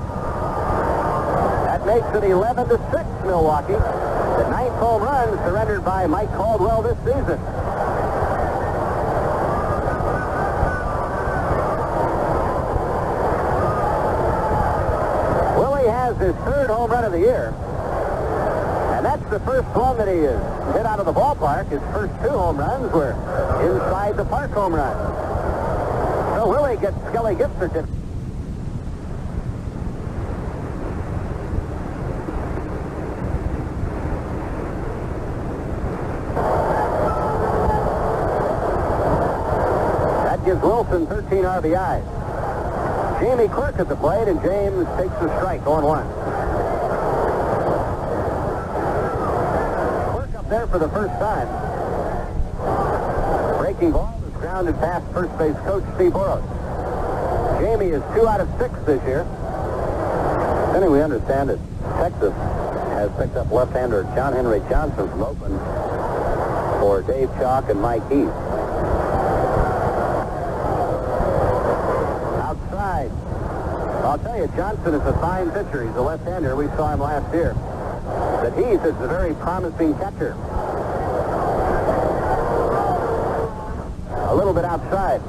That makes it 11-6 Milwaukee. The 9th home run surrendered by Mike Caldwell this season. Willie has his 3rd home run of the year. And that's the first one that he has hit out of the ballpark. His first 2 home runs were inside the park home runs. So Willie gets Skelly gift certificate. That gives Wilson 13 RBIs. Jamie Quirk at the plate, and James takes the strike, 0-1. There for the first time. Breaking ball is grounded past first base coach Steve Boros. Jamie is 2 out of 6 this year. Then we understand that Texas has picked up left-hander John Henry Johnson from Oakland for Dave Chalk and Mike Heath. Outside. I'll tell you, Johnson is a fine pitcher. He's a left-hander. We saw him last year. But Heath is a very promising catcher. A little bit outside.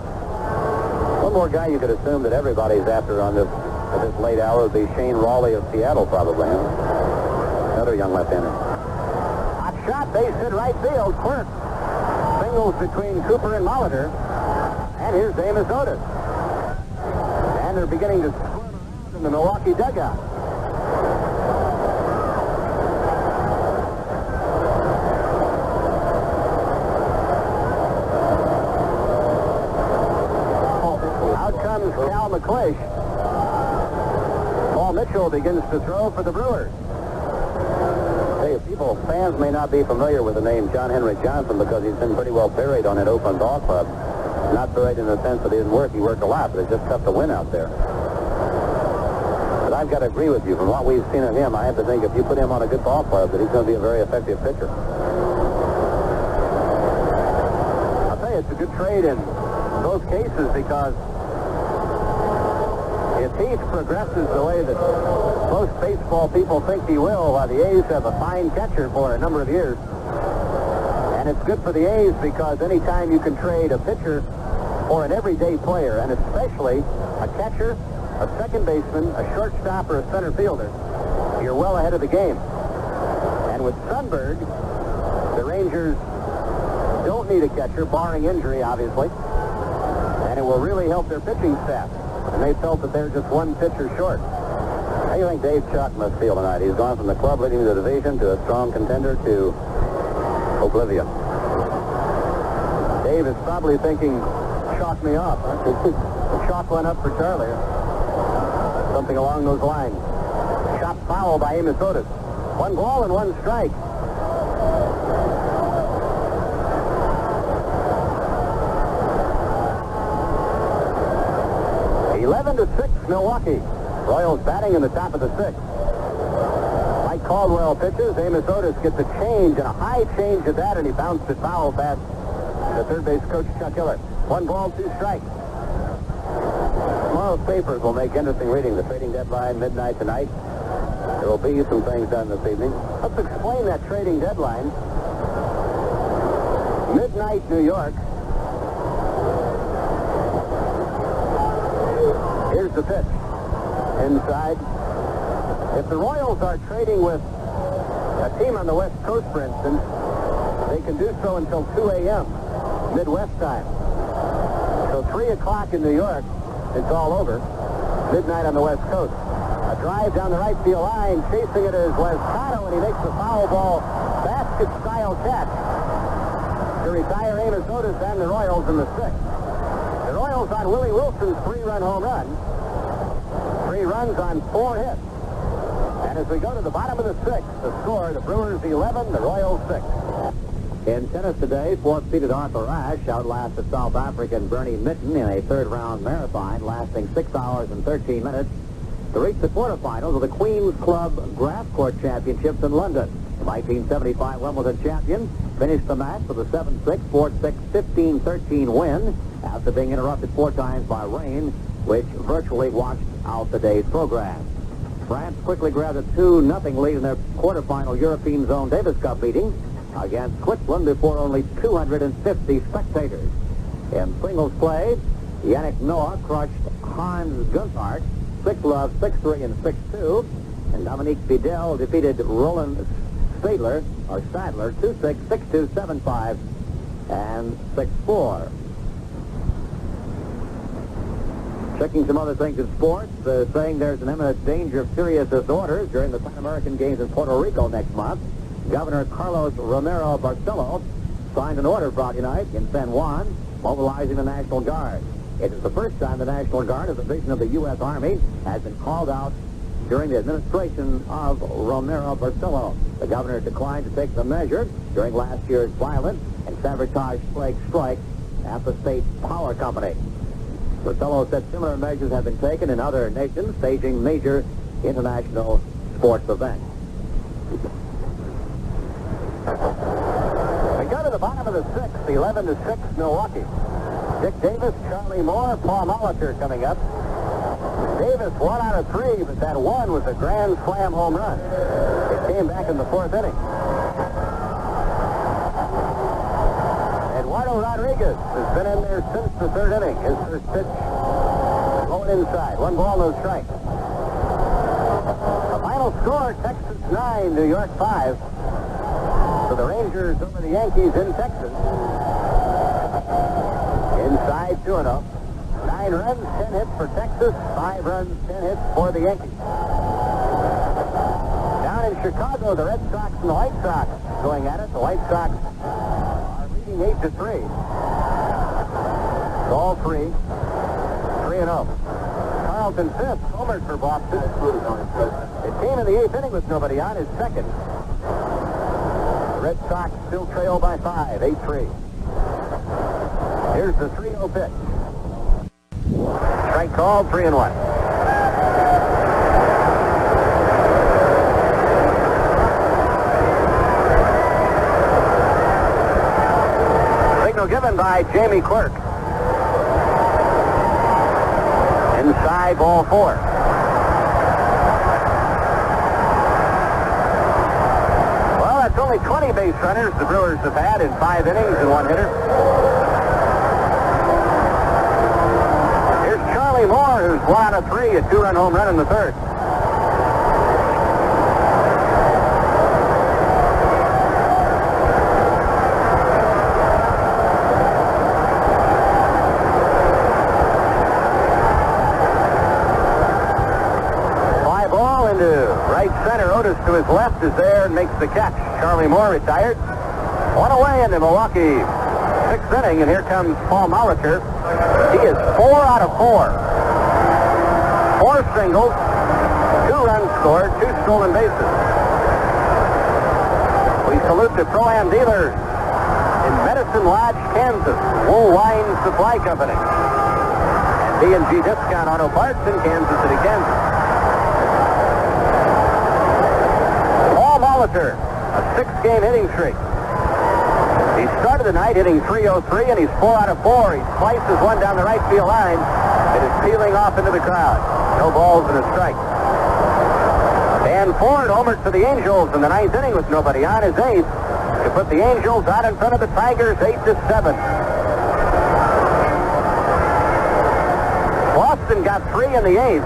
One more guy you could assume that everybody's after on this at this late hour would be Shane Raleigh of Seattle, probably. Another young left-hander. Hot shot, base hit right field. Quirk singles between Cooper and Molitor. And here's Amos Otis. And they're beginning to squirm around in the Milwaukee dugout. Cal McClish. Paul Mitchell begins to throw for the Brewers. Hey, fans may not be familiar with the name John Henry Johnson because he's been pretty well buried on that Oakland ball club. Not buried in the sense that he didn't work. He worked a lot, but it's just tough to win out there. But I've got to agree with you. From what we've seen of him, I have to think if you put him on a good ball club, that he's going to be a very effective pitcher. I'll tell you, it's a good trade in both cases because if Heath progresses the way that most baseball people think he will, the A's have a fine catcher for a number of years. And it's good for the A's because anytime you can trade a pitcher for an everyday player, and especially a catcher, a second baseman, a shortstop, or a center fielder, you're well ahead of the game. And with Sundberg, the Rangers don't need a catcher, barring injury, obviously. And it will really help their pitching staff. And they felt that they're just one pitcher short. How do you think Dave Chalk must feel tonight? He's gone from the club leading the division to a strong contender to oblivion. Dave is probably thinking, chalk me off. Huh? Chalk went up for Charlie. Something along those lines. Shot foul by Amos Otis. 1 ball and 1 strike. To 6, Milwaukee. Royals batting in the top of the 6th. Mike Caldwell pitches. Amos Otis gets a change, and a high change at that, and he bounced it foul past the third base coach, Chuck Hiller. 1 ball, 2 strikes. Tomorrow's papers will make interesting reading. The trading deadline, midnight tonight. There will be some things done this evening. Let's explain that trading deadline. Midnight, New York. Here's the pitch. Inside. If the Royals are trading with a team on the West Coast, for instance, they can do so until 2 a.m. Midwest time. So 3 o'clock in New York, it's all over. Midnight on the West Coast. A drive down the right field line. Chasing it is Lescano, and he makes the foul ball basket-style catch to retire Amos Otis and the Royals in the 6th. The Royals on Willie Wilson's 3-run home run. 3 runs on 4 hits. And as we go to the bottom of the 6th, the score, the Brewers 11, the Royals 6. In tennis today, 4th-seeded Arthur Ashe outlasted South African Bernie Mitten in a 3rd-round marathon lasting 6 hours and 13 minutes to reach the quarterfinals of the Queen's Club Grass Court Championships in London. The 1975 Wimbledon champion finished the match with a 7-6, 4-6, 15-13 win after being interrupted 4 times by rain, which virtually washed out the day's program. France quickly grabbed a 2-0 lead in their quarterfinal European Zone Davis Cup meeting against Switzerland before only 250 spectators. In singles play, Yannick Noah crushed Hans Guntart 6-love, 6-3, and 6-2. And Dominique Fidel defeated Roland Stadler 2-6, 6-2, 7-5, and 6-4. Checking some other things in sports, saying there's an imminent danger of serious disorders during the Pan American Games in Puerto Rico next month. Governor Carlos Romero Barcelo signed an order Friday night in San Juan, mobilizing the National Guard. It is the first time the National Guard, a division of the U.S. Army, has been called out during the administration of Romero Barcelo. The governor declined to take the measure during last year's violent and sabotage strike at the state power company. Barcelo said similar measures have been taken in other nations staging major international sports events. We go to the bottom of the 6th, 11-6 Milwaukee. Dick Davis, Charlie Moore, Paul Molitor coming up. Davis 1 out of 3, but that one was a grand slam home run. It came back in the 4th inning. Eduardo Rodriguez has been in there since the 3rd inning. His first pitch going inside. 1 ball, no strike. The final score, Texas 9, New York 5. So the Rangers over the Yankees in Texas. Inside 2-0. 9 runs, 10 hits for Texas, 5 runs, 10 hits for the Yankees. Down in Chicago, the Red Sox and the White Sox going at it. The White Sox are leading 8-3. It's all 3. 3-0. Carlton Fisk, homered for Boston. It came in the 8th inning with nobody on, his second. The Red Sox still trail by 5, 8-3. Here's the 3-0 pitch. Strike called, 3-1. Signal given by Jamie Quirk. Inside, ball 4. Well, that's only 20 base runners the Brewers have had in 5 innings and 1 hitter. Charlie Moore, who's 1 out of 3, a 2-run home run in the 3rd. Fly ball into right center. Otis to his left is there and makes the catch. Charlie Moore retired. 1 away in the Milwaukee 6th inning, and here comes Paul Molitor. He is 4 out of 4. 4 singles, 2 runs scored, 2 stolen bases. We salute the Pro-Am dealers in Medicine Lodge, Kansas, Wool Wine Supply Company, and B&G Discount Auto Parts in Kansas City, Kansas. Paul Molitor, a 6-game hitting streak. He started the night hitting .303, and he's 4 out of 4. He slices one down the right field line. It is peeling off into the crowd. No balls and a strike. Dan Ford homered for the Angels in the 9th inning with nobody on, his 8th, to put the Angels out in front of the Tigers 8-7. Boston got 3 in the 8th.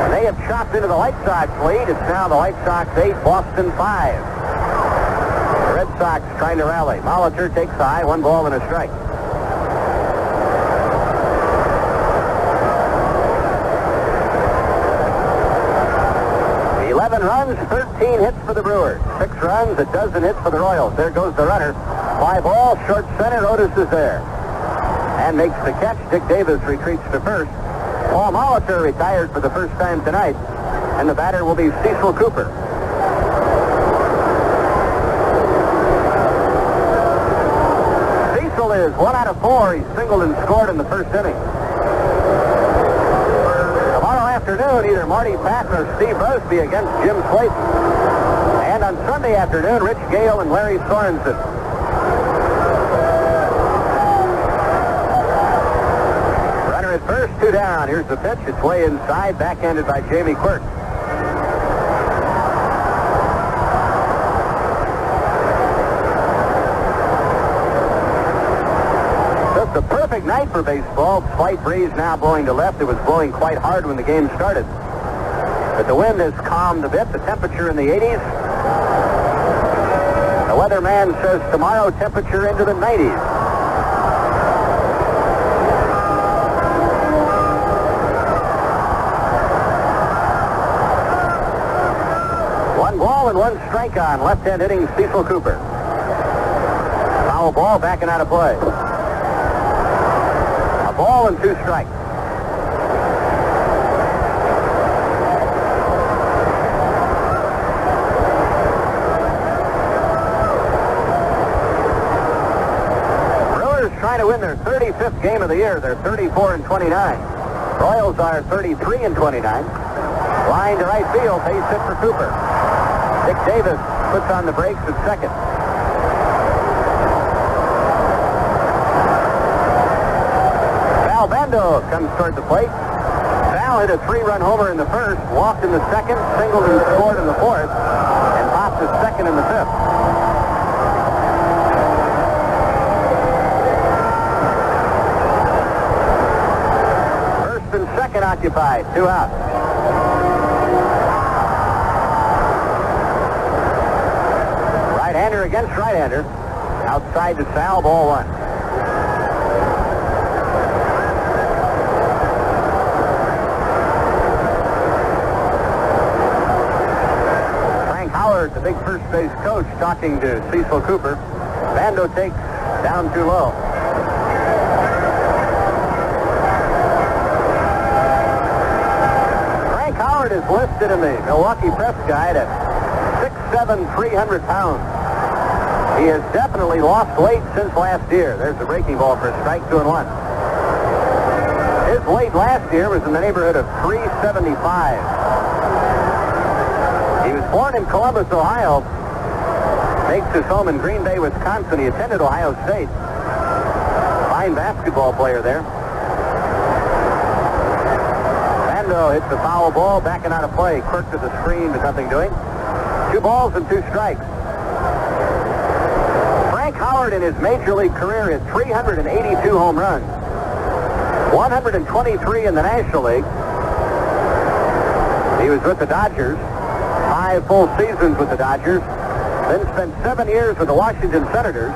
They have chopped into the White Sox lead. It's now the White Sox 8, Boston 5. Red Sox trying to rally. Molitor takes high, 1 ball and a strike. Runs, 13 hits for the Brewers. 6 runs, a dozen hits for the Royals. There goes the runner. Fly ball, short center. Otis is there and makes the catch. Dick Davis retreats to first. Paul Molitor retired for the first time tonight, and the batter will be Cecil Cooper. Cecil is 1 out of 4. He singled and scored in the 1st inning. Afternoon, either Marty Patton or Steve Busby against Jim Slayton. And And on Sunday afternoon, Rich Gale and Larry Sorensen. Runner at first, 2 down. Here's the pitch. It's way inside, backhanded by Jamie Quirk. Just a perfect night for baseball. Slight breeze now blowing to left. It was blowing quite hard when the game started. But the wind has calmed a bit. The temperature in the 80s. The weatherman says tomorrow temperature into the 90s. One ball and 1 strike on. Left-hand hitting Cecil Cooper. Foul ball, backing out of play. A ball and 2 strikes. Trying to win their 35th game of the year. They're 34-29. Royals are 33-29. Line to right field. Base hit for Cooper. Dick Davis puts on the brakes at second. Val Bando comes toward the plate. Val hit a 3-run homer in the first, walked in the second, singled and scored in the fourth, and popped his second in the fifth. Second occupied, 2 out. Right-hander against right-hander. Outside to Sal, ball 1. Frank Howard, the big first base coach, talking to Cecil Cooper. Bando takes down too low. Is listed in the Milwaukee Press Guide at 6'7", 300 pounds. He has definitely lost weight since last year. There's the breaking ball for a strike, 2-1. His weight last year was in the neighborhood of 375. He was born in Columbus, Ohio. Makes his home in Green Bay, Wisconsin. He attended Ohio State. Fine basketball player there. Hits the foul ball, backing out of play. Quirk to the screen, but nothing doing. 2 balls and 2 strikes. Frank Howard in his major league career hit 382 home runs. 123 in the National League. He was with the Dodgers. 5 full seasons with the Dodgers. Then spent 7 years with the Washington Senators.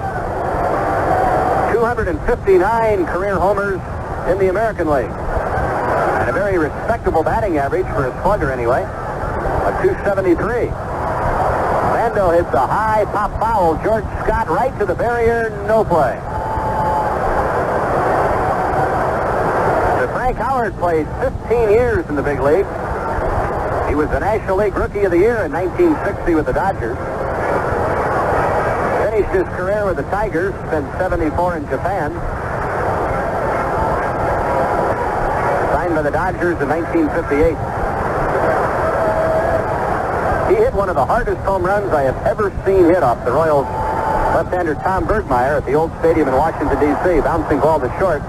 259 career homers in the American League. And a very respectable batting average for a slugger anyway, a 273. Bando hits a high pop foul. George Scott right to the barrier, no play. So Frank Howard played 15 years in the big league. He was the National League Rookie of the Year in 1960 with the Dodgers. Finished his career with the Tigers, spent 74 in Japan. By the Dodgers in 1958. He hit one of the hardest home runs I have ever seen hit off the Royals left-hander Tom Bergmeyer at the old stadium in Washington, D.C. Bouncing ball to short.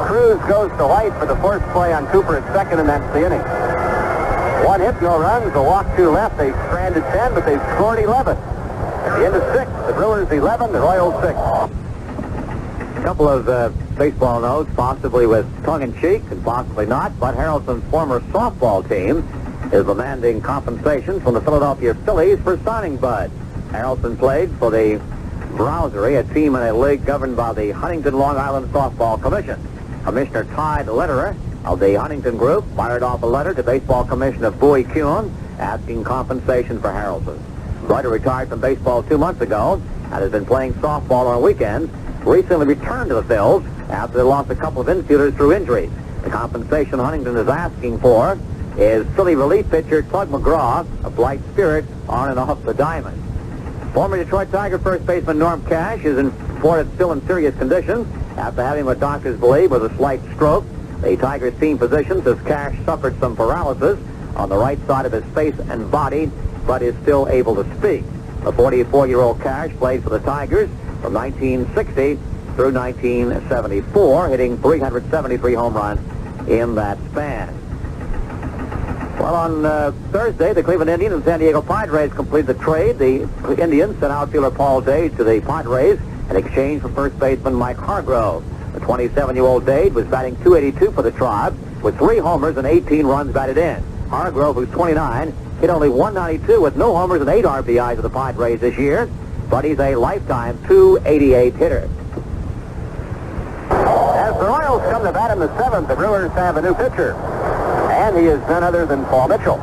Cruz goes to White for the forced play on Cooper at second, and that's the inning. 1 hit, no runs, a walk, 2 left. They stranded 10, but they've scored 11. At the end of 6, the Brewers 11, the Royals 6. A couple of baseball notes, possibly with tongue-in-cheek and possibly not, but Harrelson's former softball team is demanding compensation from the Philadelphia Phillies for signing Bud. Harrelson played for the Browsery, a team in a league governed by the Huntington Long Island Softball Commission. Commissioner Tide Lederer of the Huntington Group fired off a letter to Baseball Commissioner Bowie Kuhn asking compensation for Harrelson. Bud retired from baseball 2 months ago and has been playing softball on weekends. Recently returned to the Phils after they lost a couple of infielders through injuries. The compensation Huntington is asking for is Philly relief pitcher Tug McGraw, a bright spirit on and off the diamond. Former Detroit Tiger first baseman Norm Cash is reported still in serious condition after having what doctors believe was a slight stroke. The Tigers team physician says Cash suffered some paralysis on the right side of his face and body but is still able to speak. The 44-year-old Cash played for the Tigers from 1960 through 1974, hitting 373 home runs in that span. Well, on Thursday, the Cleveland Indians and San Diego Padres completed the trade. The Indians sent outfielder Paul Dade to the Padres in exchange for first baseman Mike Hargrove. The 27-year-old Dade was batting .282 for the Tribe with 3 homers and 18 runs batted in. Hargrove, who's 29, hit only .192 with no homers and 8 RBIs for the Padres this year, but he's a lifetime .288 hitter. As the Royals come to bat in the 7th, the Brewers have a new pitcher, and he is none other than Paul Mitchell.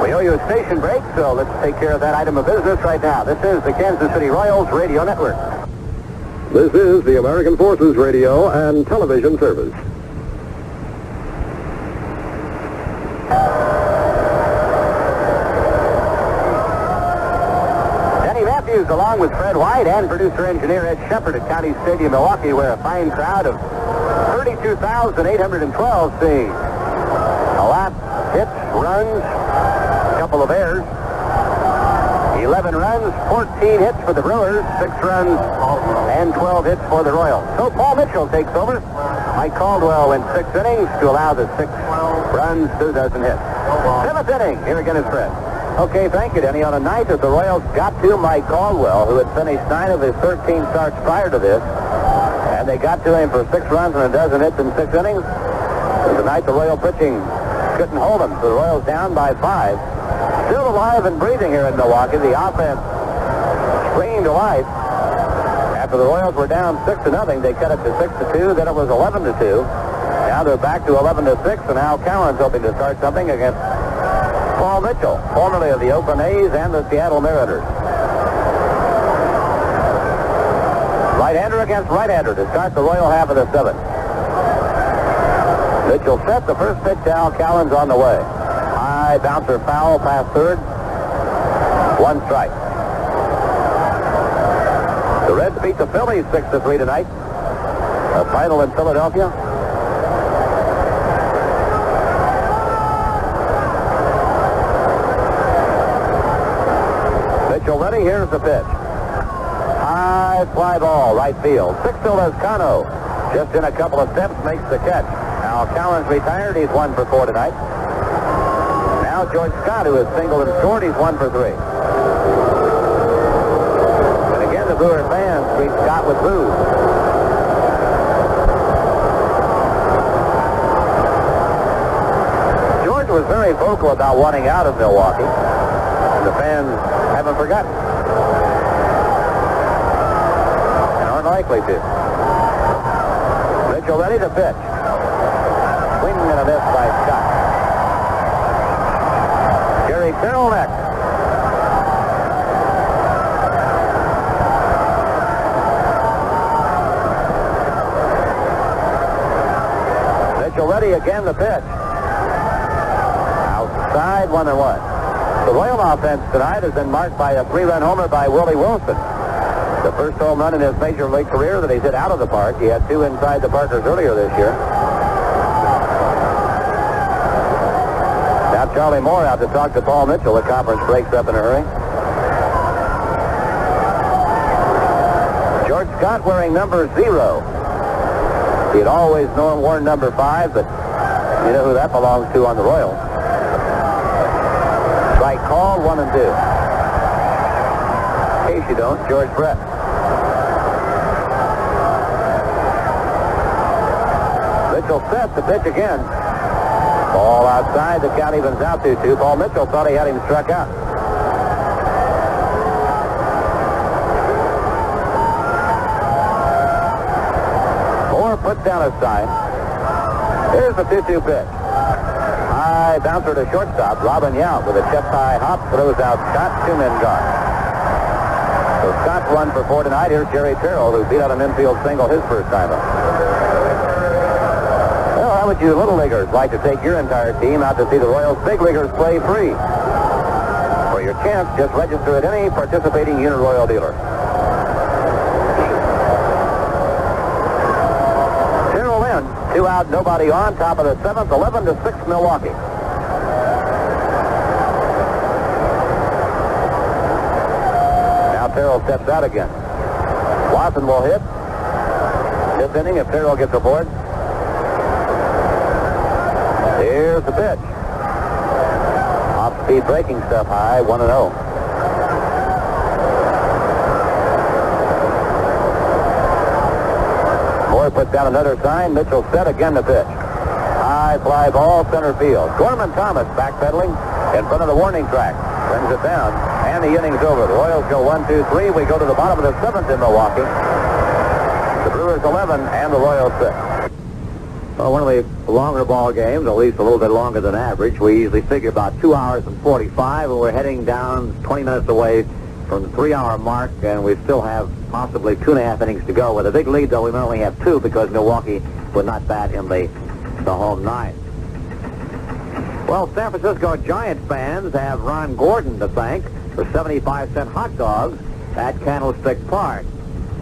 We owe you a station break, so let's take care of that item of business right now. This is the Kansas City Royals Radio Network. This is the American Forces Radio and Television Service. Danny Matthews, along with Fred White and producer-engineer Ed Shepard at County Stadium, Milwaukee, where a fine crowd of 32,812 see a lot, hits, runs, a couple of errors, 11 runs, 14 hits for the Brewers, 6 runs, and 12 hits for the Royals. So Paul Mitchell takes over. Mike Caldwell went 6 innings to allow the 6 runs, 2 dozen hits. 7th inning. Here again is Fred. Okay, thank you, Denny. On a night that the Royals got to Mike Caldwell, who had finished 9 of his 13 starts prior to this, and they got to him for 6 runs and a dozen hits in 6 innings, tonight the Royal pitching couldn't hold him, so the Royals down by 5. Still alive and breathing here in Milwaukee. The offense springing to life. After the Royals were down 6-0, they cut it to 6-2. Then it was 11-2. Now they're back to 11-6, and Al Cowan's hoping to start something against Paul Mitchell, formerly of the Oakland A's and the Seattle Mariners. Right-hander against right-hander to start the Royal half of the 7th. Mitchell set the first pitch to Al Cowan's on the way. High bouncer foul past third. 1 strike. The Reds beat the Phillies 6-3 tonight. A final in Philadelphia. Mitchell ready. Here's the pitch. High fly ball, right field. 6 to Lezcano. Just in a couple of steps, makes the catch. Al Cowan's retired. He's 1 for 4 tonight. Now George Scott, who has singled and scored, he's 1 for 3. And again, the Brewer fans greet Scott with boos. George was very vocal about wanting out of Milwaukee, and the fans haven't forgotten. And aren't likely to. Mitchell ready to pitch. Swing and a miss by Scott. Jerry Terrell next. Mitchell ready again, the pitch. Outside, 1-1. The Royal offense tonight has been marked by a 3-run homer by Willie Wilson. The first home run in his major league career that he's hit out of the park. He had 2 inside the Parkers earlier this year. Now Charlie Moore out to talk to Paul Mitchell. The conference breaks up in a hurry. George Scott wearing number 0. He had always worn number 5, but you know who that belongs to on the Royals. Strike call, 1 and 2. In case you don't, George Brett. Mitchell set the pitch again. Ball outside. The count evens out to 2. Paul Mitchell thought he had him struck out. Moore puts down a sign. Here's the 2-2 pitch. High bouncer to shortstop. Robin Yount with a chest-high hop throws out Scott. 2 men gone. So Scott's 1 for 4 tonight. Here's Jerry Terrell, who beat out an infield single his first time up. How would you little leaguers like to take your entire team out to see the Royals big leaguers play free? For your chance, just register at any participating Unit Royal dealer. Terrell in, 2 out, nobody on, top of the 7th, 11-6 Milwaukee. Terrell steps out again. Watson will hit this inning if Terrell gets aboard. Here's the pitch. Off-speed breaking stuff high, 1-0. Moore puts down another sign. Mitchell set again to pitch. High fly ball, center field. Gorman Thomas backpedaling in front of the warning track. Brings it down, and the inning's over. The Royals go 1-2-3. We go to the bottom of the seventh in Milwaukee. The Brewers 11 and the Royals 6. Well, one of the longer ball games, at least a little bit longer than average. We usually figure about 2 hours and 45, and we're heading down 20 minutes away from the 3-hour mark, and we still have possibly 2.5 innings to go. With a big lead, though, we may only have 2 because Milwaukee was not bad in the home ninth. Well, San Francisco Giants fans have Ron Gordon to thank for 75-cent hot dogs at Candlestick Park.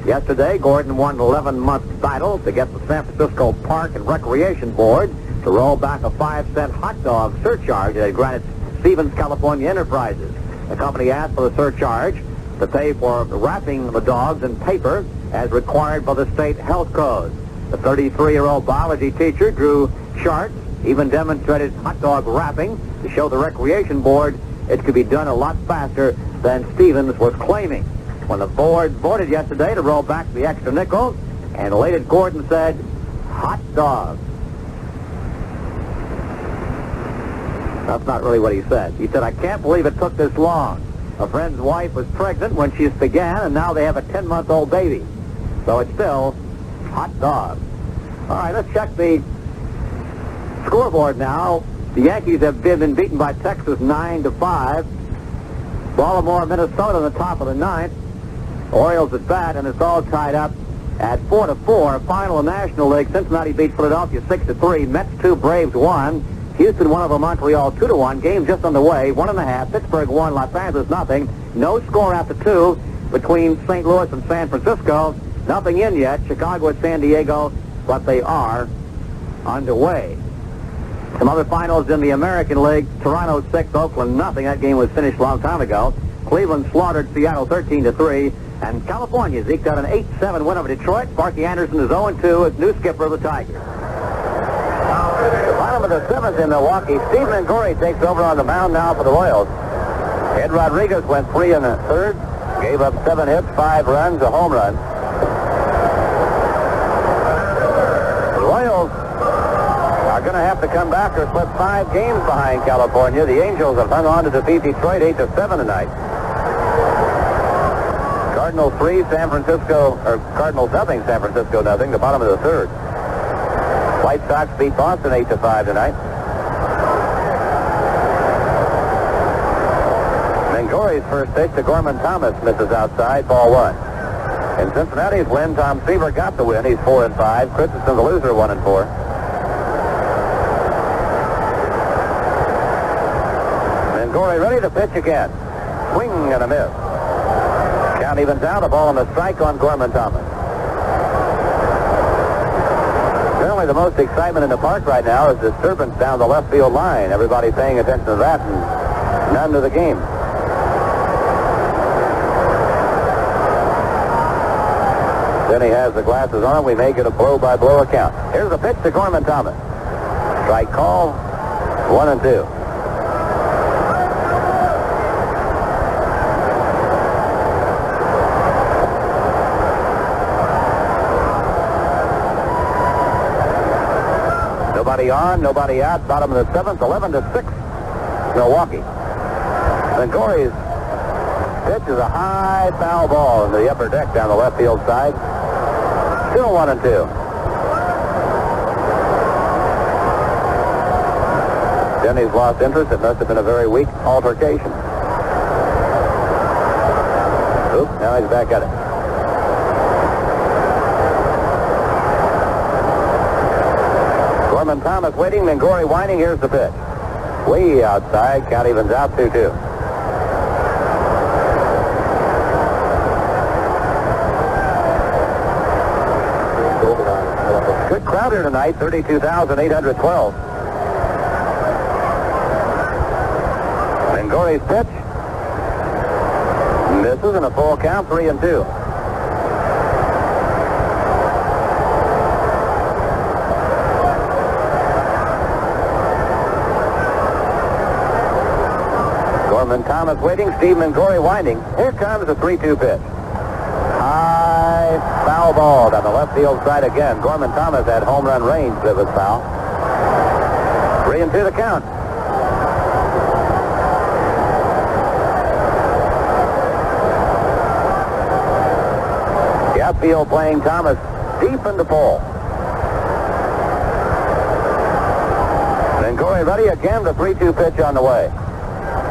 Yesterday, Gordon won an 11-month title to get the San Francisco Park and Recreation Board to roll back a 5-cent hot dog surcharge that had granted Stevens California Enterprises. The company asked for the surcharge to pay for wrapping the dogs in paper as required by the state health code. The 33-year-old biology teacher drew charts, even demonstrated hot dog wrapping to show the Recreation Board it could be done a lot faster than Stevens was claiming. When the board voted yesterday to roll back the extra nickel, and elated Gordon said, "Hot dog." That's not really what he said. He said, "I can't believe it took this long. A friend's wife was pregnant when she began, and now they have a 10-month-old baby. So it's still hot dog." All right, let's check the scoreboard now. The Yankees have been beaten by Texas 9-5. Baltimore, Minnesota on the top of the ninth. Orioles at bat, and it's all tied up at 4-4. Final in National League. Cincinnati beat Philadelphia 6-3. Mets 2, Braves 1. Houston won over Montreal 2-1. Game just underway. 1.5. Pittsburgh 1. Los Angeles nothing. No score after 2 between St. Louis and San Francisco. Nothing in yet. Chicago and San Diego, but they are underway. Some other finals in the American League. Toronto 6, Oakland nothing. That game was finished a long time ago. Cleveland slaughtered Seattle 13-3. And California eked out an 8-7 win over Detroit. Sparky Anderson is 0-2 as new skipper of the Tigers. The bottom of the seventh in Milwaukee. Steve Mangori takes over on the mound now for the Royals. Ed Rodriguez went 3 1/3. Gave up 7 hits, 5 runs, a home run. The Royals are going to have to come back or slip 5 games behind California. The Angels have hung on to defeat Detroit 8-7 tonight. Cardinals 3, Cardinals nothing, San Francisco nothing, the bottom of the third. White Sox beat Boston 8-5 tonight. Mangori's first pitch to Gorman Thomas misses outside, ball 1. In Cincinnati's win, Tom Seaver got the win. He's 4-5. Christensen the loser, 1-4. Mangori ready to pitch again. Swing and a miss. Count evens out, a ball and a strike on Gorman Thomas. Certainly the most excitement in the park right now is disturbance down the left field line. Everybody paying attention to that and none to the game. Then he has the glasses on. We may get a blow-by-blow account. Here's the pitch to Gorman Thomas. Strike call, 1-2. Nobody on, nobody out. Bottom of the seventh, 11-6. Milwaukee. Mangori's pitch is a high foul ball in the upper deck down the left field side. Still 1-2. Denny's lost interest. It must have been a very weak altercation. Oops, now he's back at it. Gorman Thomas waiting, Mangori winding. Here's the pitch. Way outside, count evens out 2-2. Good crowd here tonight, 32,812. Mangori's pitch. Misses. bases and a full count, 3-2. Gorman Thomas waiting, Steve Mangori winding. Here comes the 3-2 pitch. High foul ball down the left field side again. Gorman Thomas had home run range, but it was foul. 3-2 the count. The outfield playing Thomas deep into Paul. Mangori ready again, the 3-2 pitch on the way.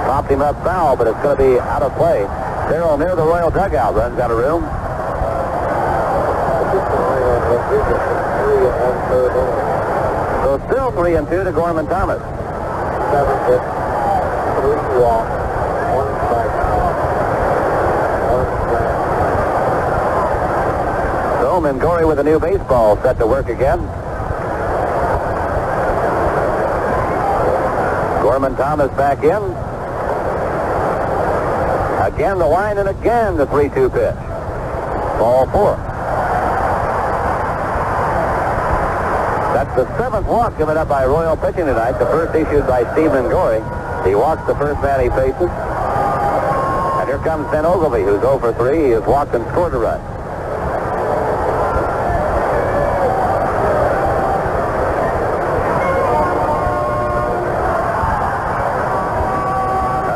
Popped him up foul, but it's going to be out of play. Darrell near the Royal dugout, runs out of room. So still 3-2 to Gorman Thomas. 7 hits, 3 walks, 1 strike, 1 So Mangori with a new baseball set to work again. Gorman Thomas back in. Again the line, and again the 3-2 pitch. Ball 4. That's the 7th walk given up by Royal pitching tonight. The first issued by Steve Mangori. He walks the first man he faces. And here comes Ben Ogilvie, who's 0 for 3. He has walked and scored a run.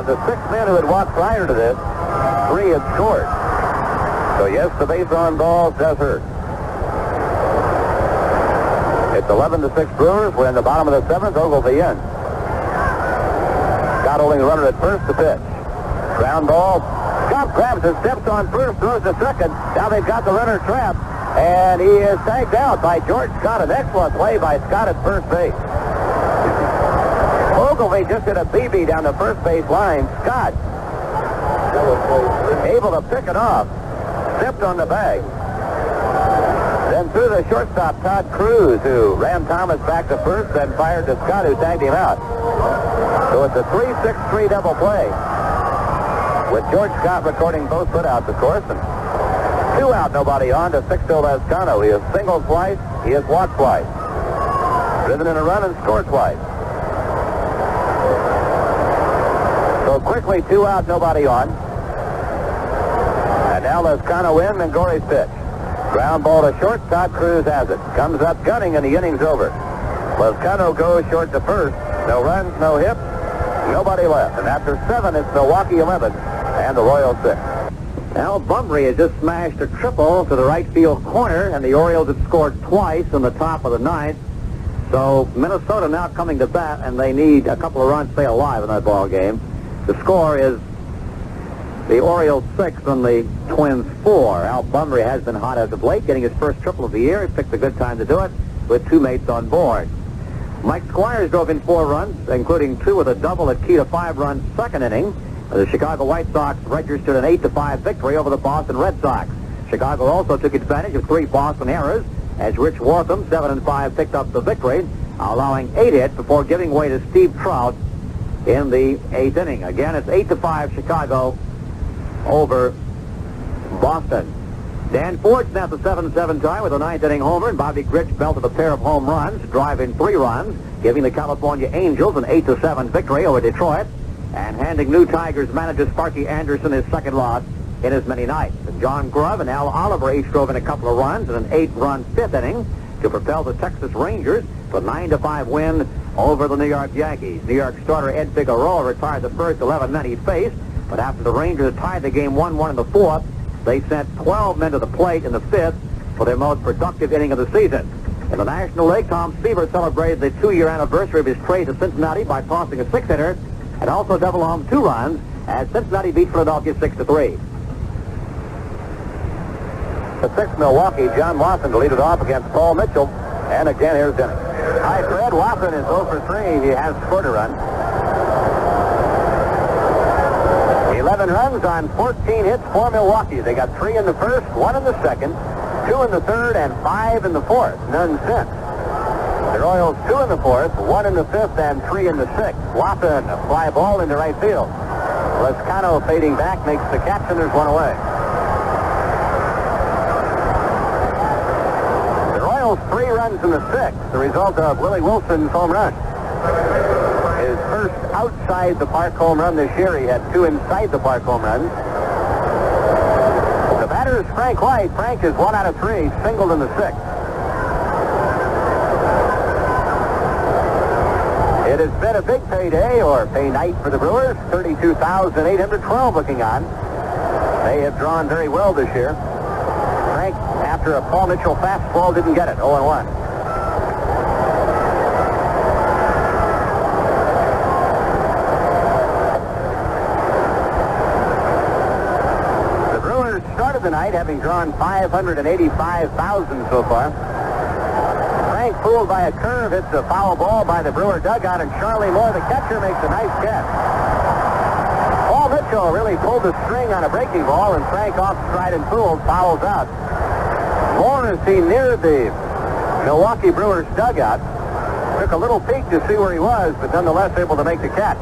The 6 men who had walked prior to this, 3 had scored. So yes, the base on balls does hurt. It's 11-6 Brewers. We're in the bottom of the 7th. Ogilvie in. Scott holding the runner at first to pitch. Ground ball. Scott grabs and steps on first, throws to second. Now they've got the runner trapped, and he is tagged out by George Scott. An excellent play by Scott at first base. Ogilvie just hit a BB down the first base line. Scott able to pick it off. Stepped on the bag. Then threw the shortstop, Todd Cruz, who ran Thomas back to first, then fired to Scott, who tagged him out. So it's a 3-6-3 double play, with George Scott recording both putouts, of course. And 2 out, nobody on to Sixto Lascano. He has singled twice. He has walked twice. Driven in a run and scored twice. So quickly, 2 out, nobody on. And now Lascano in, Mangori's pitch. Ground ball to short, Todd Cruz has it. Comes up gunning, and the inning's over. Lascano goes short to first. No runs, no hits, nobody left. And after 7, it's Milwaukee 11 and the Royals 6. Al Bunbury has just smashed a triple to the right field corner, and the Orioles have scored twice in the top of the 9th. So Minnesota now coming to bat, and they need a couple of runs to stay alive in that ball game. The score is the Orioles 6 and the Twins 4. Al Bunbury has been hot as of late, getting his first triple of the year. He picked a good time to do it with 2 mates on board. Mike Squires drove in 4 runs, including 2 with a double at key to 5-run second inning. The Chicago White Sox registered an 8-5 victory over the Boston Red Sox. Chicago also took advantage of 3 Boston errors, as Rich Wortham, 7-5, picked up the victory, allowing 8 hits before giving way to Steve Trout in the 8th inning. Again, it's 8-5 Chicago over Boston. Dan Ford's now at the 7-7 tie with a 9th inning homer, and Bobby Grich belted a pair of home runs, driving 3 runs, giving the California Angels an 8-7 victory over Detroit, and handing new Tigers manager Sparky Anderson his second loss in as many nights. And John Grubb and Al Oliver each drove in a couple of runs in an 8-run 5th inning to propel the Texas Rangers to a 9-5 win over the New York Yankees. New York starter Ed Figueroa retired the first 11 men he faced, but after the Rangers tied the game 1-1 in the 4th, they sent 12 men to the plate in the 5th for their most productive inning of the season. In the National League, Tom Seaver celebrated the 2-year anniversary of his trade to Cincinnati by tossing a 6-hitter and also double home 2 runs as Cincinnati beat Philadelphia 6-3. The 6th Milwaukee, John Watson to lead it off against Paul Mitchell. And again, here's Denny. Hi, Fred. Watson is 0 for 3. He has scored a run. 11 runs on 14 hits for Milwaukee. They got 3 in the first, 1 in the second, 2 in the third, and 5 in the fourth. None since. The Royals 2 in the fourth, 1 in the fifth, and 3 in the sixth. Watson, a fly ball into right field. Lescano fading back makes the catch, and there's one away. The Royals 3 runs in the 6th, the result of Willie Wilson's home run. His first outside the park home run this year. He had 2 inside the park home runs. The batter is Frank White. Frank is 1 out of 3, singled in the 6th. It has been a big payday, or pay night, for the Brewers. 32,812 looking on. They have drawn very well this year. Frank, after a Paul Mitchell fastball, didn't get it. 0-1. The Brewers started the night having drawn 585,000 so far. Frank, fooled by a curve, hits a foul ball by the Brewer dugout, and Charlie Moore, the catcher, makes a nice catch. Paul Mitchell really pulled the string on a breaking ball, and Frank, off stride and fooled, fouls out. Moore, as he neared the Milwaukee Brewers dugout, took a little peek to see where he was, but nonetheless able to make the catch.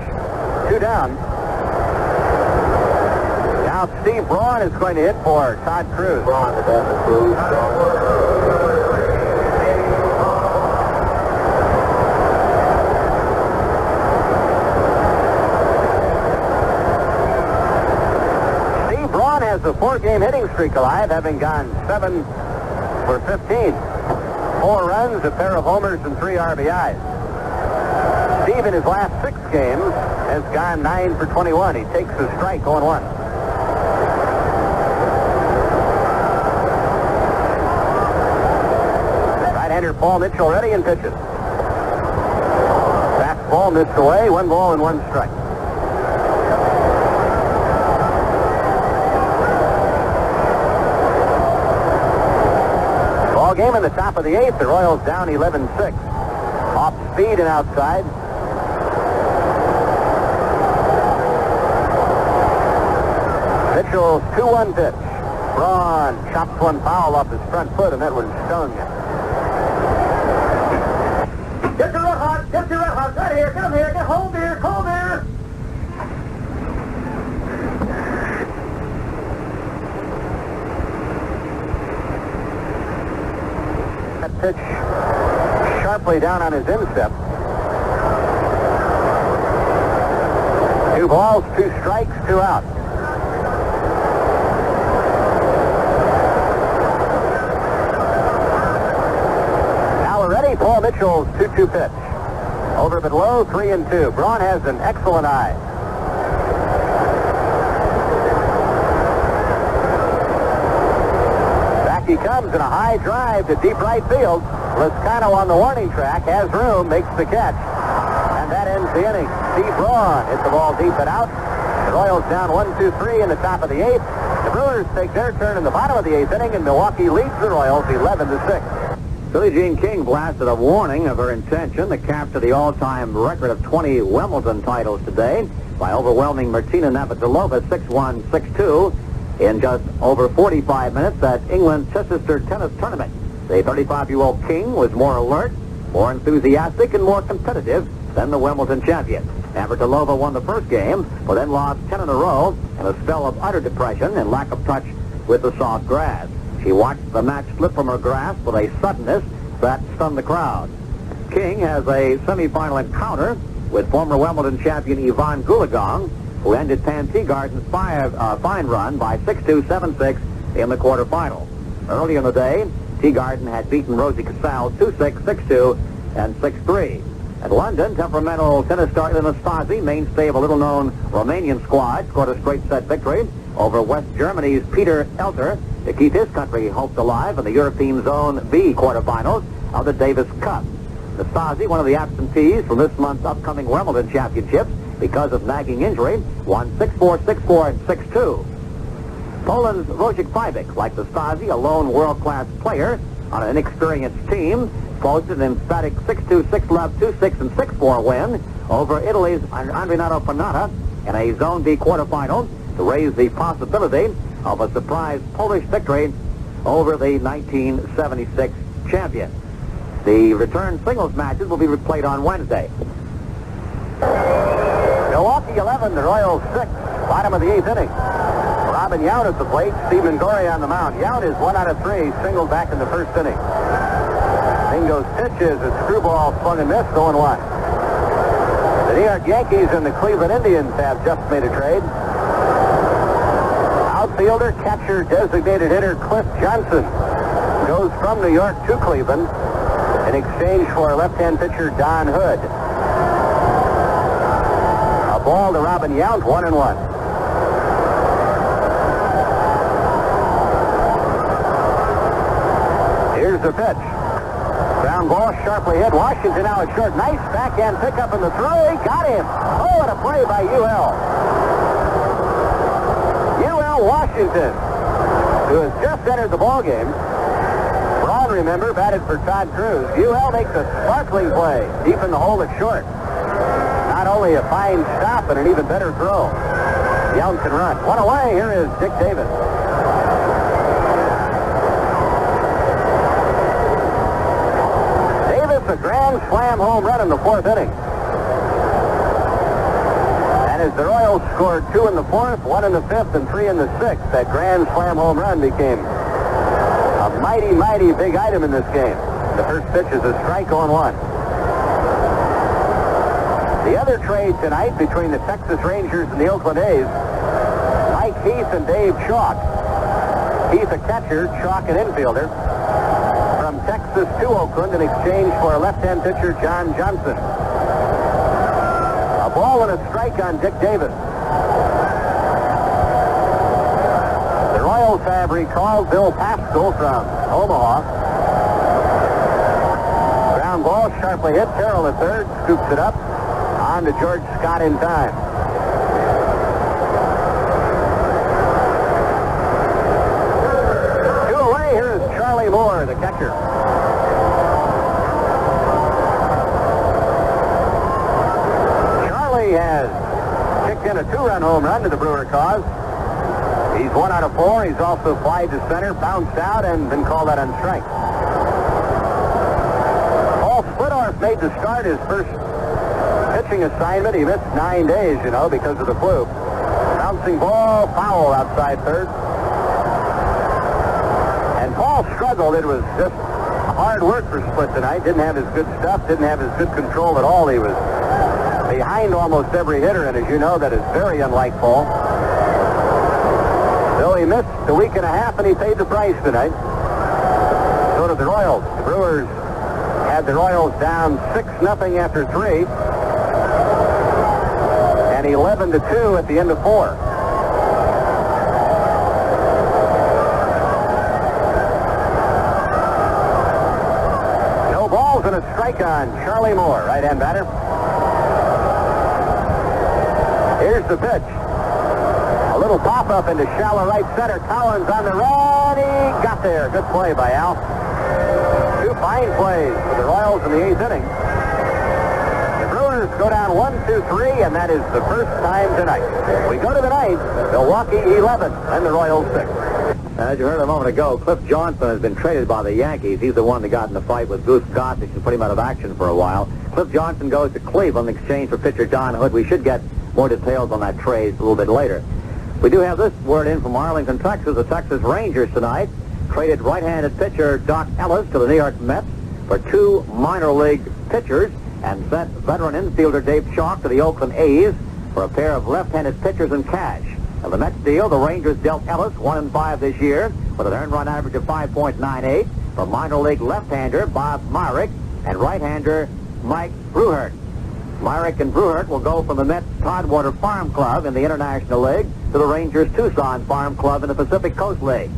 2 down. Now Steve Braun is going to hit for Todd Cruz. Braun, the best of Cruz. Has a 4-game hitting streak alive, having gone 7 for 15. 4 runs, a pair of homers, and 3 RBIs. Steve, in his last 6 games, has gone 9 for 21. He takes a strike, 0-1. Right-hander Paul Mitchell ready and pitches. Fastball missed away, 1 ball and 1 strike. Game in the top of the 8th. The Royals down 11-6. Off speed and outside. Mitchell's 2-1 pitch. Braun chops one foul off his front foot, and that one stung. Get your Red Hot! Get your Red Hot! Right here! Get him here! Get home here! Cold here! Pitch sharply down on his instep. 2 balls, 2 strikes, 2 out. Now we're ready. Paul Mitchell's 2-2 pitch. Over but low, 3-2. Braun has an excellent eye. He comes in a high drive to deep right field. Lescano on the warning track, has room, makes the catch. And that ends the inning. Steve Braun hits the ball deep and out. The Royals down 1-2-3 in the top of the 8th. The Brewers take their turn in the bottom of the 8th inning, and Milwaukee leads the Royals 11-6. Billie Jean King blasted a warning of her intention to capture the all-time record of 20 Wimbledon titles today by overwhelming Martina Navratilova 6-1, 6-2. in just over 45 minutes at England's Chichester tennis tournament. The 35-year-old King was more alert, more enthusiastic, and more competitive than the Wimbledon champion. Navratilova won the first game, but then lost 10 in a row in a spell of utter depression and lack of touch with the soft grass. She watched the match slip from her grasp with a suddenness that stunned the crowd. King has a semifinal encounter with former Wimbledon champion Yvonne Goolagong, who ended Pam Teagarden's fine run by 6-2, 7-6 in the quarterfinal. Early in the day, Teagarden had beaten Rosie Casal 2-6, 6-2, and 6-3. At London, temperamental tennis star Anastasia, mainstay of a little-known Romanian squad, scored a straight-set victory over West Germany's Peter Elter to keep his country hopes alive in the European Zone B quarterfinals of the Davis Cup. Anastasia, one of the absentees from this month's upcoming Wimbledon Championships because of nagging injury, won 6-4, 6-4, and 6-2. Poland's Wojciech Fibik, like Anastasia, a lone world-class player on an inexperienced team, posted an emphatic 6-2, 6-love, 2-6, and 6-4 win over Italy's Andrinato Panata in a Zone D quarterfinal to raise the possibility of a surprise Polish victory over the 1976 champion. The return singles matches will be replayed on Wednesday. Milwaukee 11, the Royals 6. Bottom of the 8th inning. Robin Yount at the plate. Stephen Gorey on the mound. Yount is 1 out of 3. Singled back in the first inning. Mingo's pitch is a screwball swung and missed. 0-1. The New York Yankees and the Cleveland Indians have just made a trade. Outfielder, catcher, designated hitter Cliff Johnson goes from New York to Cleveland in exchange for left-hand pitcher Don Hood. A ball to Robin Yount, 1-1. Here's the pitch. Ground ball sharply hit. Washington now at short. Nice backhand pickup in the throw. He got him. Oh, what a play by UL. Washington, who has just entered the ball game. Braun, remember, batted for Todd Cruz. UL makes a sparkling play deep in the hole at short. Not only a fine stop, but an even better throw. Yount can run. One away. Here is Dick Davis. Davis, a grand slam home run in the 4th inning. As the Royals scored 2 in the 4th, 1 in the 5th, and 3 in the 6th, that grand slam home run became a mighty, mighty big item in this game. The first pitch is a strike, 0-1. The other trade tonight between the Texas Rangers and the Oakland A's, Mike Heath and Dave Chalk. Heath a catcher, Chalk an infielder, from Texas to Oakland in exchange for a left-hand pitcher, John Johnson. A ball and a strike on Dick Davis. The Royals have recalled Bill Pascal from Omaha. Ground ball sharply hit. Terrell at third, scoops it up. On to George Scott in time. Two away. Here is Charlie Moore, the catcher. Has kicked in a 2-run home run to the Brewer cause. He's 1 out of 4. He's also flied to center, bounced out, and been called out on strike. Paul Splittorff made the start his first pitching assignment. He missed 9 days, because of the flu. Bouncing ball, foul outside third. And Paul struggled. It was just hard work for Split tonight. Didn't have his good stuff, didn't have his good control at all. He was behind almost every hitter, and as you know, that is very unlike Paul. So he missed a week and a half, and he paid the price tonight. So did the Royals. The Brewers had the Royals down 6-0 after 3, and 11-2 at the end of 4. No balls and a strike on Charlie Moore, right-hand batter. Here's the pitch. A little pop-up into shallow right center. Collins on the run. He got there. Good play by Al. 2 fine plays for the Royals in the 8th inning. The Brewers go down 1-2-3, and that is the first time tonight. We go to the 9th. Milwaukee 11 and the Royals 6. As you heard a moment ago, Cliff Johnson has been traded by the Yankees. He's the one that got in the fight with Goose Gossage and put him out of action for a while. Cliff Johnson goes to Cleveland in exchange for pitcher Don Hood. We should get more details on that trade a little bit later. We do have this word in from Arlington, Texas. The Texas Rangers tonight traded right-handed pitcher Doc Ellis to the New York Mets for 2 minor league pitchers and sent veteran infielder Dave Chalk to the Oakland A's for a pair of left-handed pitchers and cash. Of the Mets deal, the Rangers dealt Ellis 1-5 this year with an earned run average of 5.98 from minor league left-hander Bob Myrick and right-hander Mike Bruhart. Myrick and Bruhart will go from the Mets Toddwater Farm Club in the International League to the Rangers Tucson Farm Club in the Pacific Coast League.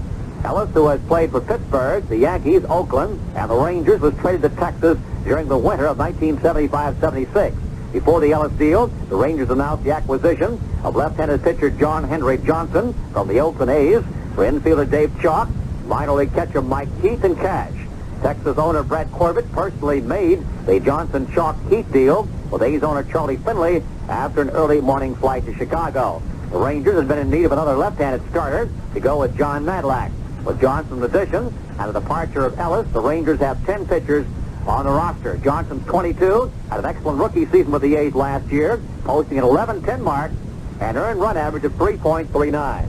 Ellis, who has played for Pittsburgh, the Yankees, Oakland, and the Rangers, was traded to Texas during the winter of 1975-76. Before the Ellis deal, the Rangers announced the acquisition of left-handed pitcher John Henry Johnson from the Oakland A's for infielder Dave Chalk, minor league catcher Mike Keith, and cash. Texas owner Brad Corbett personally made the Johnson-Chalk-Keith deal with A's owner Charlie Finley after an early morning flight to Chicago. The Rangers had been in need of another left-handed starter to go with John Madlack. With Johnson's addition and the departure of Ellis, the Rangers have 10 pitchers on the roster. Johnson's 22, had an excellent rookie season with the A's last year, posting an 11-10 mark an earned run average of 3.39.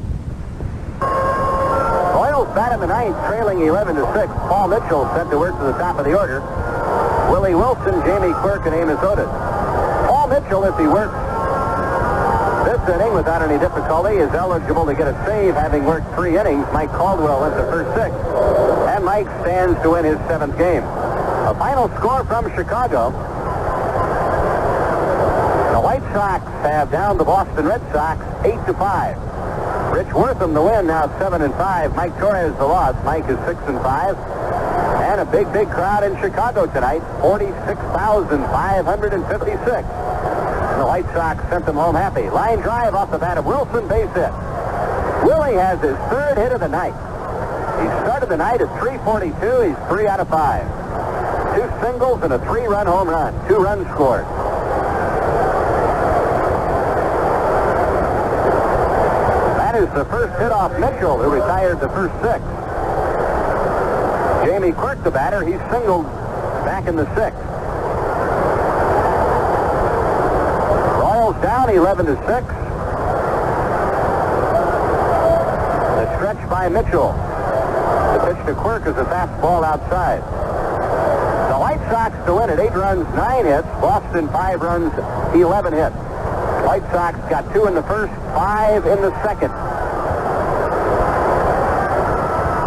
Royals bat in the ninth, trailing 11-6. Paul Mitchell sent to work to the top of the order. Willie Wilson, Jamie Quirk, and Amos Otis. Paul Mitchell, if he works this inning without any difficulty, is eligible to get a save, having worked 3 innings. Mike Caldwell went the first 6. And Mike stands to win his 7th game. A final score from Chicago. The White Sox have downed the Boston Red Sox 8-5. Rich Wortham the win, now 7-5. Mike Torres the loss. Mike is 6-5. And a big, big crowd in Chicago tonight, 46,556. And the White Sox sent them home happy. Line drive off the bat of Wilson, base hit. Willie has his 3rd hit of the night. He started the night at .342. He's 3 out of 5. 2 singles and a 3-run home run. 2 runs scored. That is the first hit off Mitchell, who retired the first 6. Jamie Quirk, the batter, he singled back in the 6th. Royals down 11-6. The stretch by Mitchell. The pitch to Quirk is a fastball outside. The White Sox to win at 8 runs, 9 hits. Boston 5 runs, 11 hits. White Sox got 2 in the first, 5 in the second.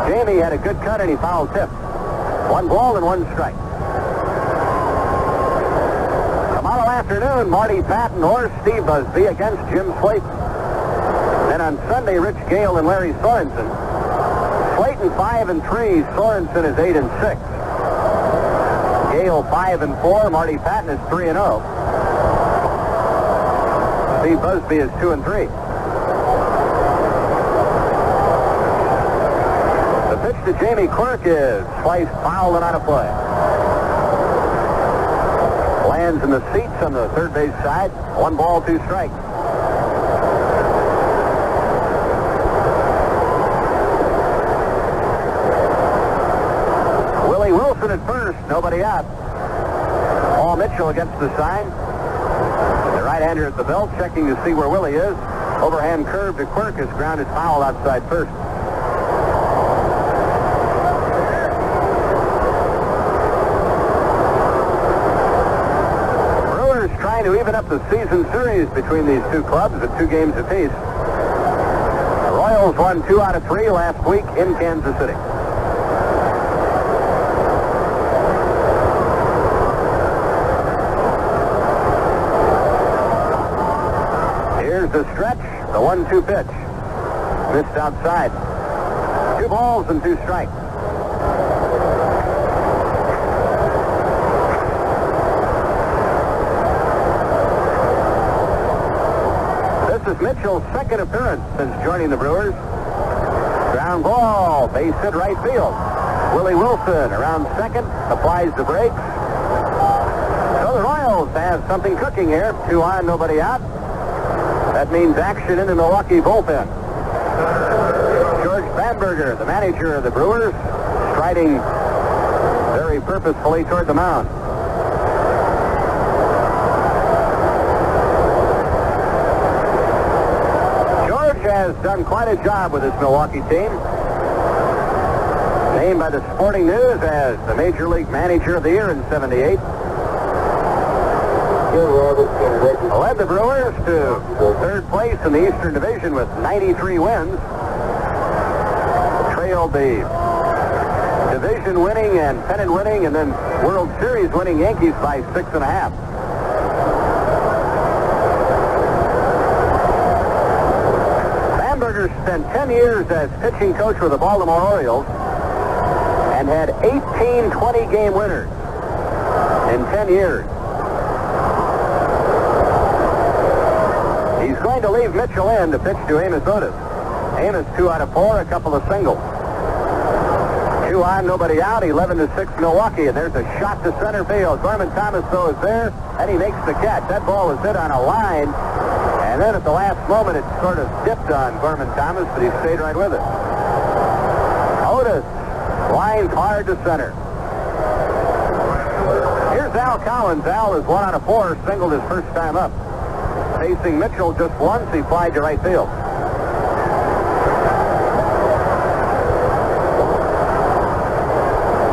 Jamie had a good cut and he fouled tip. 1 ball and 1 strike. Tomorrow afternoon, Marty Patton or Steve Busby against Jim Slayton. Then on Sunday, Rich Gale and Larry Sorensen. Slayton 5-3, Sorensen is 8-6. Gale 5-4, Marty Patton is 3-0. Steve Busby is 2-3. The pitch to Jamie Quirk is sliced foul and out of play. Lands in the seats on the third base side. 1 ball, 2 strikes. Willie Wilson at first, nobody out. Paul Mitchell against the sign. The right-hander at the belt, checking to see where Willie is. Overhand curve to Quirk is grounded foul outside first. Brewers trying to even up the season series between these two clubs at 2 games apiece. The Royals won 2 out of 3 last week in Kansas City. Here's the stretch, the 1-2 pitch. Missed outside. 2 balls and 2 strikes. This is Mitchell's 2nd appearance since joining the Brewers. Ground ball, base hit right field. Willie Wilson around second, applies the brakes. So the Royals have something cooking here. 2 on, nobody out. That means action in the Milwaukee bullpen. George Bamberger, the manager of the Brewers, striding very purposefully toward the mound. George has done quite a job with this Milwaukee team. Named by the Sporting News as the Major League Manager of the Year in '78. Led the Brewers to 3rd place in the Eastern Division with 93 wins. Trailed the division winning and pennant winning and then World Series winning Yankees by 6.5. Bamberger spent 10 years as pitching coach with the Baltimore Orioles and had 18 20-game winners in 10 years. He's going to leave Mitchell in to pitch to Amos Otis. Amos 2 out of 4, a couple of singles. 2 on, nobody out, 11-6 Milwaukee, and there's a shot to center field. Gorman Thomas, though, is there, and he makes the catch. That ball was hit on a line, and then at the last moment it sort of dipped on Gorman Thomas, but he stayed right with it. Otis lines hard to center. Here's Al Collins. Al is 1 out of 4, singled his first time up. Facing Mitchell just once, he flied to right field.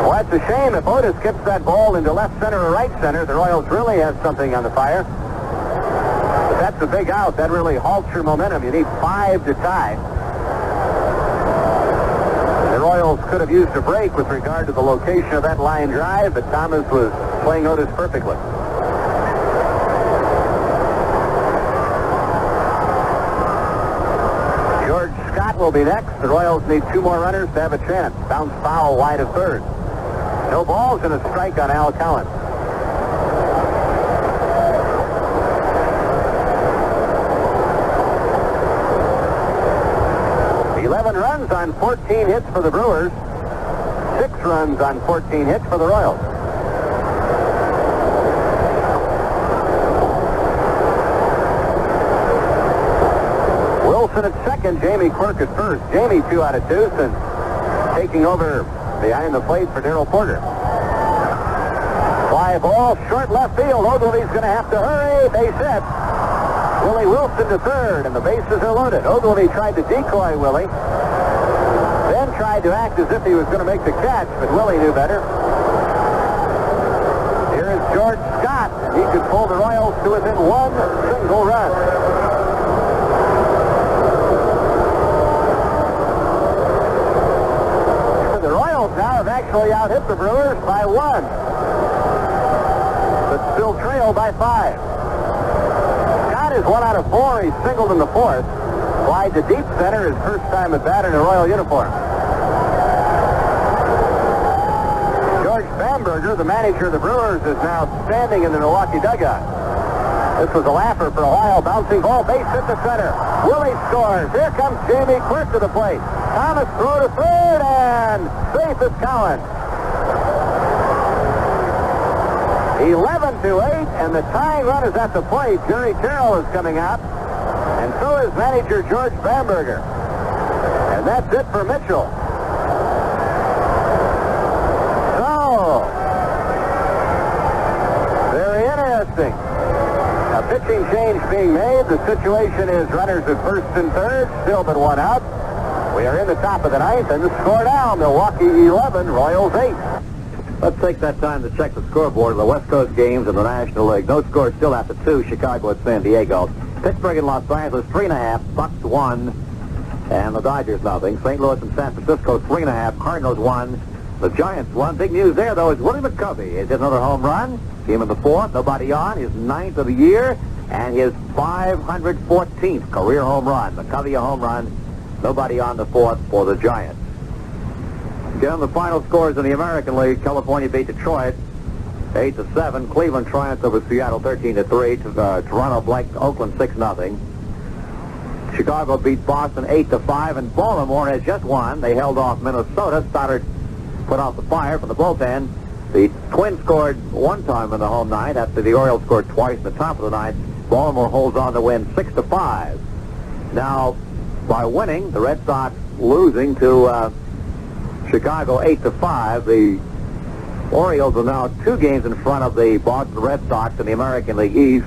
Well, that's a shame. If Otis gets that ball into left center or right center, the Royals really have something on the fire. But that's a big out. That really halts your momentum. You need 5 to tie. The Royals could have used a break with regard to the location of that line drive, but Thomas was playing Otis perfectly. George Scott will be next. The Royals need 2 more runners to have a chance. Bounce foul wide of third. No balls and a strike on Al Cowan. Runs on 14 hits for the Brewers, 6 runs on 14 hits for the Royals. Wilson at second, Jamie Quirk at first. Jamie 2 out of 2 since taking over behind the plate for Darrell Porter. Fly ball, short left field. Ogilvy's going to have to hurry. Base hit. Willie Wilson to third, and the bases are loaded. Ogilvy tried to decoy Willie. Then tried to act as if he was going to make the catch, but Willie knew better. Here is George Scott, and he could pull the Royals to within 1 single run. The Royals now have actually out-hit the Brewers by 1, but still trail by 5. Scott is 1 out of 4. He singled in the 4th. Fly to deep center, his first time at bat in a Royal uniform. George Bamberger, the manager of the Brewers, is now standing in the Milwaukee dugout. This was a laugher for a while. Bouncing ball, base hit to center. Willie scores. Here comes Jamie Quirk to the plate. Thomas throw to third, and safe is Cowan. 11-8, and the tying run is at the plate. Jerry Terrell is coming out. And so is manager George Bamberger. And that's it for Mitchell. So, very interesting. A pitching change being made. The situation is runners at first and third, still but 1 out. We are in the top of the 9th, and the score now, Milwaukee 11, Royals 8. Let's take that time to check the scoreboard of the West Coast games in the National League. No score still after 2, Chicago at San Diego. Pittsburgh and Los Angeles 3.5, Bucks 1, and the Dodgers nothing. St. Louis and San Francisco 3.5, Cardinals 1, the Giants 1. Big news there, though, is Willie McCovey. He hit another home run. Came in the 4th, nobody on, his 9th of the year, and his 514th career home run. McCovey a home run, nobody on the 4th for the Giants. Again, the final scores in the American League. California beat Detroit 8-7. Cleveland triumphed over Seattle 13-3. Toronto blanked Oakland 6-0. Chicago beat Boston 8-5, and Baltimore has just won. They held off Minnesota. Stoddard put out the fire from the bullpen. The Twins scored 1 time in the home ninth after the Orioles scored twice in the top of the ninth. Baltimore holds on to win 6-5. Now, by winning, the Red Sox losing to Chicago 8-5. The Orioles are now 2 games in front of the Boston Red Sox in the American League East.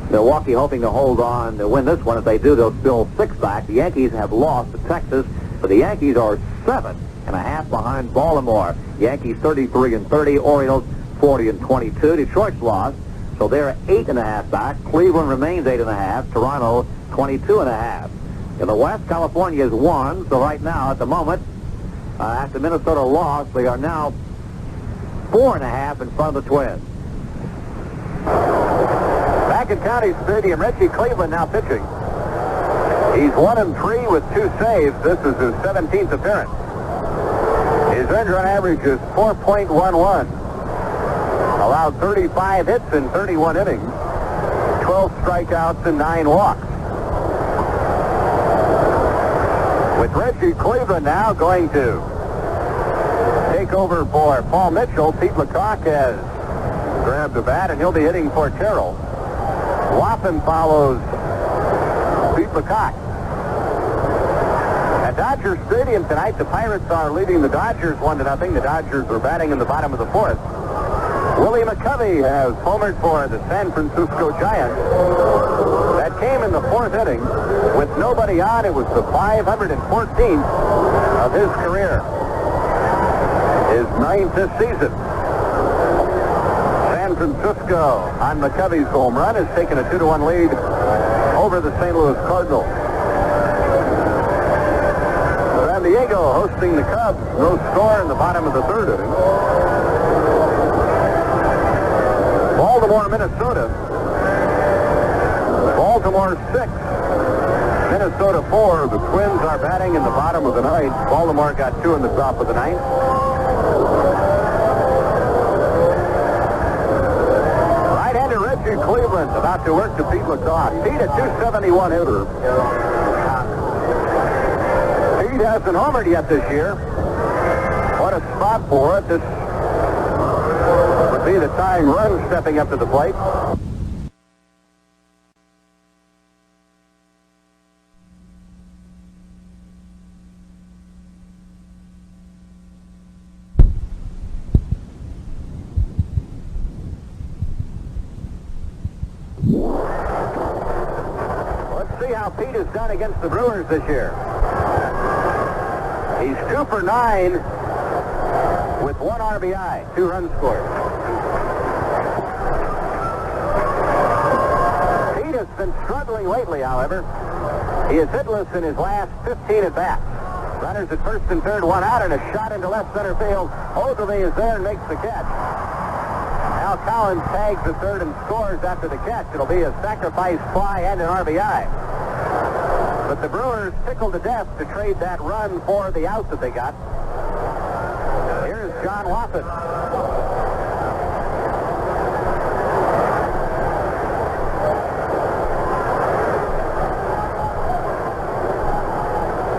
Milwaukee hoping to hold on to win this one. If they do, they'll still 6 back. The Yankees have lost to Texas, but the Yankees are 7.5 behind Baltimore. Yankees 33-30, Orioles 40-22. Detroit's lost, so they're 8.5 back. Cleveland remains 8.5. Toronto 22.5. In the West, California has won, so right now, at the moment, after Minnesota lost, they are now 4.5 in front of the Twins. Back at County Stadium, Reggie Cleveland now pitching. He's 1-3 with 2 saves. This is his 17th appearance. His earned run average is 4.11. Allowed 35 hits in 31 innings, 12 strikeouts and 9 walks. With Reggie Cleveland now going to take over for Paul Mitchell, Pete Lecoq has grabbed the bat, and he'll be hitting for Terrell. Waffen follows Pete Lecoq. At Dodger Stadium tonight, the Pirates are leading the Dodgers 1-0. The Dodgers are batting in the bottom of the 4th. Willie McCovey has homered for the San Francisco Giants. That came the fourth inning with nobody on. It was the 514th of his career. His 9th this season. San Francisco on McCovey's home run has taken a 2-1 lead over the St. Louis Cardinals. San Diego hosting the Cubs. No score in the bottom of the third inning. Baltimore, Minnesota. Baltimore 6, Minnesota 4. The Twins are batting in the bottom of the ninth. Baltimore got 2 in the top of the ninth. Right-hander Reggie Cleveland about to work to Pete McCaw. Pete, a 271 hitter. Pete hasn't homered yet this year. What a spot for it. This would be the tying run stepping up to the plate. Pete has done against the Brewers this year. He's 2 for 9 with 1 RBI, 2 runs scored. Pete has been struggling lately, however. He is hitless in his last 15 at-bats. Runners at first and third, 1 out, and a shot into left center field. Ogilvie is there and makes the catch. Now Collins tags the third and scores after the catch. It'll be a sacrifice fly and an RBI. But the Brewers tickled to death to trade that run for the out that they got. Here's John Watson.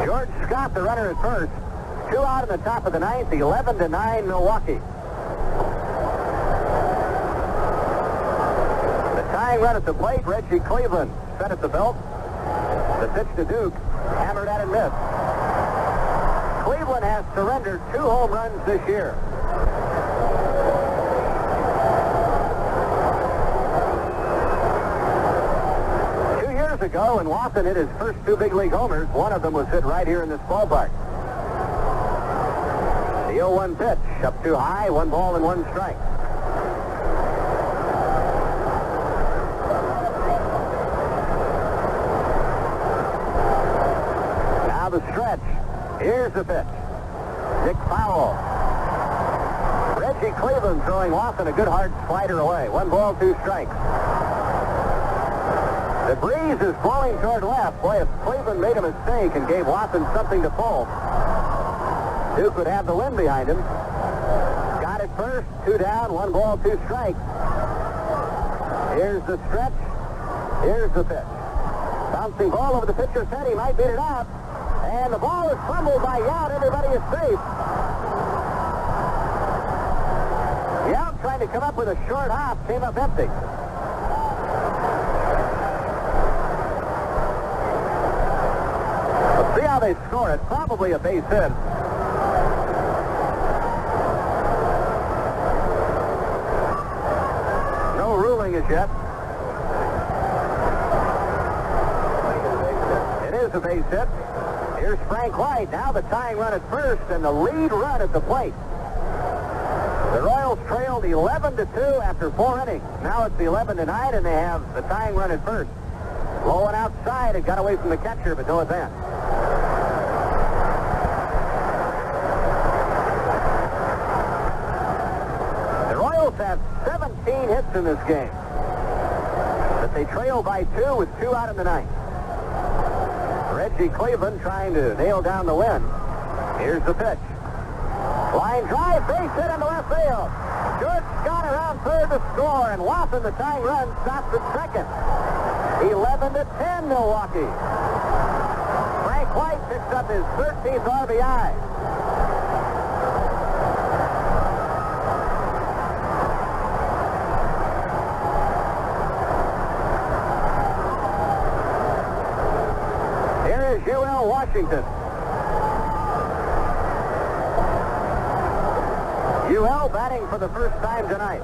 George Scott, the runner at first. 2 out in the top of the ninth, 11-9 Milwaukee. The tying run at the plate, Reggie Cleveland set at the belt. The pitch to Duke, hammered at and missed. Cleveland has surrendered 2 home runs this year. Two years ago, when Watson hit his first 2 big league homers, one of them was hit right here in this ballpark. The 0-1 pitch, up too high, 1 ball and 1 strike. The stretch. Here's the pitch. Dick Powell. Reggie Cleveland throwing Watson a good hard slider away. 1 ball, 2 strikes. The breeze is blowing toward left. Boy, if Cleveland made a mistake and gave Watson something to pull, Duke would have the wind behind him. Got it first. 2 down. 1 ball, 2 strikes. Here's the stretch. Here's the pitch. Bouncing ball over the pitcher's head. He might beat it out. And the ball is fumbled by Yount. Everybody is safe. Yount trying to come up with a short hop. Came up empty. Let's see how they score it. Probably a base hit. No ruling as yet. It is a base hit. Here's Frank White. Now the tying run at first and the lead run at the plate. The Royals trailed 11-2 after 4 innings. Now it's 11-9 and they have the tying run at first. Low and outside. It got away from the catcher, but no advance. The Royals have 17 hits in this game. But they trail by 2 with 2 out in the ninth. Reggie Cleveland trying to nail down the win. Here's the pitch. Line drive, base hit into left field. George Scott around third to score, and Watson, the tying run, stops at second. 11-10 Milwaukee. Frank White picks up his 13th RBI. UL Washington. UL batting for the first time tonight.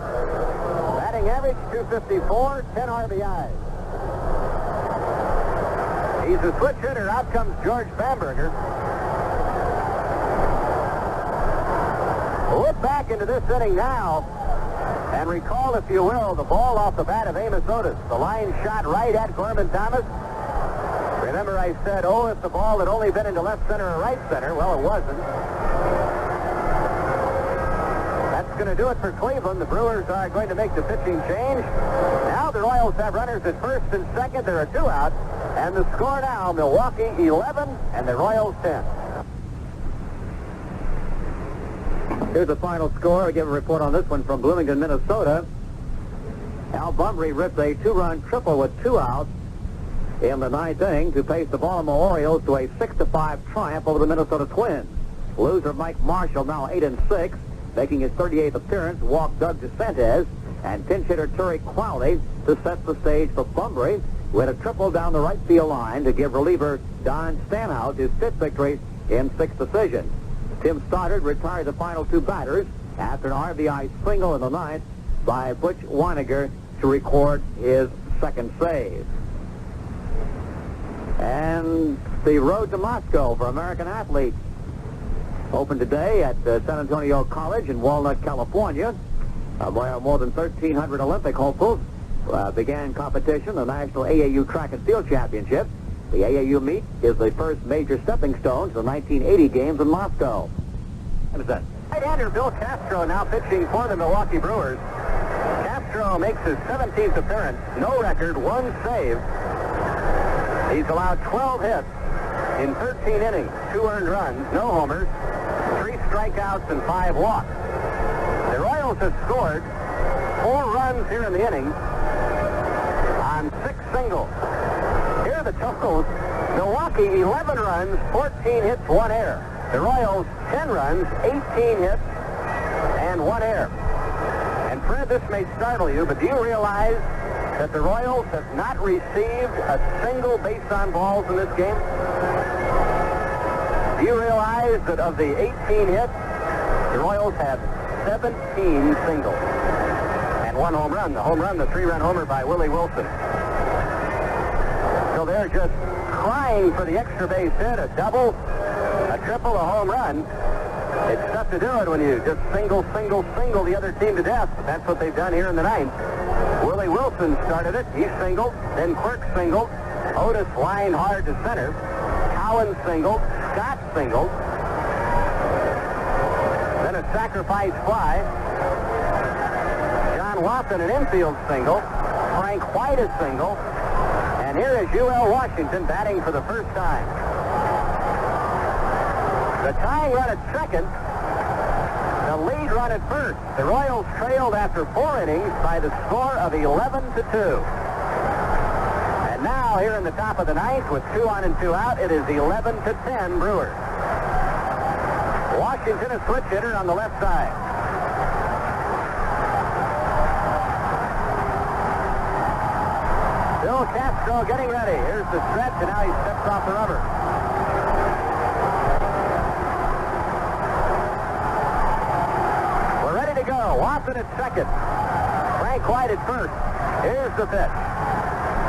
Batting average 254, 10 RBIs. He's a switch hitter. Out comes George Bamberger. Look back into this inning now and recall, if you will, the ball off the bat of Amos Otis. The line shot right at Gorman Thomas. Remember I said, oh, if the ball had only been into left center or right center. Well, it wasn't. That's going to do it for Cleveland. The Brewers are going to make the pitching change. Now the Royals have runners at first and second. There are 2 out. And the score now, Milwaukee 11 and the Royals 10. Here's the final score. I'll give a report on this one from Bloomington, Minnesota. Al Bunbury ripped a 2-run triple with 2 outs in the 9th inning to pace the Baltimore Orioles to a 6-5 triumph over the Minnesota Twins. Loser Mike Marshall, now 8-6, making his 38th appearance, walked Doug DeSantis, and pinch hitter Terry Crowley to set the stage for Bunbury, who had a triple down the right field line to give reliever Don Stanhouse his 5th victory in 6 decisions. Tim Stoddard retired the final 2 batters after an RBI single in the 9th by Butch Weiniger to record his 2nd save. And the road to Moscow for American athletes opened today at San Antonio College in Walnut, California. More than 1,300 Olympic hopefuls began competition, the National AAU Track and Field Championship. The AAU meet is the first major stepping stone to the 1980 games in Moscow. Right-hander Bill Castro now pitching for the Milwaukee Brewers. Castro makes his 17th appearance. No record, 1 save. He's allowed 12 hits in 13 innings, 2 earned runs, no homers, 3 strikeouts, and 5 walks. The Royals have scored 4 runs here in the inning on 6 singles. Here are the totals. Milwaukee, 11 runs, 14 hits, 1 error. The Royals, 10 runs, 18 hits, and 1 error. And Fred, this may startle you, but do you realize that the Royals have not received a single base on balls in this game? Do you realize that of the 18 hits, the Royals have 17 singles and 1 home run. The home run, the 3-run homer by Willie Wilson. So they're just crying for the extra base hit, a double, a triple, a home run. It's tough to do it when you just single the other team to death. But that's what they've done here in the 9th. Willie Wilson started it. He singled. Then Quirk singled. Otis lined hard to center. Cowan singled. Scott singled. Then a sacrifice fly. John Watson an infield single. Frank White a single. And here is U.L. Washington batting for the first time. The tying run at second. The lead run at first. The Royals trailed after 4 innings by the score of 11-2. And now here in the top of the 9th with 2 on and 2 out, it is 11-10 Brewers. Washington a switch hitter on the left side. Bill Castro getting ready. Here's the stretch, and now he steps off the rubber. We're ready to go. Watson at second. Frank White at first. Here's the pitch.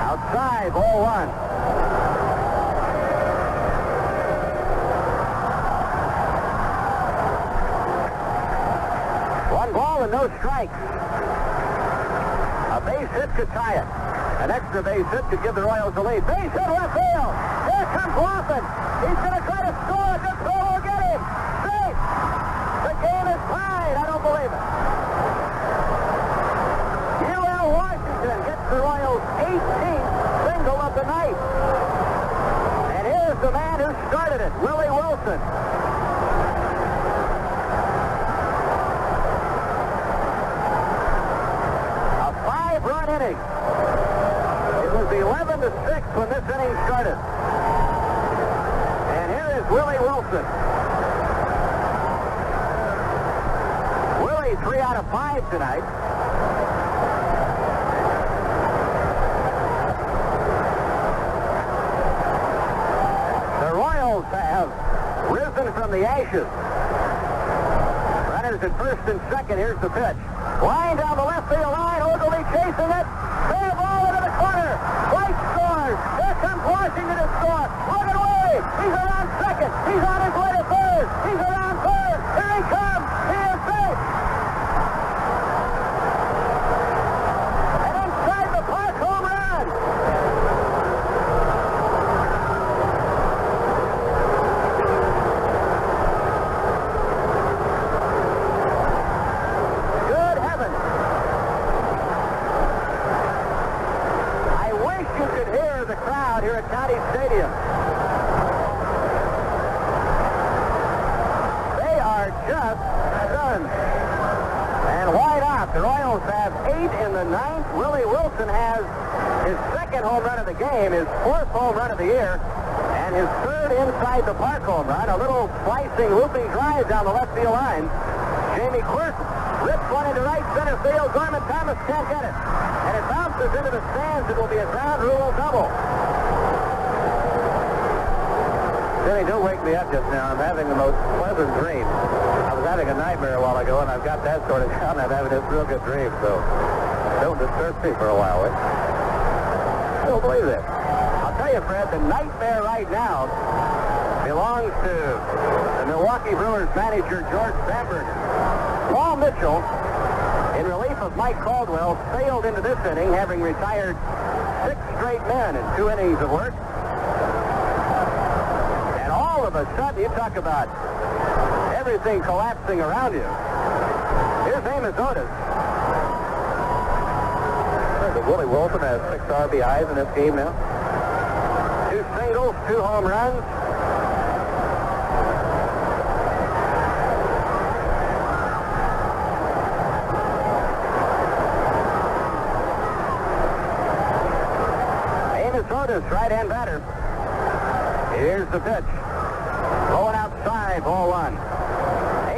Outside, ball 1. One ball and no strikes. A base hit could tie it. An extra base hit could give the Royals a lead. Base hit left field. Here comes Watson. He's going to try to score. Just so will get him. Safe. The game is tied. I don't believe it. U.L. Washington gets the Royals' 18th single of the night. And here's the man who started it, Willie Wilson. A 5-run inning. It was 11-6 when this inning started. And here is Willie Wilson. Willie 3 out of 5 tonight. The Royals have risen from the ashes. Runners at first and second. Here's the pitch. Line down the left field line. Ogilvie chasing it. Fair ball into the corner. White scores. Here comes Washington to score. here at County Stadium. They are just done. And why not? The Royals have 8 in the 9th. Willie Wilson has his 2nd home run of the game, his 4th home run of the year, and his 3rd inside the park home run. A little slicing, looping drive down the left field line. Jamie Quirk rips one into right center field. Gorman Thomas can't get it. And it bounces into the stands. It will be a ground rule double. Jimmy, don't wake me up just now. I'm having the most pleasant dream. I was having a nightmare a while ago, and I've got that sorted out, and I'm having this real good dream, so don't disturb me for a while. Don't believe this. I'll tell you, Fred, the nightmare right now belongs to the Milwaukee Brewers manager, George Bamberger. Paul Mitchell, in relief of Mike Caldwell, sailed into this inning, having retired 6 straight men in 2 innings of work. And all of a sudden, you talk about everything collapsing around you. Here's Amos Otis. Willie Wilson has 6 RBIs in this game now. 2 singles, 2 home runs. Amos Otis, right-hand batter. Here's the pitch. Going outside, ball 1.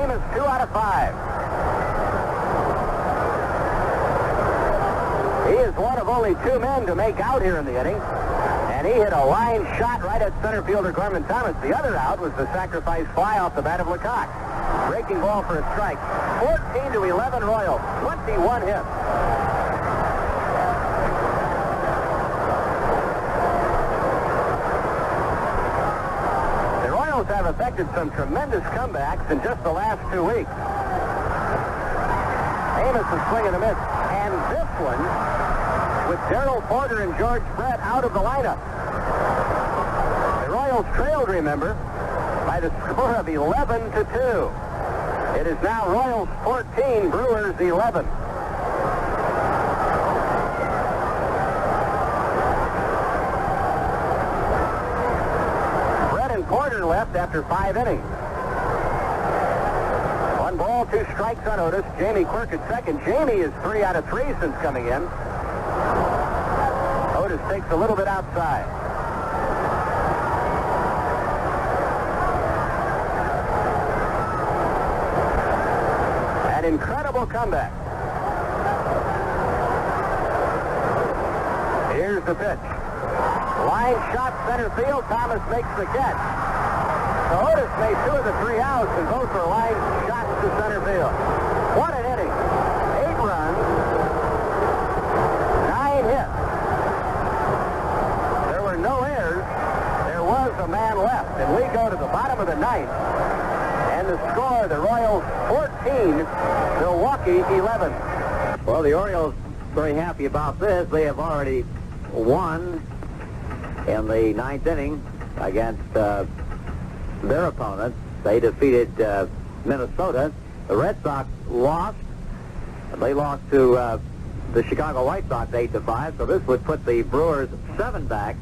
Amos 2 out of 5. He is one of only 2 men to make out here in the inning. And he hit a line shot right at center fielder Gorman Thomas. The other out was the sacrifice fly off the bat of Lecoq. Breaking ball for a strike. 14-11 Royals. 21 hits. The Royals have effected some tremendous comebacks in just the last 2 weeks. Amos is swinging a miss. And this one, with Darrell Porter and George Brett out of the lineup. The Royals trailed, remember, by the score of 11-2. It is now Royals 14, Brewers 11. Brett and Porter left after 5 innings. 1 ball, 2 strikes on Otis. Jamie Quirk at second. Jamie is 3 out of 3 since coming in. Otis takes a little bit outside. An incredible comeback. Here's the pitch. Line shot center field. Thomas makes the catch. So Otis made 2 of the 3 outs, and both are line shots to center field. What an inning. 8 runs, 9 hits. There were no errors. There was a man left, and we go to the bottom of the 9th. And the score, the Royals 14, Milwaukee 11. Well, the Orioles very happy about this. They have already won in the 9th inning against their opponent. They defeated Minnesota. The Red Sox lost. They lost to the Chicago White Sox 8-5. So this would put the Brewers 7 back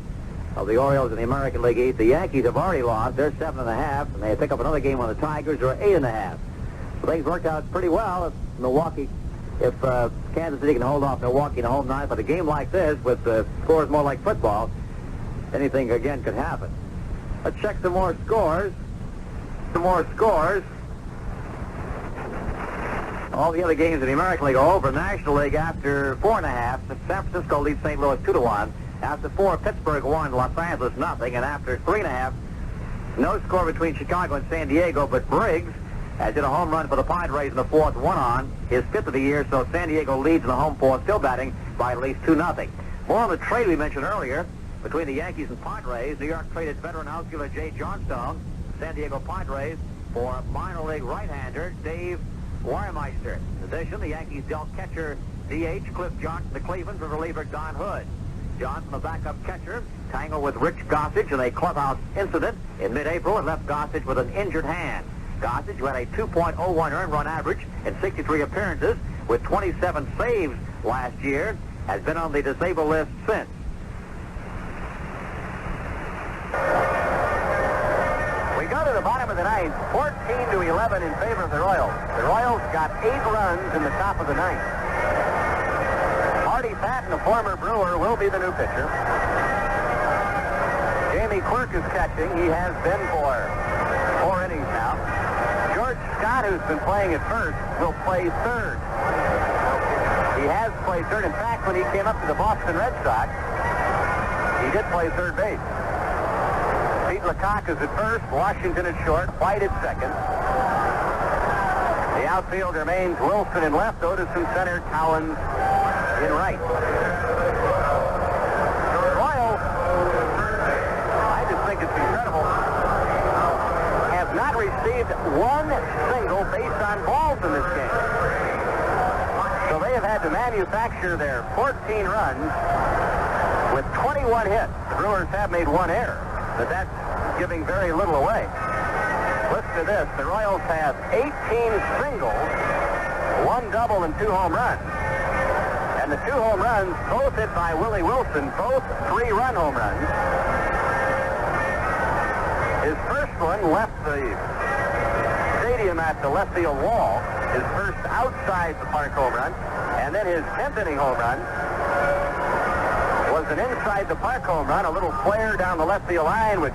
of the Orioles in the American League East. The Yankees have already lost. They're 7.5, and they pick up another game on the Tigers, who are 8.5. So things worked out pretty well. If Kansas City can hold off Milwaukee in a home 9, but a game like this with scores more like football, anything again could happen. Let's check some more scores. All the other games in the American League are over. National League after 4.5. San Francisco leads St. Louis 2-1. After 4, Pittsburgh won, Los Angeles nothing. And after 3.5, no score between Chicago and San Diego, but Briggs has hit a home run for the Padres in the 4th, 1 on, his 5th of the year, so San Diego leads in the home 4th, still batting by at least 2-0. More on the trade we mentioned earlier between the Yankees and Padres. New York traded veteran outfielder Jay Johnstone, San Diego Padres, for minor league right-hander Dave Weiermeister. In addition, the Yankees dealt catcher DH Cliff Johnson to Cleveland for reliever Don Hood. Johnson, the backup catcher, tangled with Rich Gossage in a clubhouse incident in mid-April and left Gossage with an injured hand. Gossage, who had a 2.01 earned run average in 63 appearances with 27 saves last year, has been on the disabled list since. bottom of the ninth, 14-11 in favor of the Royals. The Royals got 8 runs in the top of the ninth. Marty Patton, a former Brewer, will be the new pitcher. Jamie Quirk is catching. He has been for 4 innings now. George Scott, who's been playing at first, will play third. He has played third. In fact, when he came up to the Boston Red Sox, he did play third base. Pete Lecoq is at first, Washington at short, White at second. The outfield remains Wilson in left, Otis in center, Cowens in right. Royals, I just think it's incredible, have not received one single base on balls in this game. So they have had to manufacture their 14 runs with 21 hits. The Brewers have made 1 error, but that's giving very little away. Listen to this. The Royals have 18 singles, 1 double, and 2 home runs. And the 2 home runs, both hit by Willie Wilson, both 3-run home runs. His first one left the stadium at the left field wall, his first outside the park home run, and then his 10th inning home run was an inside the park home run, a little flare down the left field line, which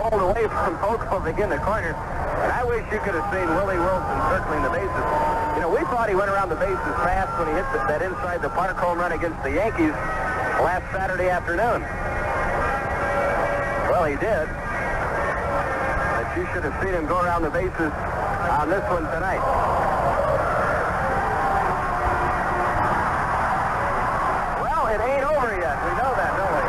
rolled away from Vogelbach in the corner. And I wish you could have seen Willie Wilson circling the bases. You know, we thought he went around the bases fast when he hit that inside the park home run against the Yankees last Saturday afternoon. Well, he did. But you should have seen him go around the bases on this one tonight. Well, it ain't over yet. We know that, don't we?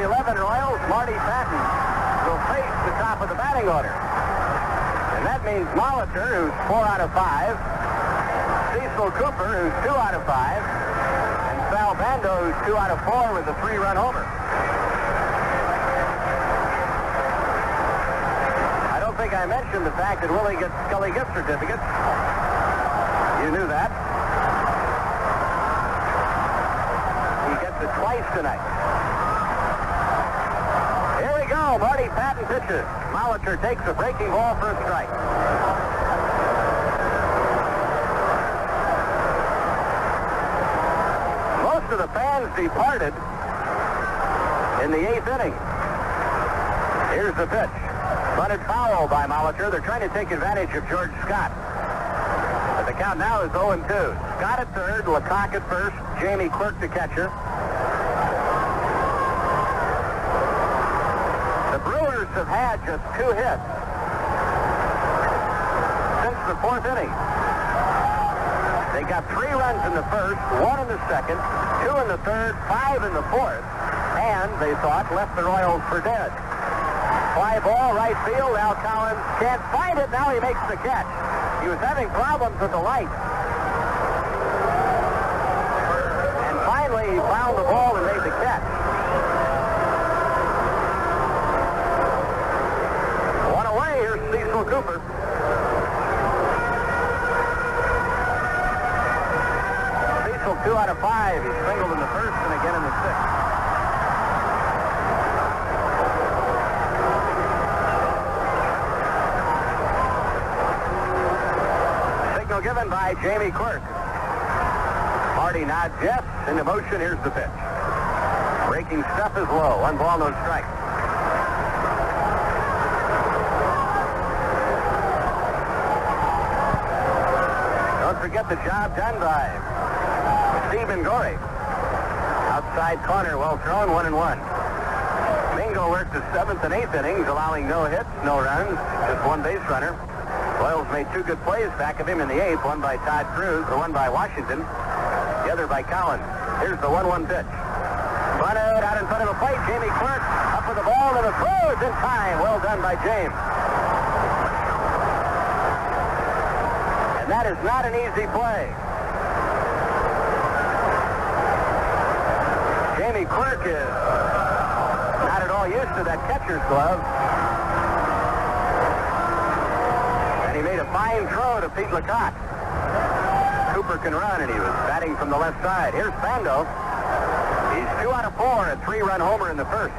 14-11 Royals. Marty Patton will face the top of the batting order. And that means Molitor, who's 4 out of 5, Cecil Cooper, who's 2 out of 5, and Sal Bando, who's 2 out of 4 with a 3-run homer. I don't think I mentioned the fact that Willie gets Scully gift certificates. You knew that. He gets it twice tonight. Here we go. Marty Patton pitches. Molitor takes a breaking ball for a strike. Most of the fans departed in the 8th inning. Here's the pitch. Bunted foul by Molitor. They're trying to take advantage of George Scott. But the count now is 0-2. Scott at third, Lecoq at first, Jamie Quirk the catcher. The Brewers have had just 2 hits since the 4th inning. They got 3 runs in the first, 1 in the second, 2 in the third, 5 in the fourth, and they thought left the Royals for dead. Fly ball, right field. Al Collins can't find it. Now he makes the catch. He was having problems with the light. And finally, he found the ball and made the catch. One away. Here's Cecil Cooper. Cecil 2 out of 5. He singled in the first and again in the 6th. Given by Jamie Quirk. Marty nods yes. Into motion. Here's the pitch. Breaking stuff is low. 1 ball, no strike. Don't forget the job done by Stephen Gorey. Outside corner, well thrown, 1-1. Mingo worked the 7th and 8th innings, allowing no hits, no runs, just 1 base runner. Royals made 2 good plays back of him in the 8th, one by Todd Cruz, or one by Washington, the other by Collins. Here's the 1-1 pitch. Bunted out in front of the plate. Jamie Quirk up with the ball, and the throw is in time. Well done by James. And that is not an easy play. Jamie Quirk is not at all used to that catcher's glove. He made a fine throw to Pete Lecoq. Cooper can run, and he was batting from the left side. Here's Bando. He's 2 out of 4, a 3-run homer in the first.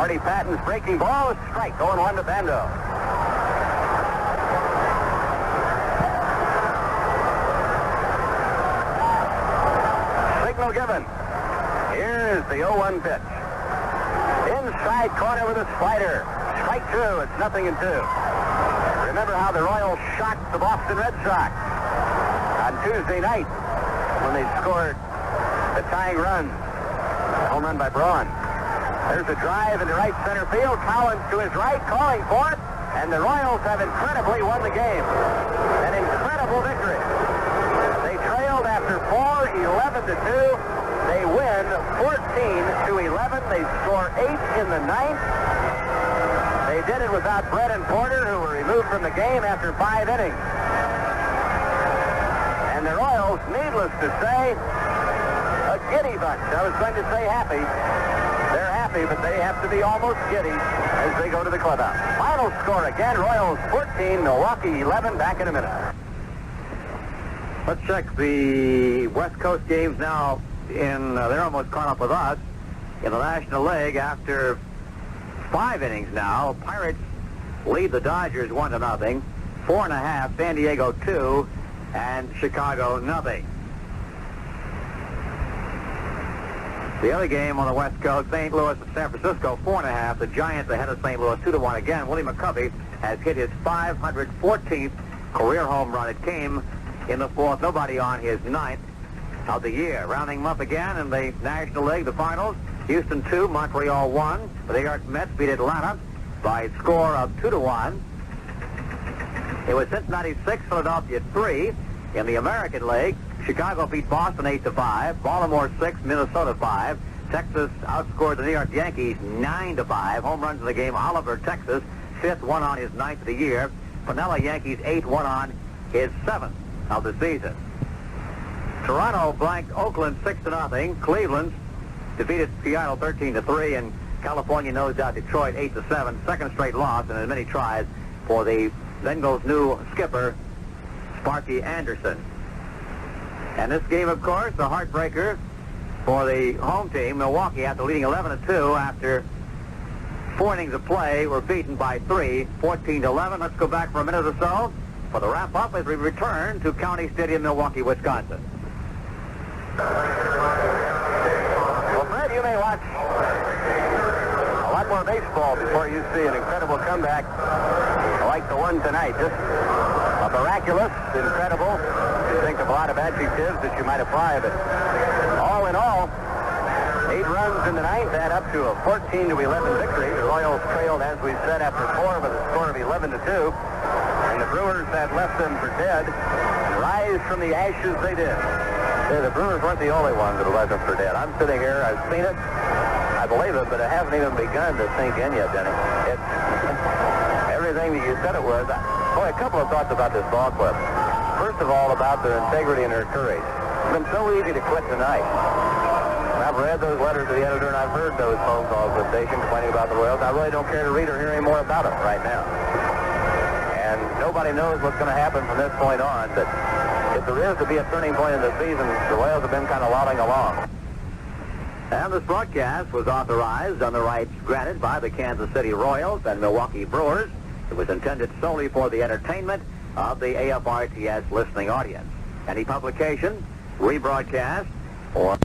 Marty Patton's breaking ball. Strike, 0-1 to Bando. Signal given. Here's the 0-1 pitch. Inside corner with a slider. Strike 2. It's 0-2. Remember how the Royals shocked the Boston Red Sox on Tuesday night when they scored the tying run. Home run by Braun. There's a drive into right center field. Collins to his right, calling for it. And the Royals have incredibly won the game. An incredible victory. They trailed after 4, 11-2. They win 14-11. They score 8 in the ninth. They did it without Brett and Porter, who were removed from the game after 5 innings. And the Royals, needless to say, a giddy bunch. I was going to say happy. They're happy, but they have to be almost giddy as they go to the clubhouse. Final score again, Royals 14, Milwaukee 11. Back in a minute. Let's check the West Coast games now. They're almost caught up with us in the National League after 5 innings now. Pirates lead the Dodgers 1-0. 4.5, San Diego 2, and Chicago 0. The other game on the West Coast, St. Louis and San Francisco 4.5. The Giants ahead of St. Louis 2-1 again. Willie McCovey has hit his 514th career home run. It came in the 4th. Nobody on his 9th of the year. Rounding them up again in the National League, the finals. Houston 2, Montreal 1. The New York Mets beat Atlanta by a score of 2-1. It was Cincinnati 6, Philadelphia 3. In the American League, Chicago beat Boston 8-5. Baltimore 6, Minnesota 5. Texas outscored the New York Yankees 9-5. Home runs in the game. Oliver, Texas, 5th, 1 on his 9th of the year. Pinella, Yankees 8, 1 on his 7th of the season. Toronto blanked Oakland 6-0. Cleveland defeated Seattle 13-3, and California nosed out Detroit 8-7. Second straight loss in as many tries for the Bengals' new skipper, Sparky Anderson. And this game, of course, a heartbreaker for the home team, Milwaukee, after leading 11-2 after 4 innings of play, were beaten by 3, 14-11. Let's go back for a minute or so for the wrap-up as we return to County Stadium, Milwaukee, Wisconsin. Well, Fred, you may watch a lot more baseball before you see an incredible comeback like the one tonight. Just a miraculous, incredible. You think of a lot of adjectives that you might apply, but all in all, 8 runs in the ninth add up to a 14-11 victory. The Royals trailed, as we said, after 4 with a score of 11-2. And the Brewers had left them for dead and rise from the ashes they did. The Brewers weren't the only ones that left them for dead. I'm sitting here, I've seen it, I believe it, but it hasn't even begun to sink in yet, Denny. It's everything that you said it was. Boy, a couple of thoughts about this ball club. First of all, about their integrity and their courage. It's been so easy to quit tonight. I've read those letters to the editor, and I've heard those phone calls to the station complaining about the Royals. I really don't care to read or hear any more about them right now. And nobody knows what's going to happen from this point on, but if there is to be a turning point in the season, the Royals have been kind of lolling along. And this broadcast was authorized on the rights granted by the Kansas City Royals and Milwaukee Brewers. It was intended solely for the entertainment of the AFRTS listening audience. Any publication, rebroadcast, or